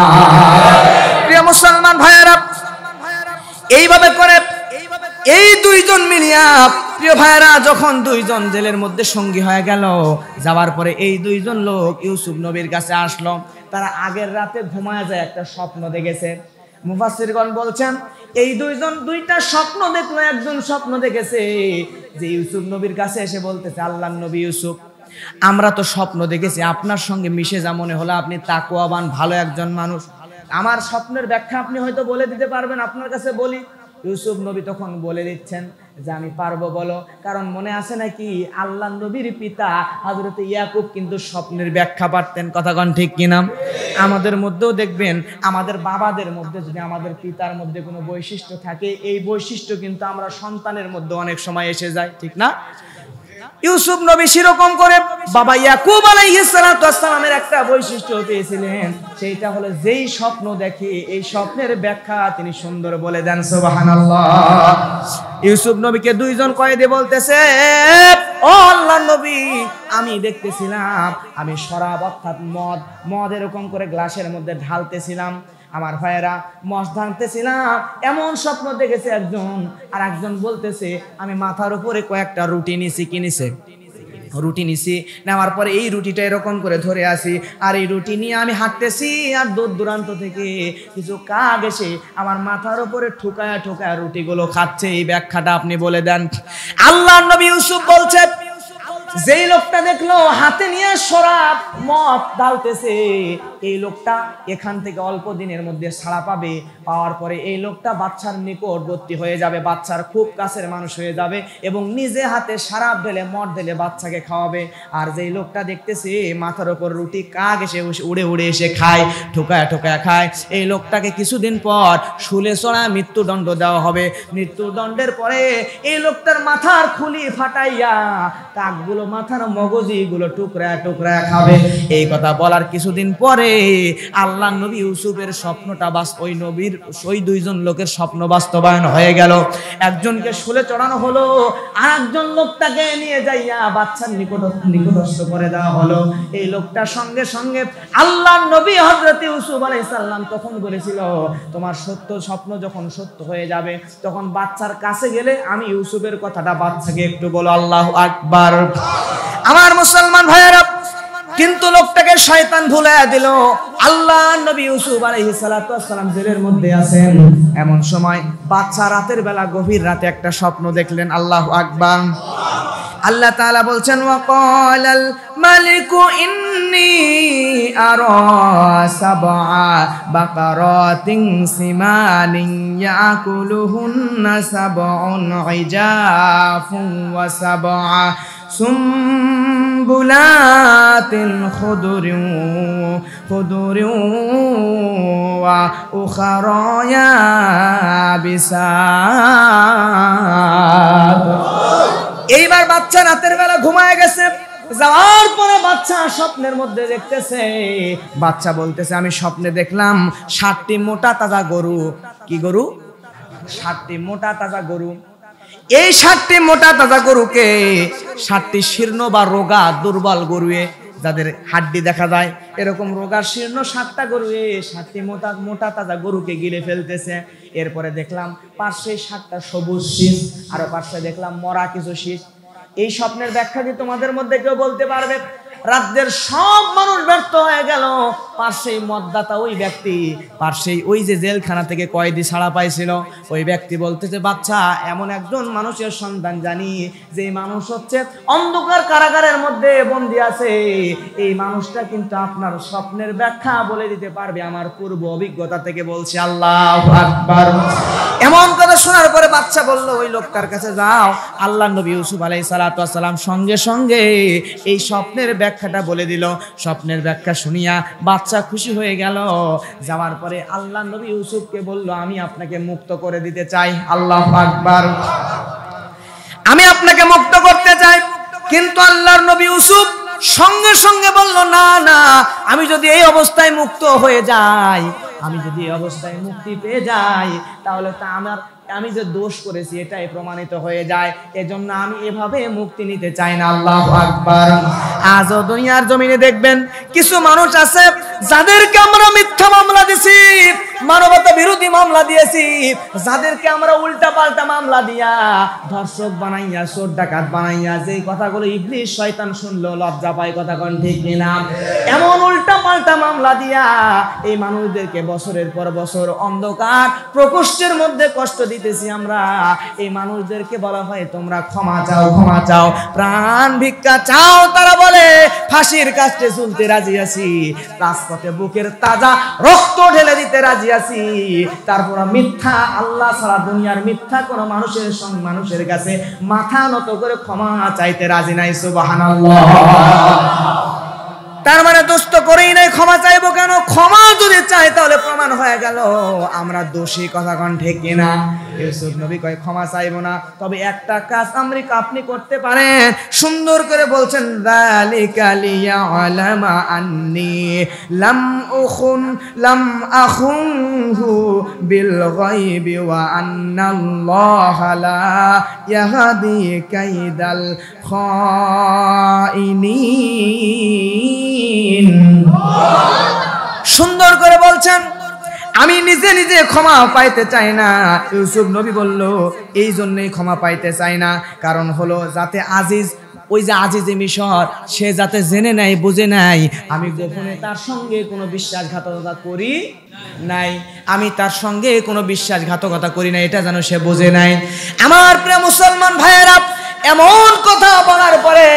প্রিয় মুসলমান ভাইয়েরা, এইভাবে করে এই 2 জন মিলিয়া, প্রিয় ভাইয়েরা, যখন 2 জন জেলের মধ্যে সঙ্গী হয়ে গেল, যাওয়ার পরে এই 2 জন লোক ইউসুফ নবীর কাছে আসলো। তারা আগের রাতে ঘুমায় যায় একটা স্বপ্ন দেখেছে। মুফাসসিরগণ বলছেন এই 2 জন 2টা স্বপ্ন দেখলো। একজন স্বপ্ন দেখেছে যে ইউসুফ নবীর কাছে এসে বলতেছে, আল্লাহ নবী ইউসুফ, আমরা তো স্বপ্ন দেখেছি আপনার সঙ্গে মিশে যা মনে হলো আপনি তাকওয়াবান ভালো একজন মানুষ, আমার স্বপ্নের ব্যাখ্যা আপনি হয়তো বলে দিতে পারবেন, আপনার কাছে বলি। ইউসুফ নবী তখন বলে দিচ্ছেন যে আমি পারবো, বলো। কারণ মনে আছে নাকি আল্লাহ নবীর পিতা হযরত ইয়াকুব কিন্তু স্বপ্নের ব্যাখ্যা পারতেন। কথা কোন ঠিক কিনা? আমাদের মধ্যেও দেখবেন, আমাদের বাবাদের মধ্যে যদি আমাদের পিতার মধ্যে কোনো বৈশিষ্ট্য থাকে, এই বৈশিষ্ট্য কিন্তু আমরা সন্তানের মধ্যে অনেক সময় এসে যায়, ঠিক না? ইউসুফ নবী সেরকম করে বাবা ইয়াকুব আলাইহিস সালাতু ওয়াস সালামের একটা বৈশিষ্ট্য পেয়েছিলেন, সেইটা হলো যেই স্বপ্ন দেখে এই স্বপ্নের ব্যাখ্যা তিনি সুন্দর বলে দেন। সুবহানাল্লাহ। ইউসুফ নবীকে 2 জন কয়েদি বলতেছে, ও আল্লাহর নবী, আমি দেখতেছিলাম আমি শরাব অর্থাৎ মদ এরকম করে গ্লাসের মধ্যে ঢালতেছিলাম, আমার ভাইয়েরা মদ ঢালতেছিলাম, এমন স্বপ্ন দেখেছে একজন। আর একজন বলতেছে আমি মাথার উপরে কয়েকটা রুটি নিছি। কি নিছে? রুটি নিছি। নেওয়ার পরে এই রুটিটা এরকম করে ধরে আসি, আর এই রুটি নিয়ে আমি হাঁটতেছি, আর দূর দূরান্ত থেকে কিছু কাক এসে আমার মাথার উপরে ঠুকায়া ঠুকায়া রুটিগুলো খাচ্ছে। এই ব্যাখ্যাটা আপনি বলে দেন। আল্লাহর নবী ইউসুফ বলছে, যেই লোকটা দেখলো হাতে নিয়ে শরাব মদ ঢালতেছে, এই লোকটা এখান থেকে অল্প দিনের মধ্যে ছাড়া পাবে। পাওয়ার পরে এই লোকটা বাচ্চার নিকটবর্তী হয়ে যাবে, বাচ্চার খুব কাছের মানুষ হয়ে যাবে, এবং নিজে হাতে শরাব ঢেলে মদ ঢেলে বাচ্চাকে খাওয়াবে। আর যেই লোকটা দেখতেছে মাথার উপর রুটি কাক এসে উড়ে উড়ে এসে খায়, ঠোকায়া ঠোকায়া খায়, এই লোকটাকে কিছুদিন পর শুলে চড়া মৃত্যুদণ্ড দেওয়া হবে। মৃত্যুদণ্ডের পরে এই লোকটার মাথার খুলি ফাটাইয়া কাকগুলো মাথার মগজগুলো টুকরা টুকরা খাবে। এই কথা বলার কিছুদিন পরে আল্লাহ নবী ইউসুফের স্বপ্নটা ওই নবীর ওই দুইজন লোকের স্বপ্ন বাস্তবায়ন হয়ে গেল। একজনকে শুলে চড়ানো হলো, আর একজন লোকটাকে নিয়ে যাইয়া বাচ্চার নিকটস্থ করে দেওয়া হলো। এই লোকটার সঙ্গে সঙ্গে আল্লাহ নবী হযরত ইউসুফ আলাইহিস সালাম তখন বলেছিল, তোমার স্বপ্ন যখন সত্য হয়ে যাবে তখন বাচ্চার কাছে গেলে আমি ইউসুফের কথাটা বাচ্চাকে একটু বলো। আল্লাহু আকবার। আমার মুসলমান ভাইয়েরা, কিন্তু লোকটাকে শয়তান ভুলাইয়া দিল। আল্লাহ নবী ইউসুফ আলাইহিস সালাতু ওয়াস সালাম জেলের মধ্যে আছেন। এমন সময় বাচ্চা রাতের বেলা গভীর রাতে একটা স্বপ্ন দেখলেন। আল্লাহু আকবার। আল্লাহ তাআলা বলছেন, ওয়াকালাল মালিকু ইন্নী আরা সাবআ বাকারাতিন সিমানিন ইয়াকুলুহুন্না সাবউন ইজাফুন ওয়া সাবআ সুম্বুলাতিন খুদুরিন ওয়া উখরা ইয়াবিসাত। এইবার বাচ্চা রাতের বেলা ঘুমায় গেছে। যাওয়ার পরে বাচ্চা স্বপ্নের মধ্যে দেখতেছে, বাচ্চা বলতেছে, আমি স্বপ্নে দেখলাম 7টি মোটা তাজা গরু। কি গরু? 7টি মোটা তাজা গরু। এই 7টি মোটা তাজা গরুকে 7টি শীর্ণ বা রোগা দুর্বল গরুয়ে, যাদের হাড্ডি দেখা যায় এরকম রোগা শীর্ণ 7টা গরু 7টি মোটা তাজা গরুকে গিলে ফেলতেছে। এরপরে দেখলাম পাশে 7টা সবুজ শীষ, আরো পাশে দেখলাম মরা কিছু শীষ। এই স্বপ্নের ব্যাখ্যা কি তোমাদের মধ্যে কেউ বলতে পারবে? রাজ্যের সব মানুষ ব্যর্থ হয়ে গেল। পাশেই মদদাতা ওই ব্যক্তি, পাশেই ওই যে জেলখানা থেকে কয়েদি ছাড়া পাইছিল, ওই ব্যক্তি বলতেছে, বাচ্চা এমন একজন মানুষের সন্তান জানি যে মানুষ হচ্ছে অন্ধকার কারাগারের মধ্যে বন্দী আছে। এই মানুষটা কিন্তু আপনার স্বপ্নের ব্যাখ্যা বলে দিতে পারবে, আমার পূর্ব অভিজ্ঞতা থেকে বলছে। আল্লাহু আকবার। এমন কথা শোনার পরে বাচ্চা বলল, ওই লোকটার কাছে যাও। আল্লাহ নবী ইউসুফ আলাইহিস সালাতু ওয়াস সালাম সঙ্গে সঙ্গে এই স্বপ্নের ব্যাখ্যাটা বলে দিল। স্বপ্নের ব্যাখ্যা শুনিয়া বাচ্চা খুশি হয়ে গেল। যাওয়ার পরে আল্লাহ নবী ইউসুফকে বলল, আমি আপনাকে মুক্ত করে দিতে চাই। আল্লাহু আকবার। আমি আপনাকে মুক্ত করতে চাই। কিন্তু আল্লাহর নবী ইউসুফ সঙ্গে সঙ্গে বলল, না না, আমি যদি এই অবস্থায় মুক্ত হয়ে যাই, আমি যদি এই অবস্থায় মুক্তি পেয়ে যাই, তাহলে তা আমি যে দোষ করেছি এটাই প্রমাণিত হয়ে যায়। এজন্য আমি এভাবে মুক্তি নিতে চাই না। আল্লাহু আকবার। আজও দুনিয়ার জমিনে দেখবেন কিছু মানুষ আছে যাদেরকে আমরা মিথ্যা মামলা দিয়েছি, মানবতা বিরোধী মামলা দিয়েছি, যাদেরকে আমরা উল্টা পাল্টা মামলা দিয়া ধর্ষক বানাইয়া, চোর ডাকাত বানাইয়া, যেই কথাগুলো ইবলিস শয়তান শুনলো লজ্জা পায়, কথা কোন ঠিক কিনা? এমন উল্টা পাল্টা মামলা দিয়া এই মানুষদেরকে বছরের পর বছর অন্ধকার প্রকোষ্ঠের মধ্যে কষ্ট দিতেছি আমরা। এই মানুষদেরকে বলা হয়, তোমরা ক্ষমা চাও, ক্ষমা চাও, প্রাণ ভিক্ষা চাও। তারা বলে, ফাঁসির কাছে ঝুলতে রাজি আছি, রাজপথে বুকের তাজা রক্ত ঢেলে দিতে রাজি আছি। তারপর মিথ্যা, আল্লাহ ছাড়া দুনিয়ার মিথ্যা কোন মানুষের কাছে মাথা নত করে ক্ষমা চাইতে রাজি নাই। সুবহানাল্লাহ। তার মানে দোষ তো করেই নাই, ক্ষমা চাইবো কেন? ক্ষমা যদি চাই তাহলে প্রমাণ হয়ে গেল আমরা দোষী, কথা কোন ঠিক কিনা? ইউসুফ নবী কয়, ক্ষমা চাইবো না, তবে একটা কাজ আপনি করতে পারেন। সুন্দর করে বলছেন, যালিকা লিয়ালামা আন্নী লাম আখুনহু বিল গায়বি ওয়া আন্নাল্লাহা লা ইয়াহদি কাইদাল খাইনিন। সুন্দর করে বলছেন, আমি নিজে নিজে ক্ষমা পাইতে চাই না। ইউসুফ নবী বলল, এই জন্যই ক্ষমা পাইতে চাই না, কারণ হলো যাতে আজিজ, ওই যে আজিজে মিশর, সে যাতে জেনে নাই, বুঝে নাই আমি গোপনে তার সঙ্গে কোনো বিশ্বাসঘাতকতা করি নাই, আমি তার সঙ্গে কোনো বিশ্বাসঘাতকতা করি না, এটা যেন সে বুঝে নাই। আমার প্রিয় মুসলমান ভাইয়েরা, এমন কথা বলার পরে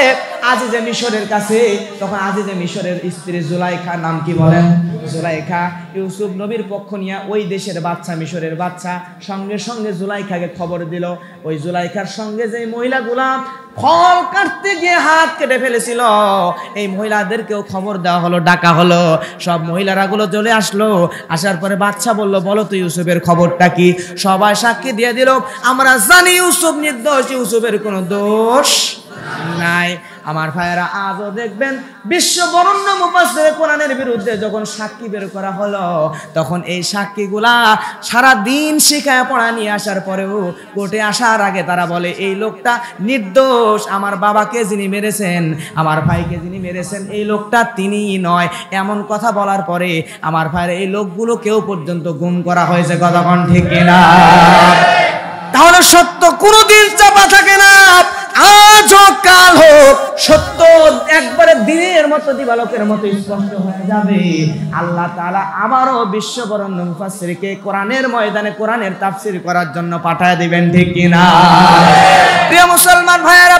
আজিজে মিশরের কাছে, তখন আজিজে মিশরের স্ত্রী জুলাইখা, নাম কি বলেন? জুলাইখা। ইউসুফ নবীর পক্ষ নিয়ে ওই দেশের বাচ্চা, মিশরের বাচ্চা, সঙ্গে সঙ্গে জুলাইখাকে খবর দিল। ওই জুলাইখার সঙ্গে যে মহিলাগুলা ফল কাটতে গিয়ে হাত কেটে ফেলেছিল, এই মহিলাদেরকেও খবর দেওয়া হলো, ডাকা হলো। সব মহিলারাগুলো চলে আসলো। আসার পরে বাচ্চা বলল, বলো তো ইউসুফের খবরটা কি? সবাই সাক্ষী দিয়ে দিল, আমরা জানি ইউসুফ নির্দোষ, ইউসুফের কোনো দোষ নাই। আমার ভাইয়েরা, আজও দেখবেন বিশ্ব বরেণ্য মুফাসসির কোরআনের বিরুদ্ধে যখন সাক্ষী বের করা হলো, তখন এই সাক্ষীগুলা সারা দিন শিখায় পড়া নিয়ে আসার পরেও কোর্টে আসার আগে তারা বলে এই লোকটা নির্দোষ, আমার বাবাকে যিনি মেরেছেন, আমার ভাইকে যিনি মেরেছেন, এই লোকটা তিনিই নয়। এমন কথা বলার পরে আমার ভাইয়েরা, এই লোকগুলো কেউ পর্যন্ত গুম করা হয়েছে। কতক্ষণ ঠিক কিনা? তাহলে সত্য কোনোদিন চাপা থাকে না। আজ হোক কাল হোক, সত্য একবারে দিনের মতো দিবালোকের মতো স্পষ্ট হয়ে যাবে। আল্লাহ তাআলা আবারও বিশ্ব বরেণ্য মুফাসসিরকে কোরআনের ময়দানে কোরআনের তাফসীর করার জন্য পাঠায় দিবেন। ঠিক কিনা? প্রিয় মুসলমান ভাইয়েরা,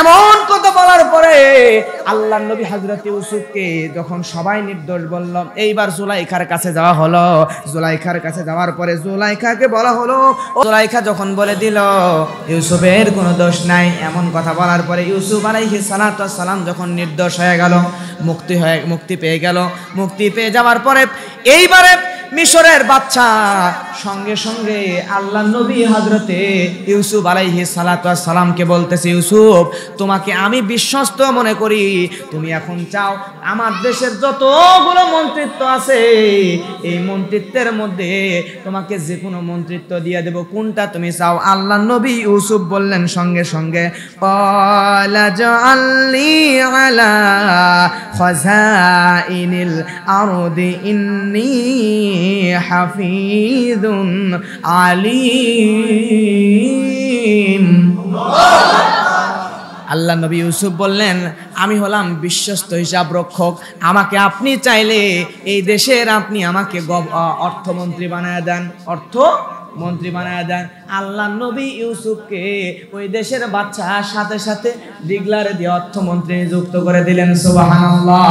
এমন কথা বলার পরে আল্লাহর নবী হযরত ইউসুফকে যখন সবাই নির্দোষ বলল, এইবার জুলাইখার কাছে যাওয়া হলো। জুলাইখার কাছে যাওয়ার পরে জুলাইখাকে বলা হলো, জুলাইখা যখন বলে দিল ইউসুফের কোনো দোষ নাই, এমন কথা বলার পরে ইউসুফ আলাইহিস সালাতু ওয়াস সালাম যখন নির্দোষ হয়ে গেল, মুক্তি পেয়ে গেল, মুক্তি পেয়ে যাওয়ার পরে এইবারে মিশরের বাদশা সঙ্গে সঙ্গে আল্লাহ নবী হযরতে ইউসুফ আলাইহিস সালাতু ওয়াস সালামকে বলতেছে, ইউসুফ, তোমাকে আমি বিশ্বস্ত মনে করি, তুমি এখন চাও আমার দেশের যতগুলো মন্ত্রিত্ব আছে এই মন্ত্রিত্বের মধ্যে তোমাকে যে কোনো মন্ত্রিত্ব দিয়ে দেব, কোনটা তুমি চাও? আল্লাহ নবী ইউসুফ বললেন সঙ্গে সঙ্গে, ক্বালা জাআলনি আলা খাযাইনিল আরদি ইন্নী হাফিজুন আলিম। আল্লাহ নবী ইউসুফ বললেন, আমি হলাম বিশ্বস্ত হিসাব রক্ষক, আমাকে আপনি চাইলে এই দেশের আপনি আমাকে অর্থমন্ত্রী বানায় দেন, অর্থমন্ত্রী বানায় দেন। আল্লাহ নবী ইউসুফকে ওই দেশের বাদশার সাথে সাথে ডিগলারে দিয়ে অর্থমন্ত্রী নিযুক্ত করে দিলেন। সুবহানাল্লাহ।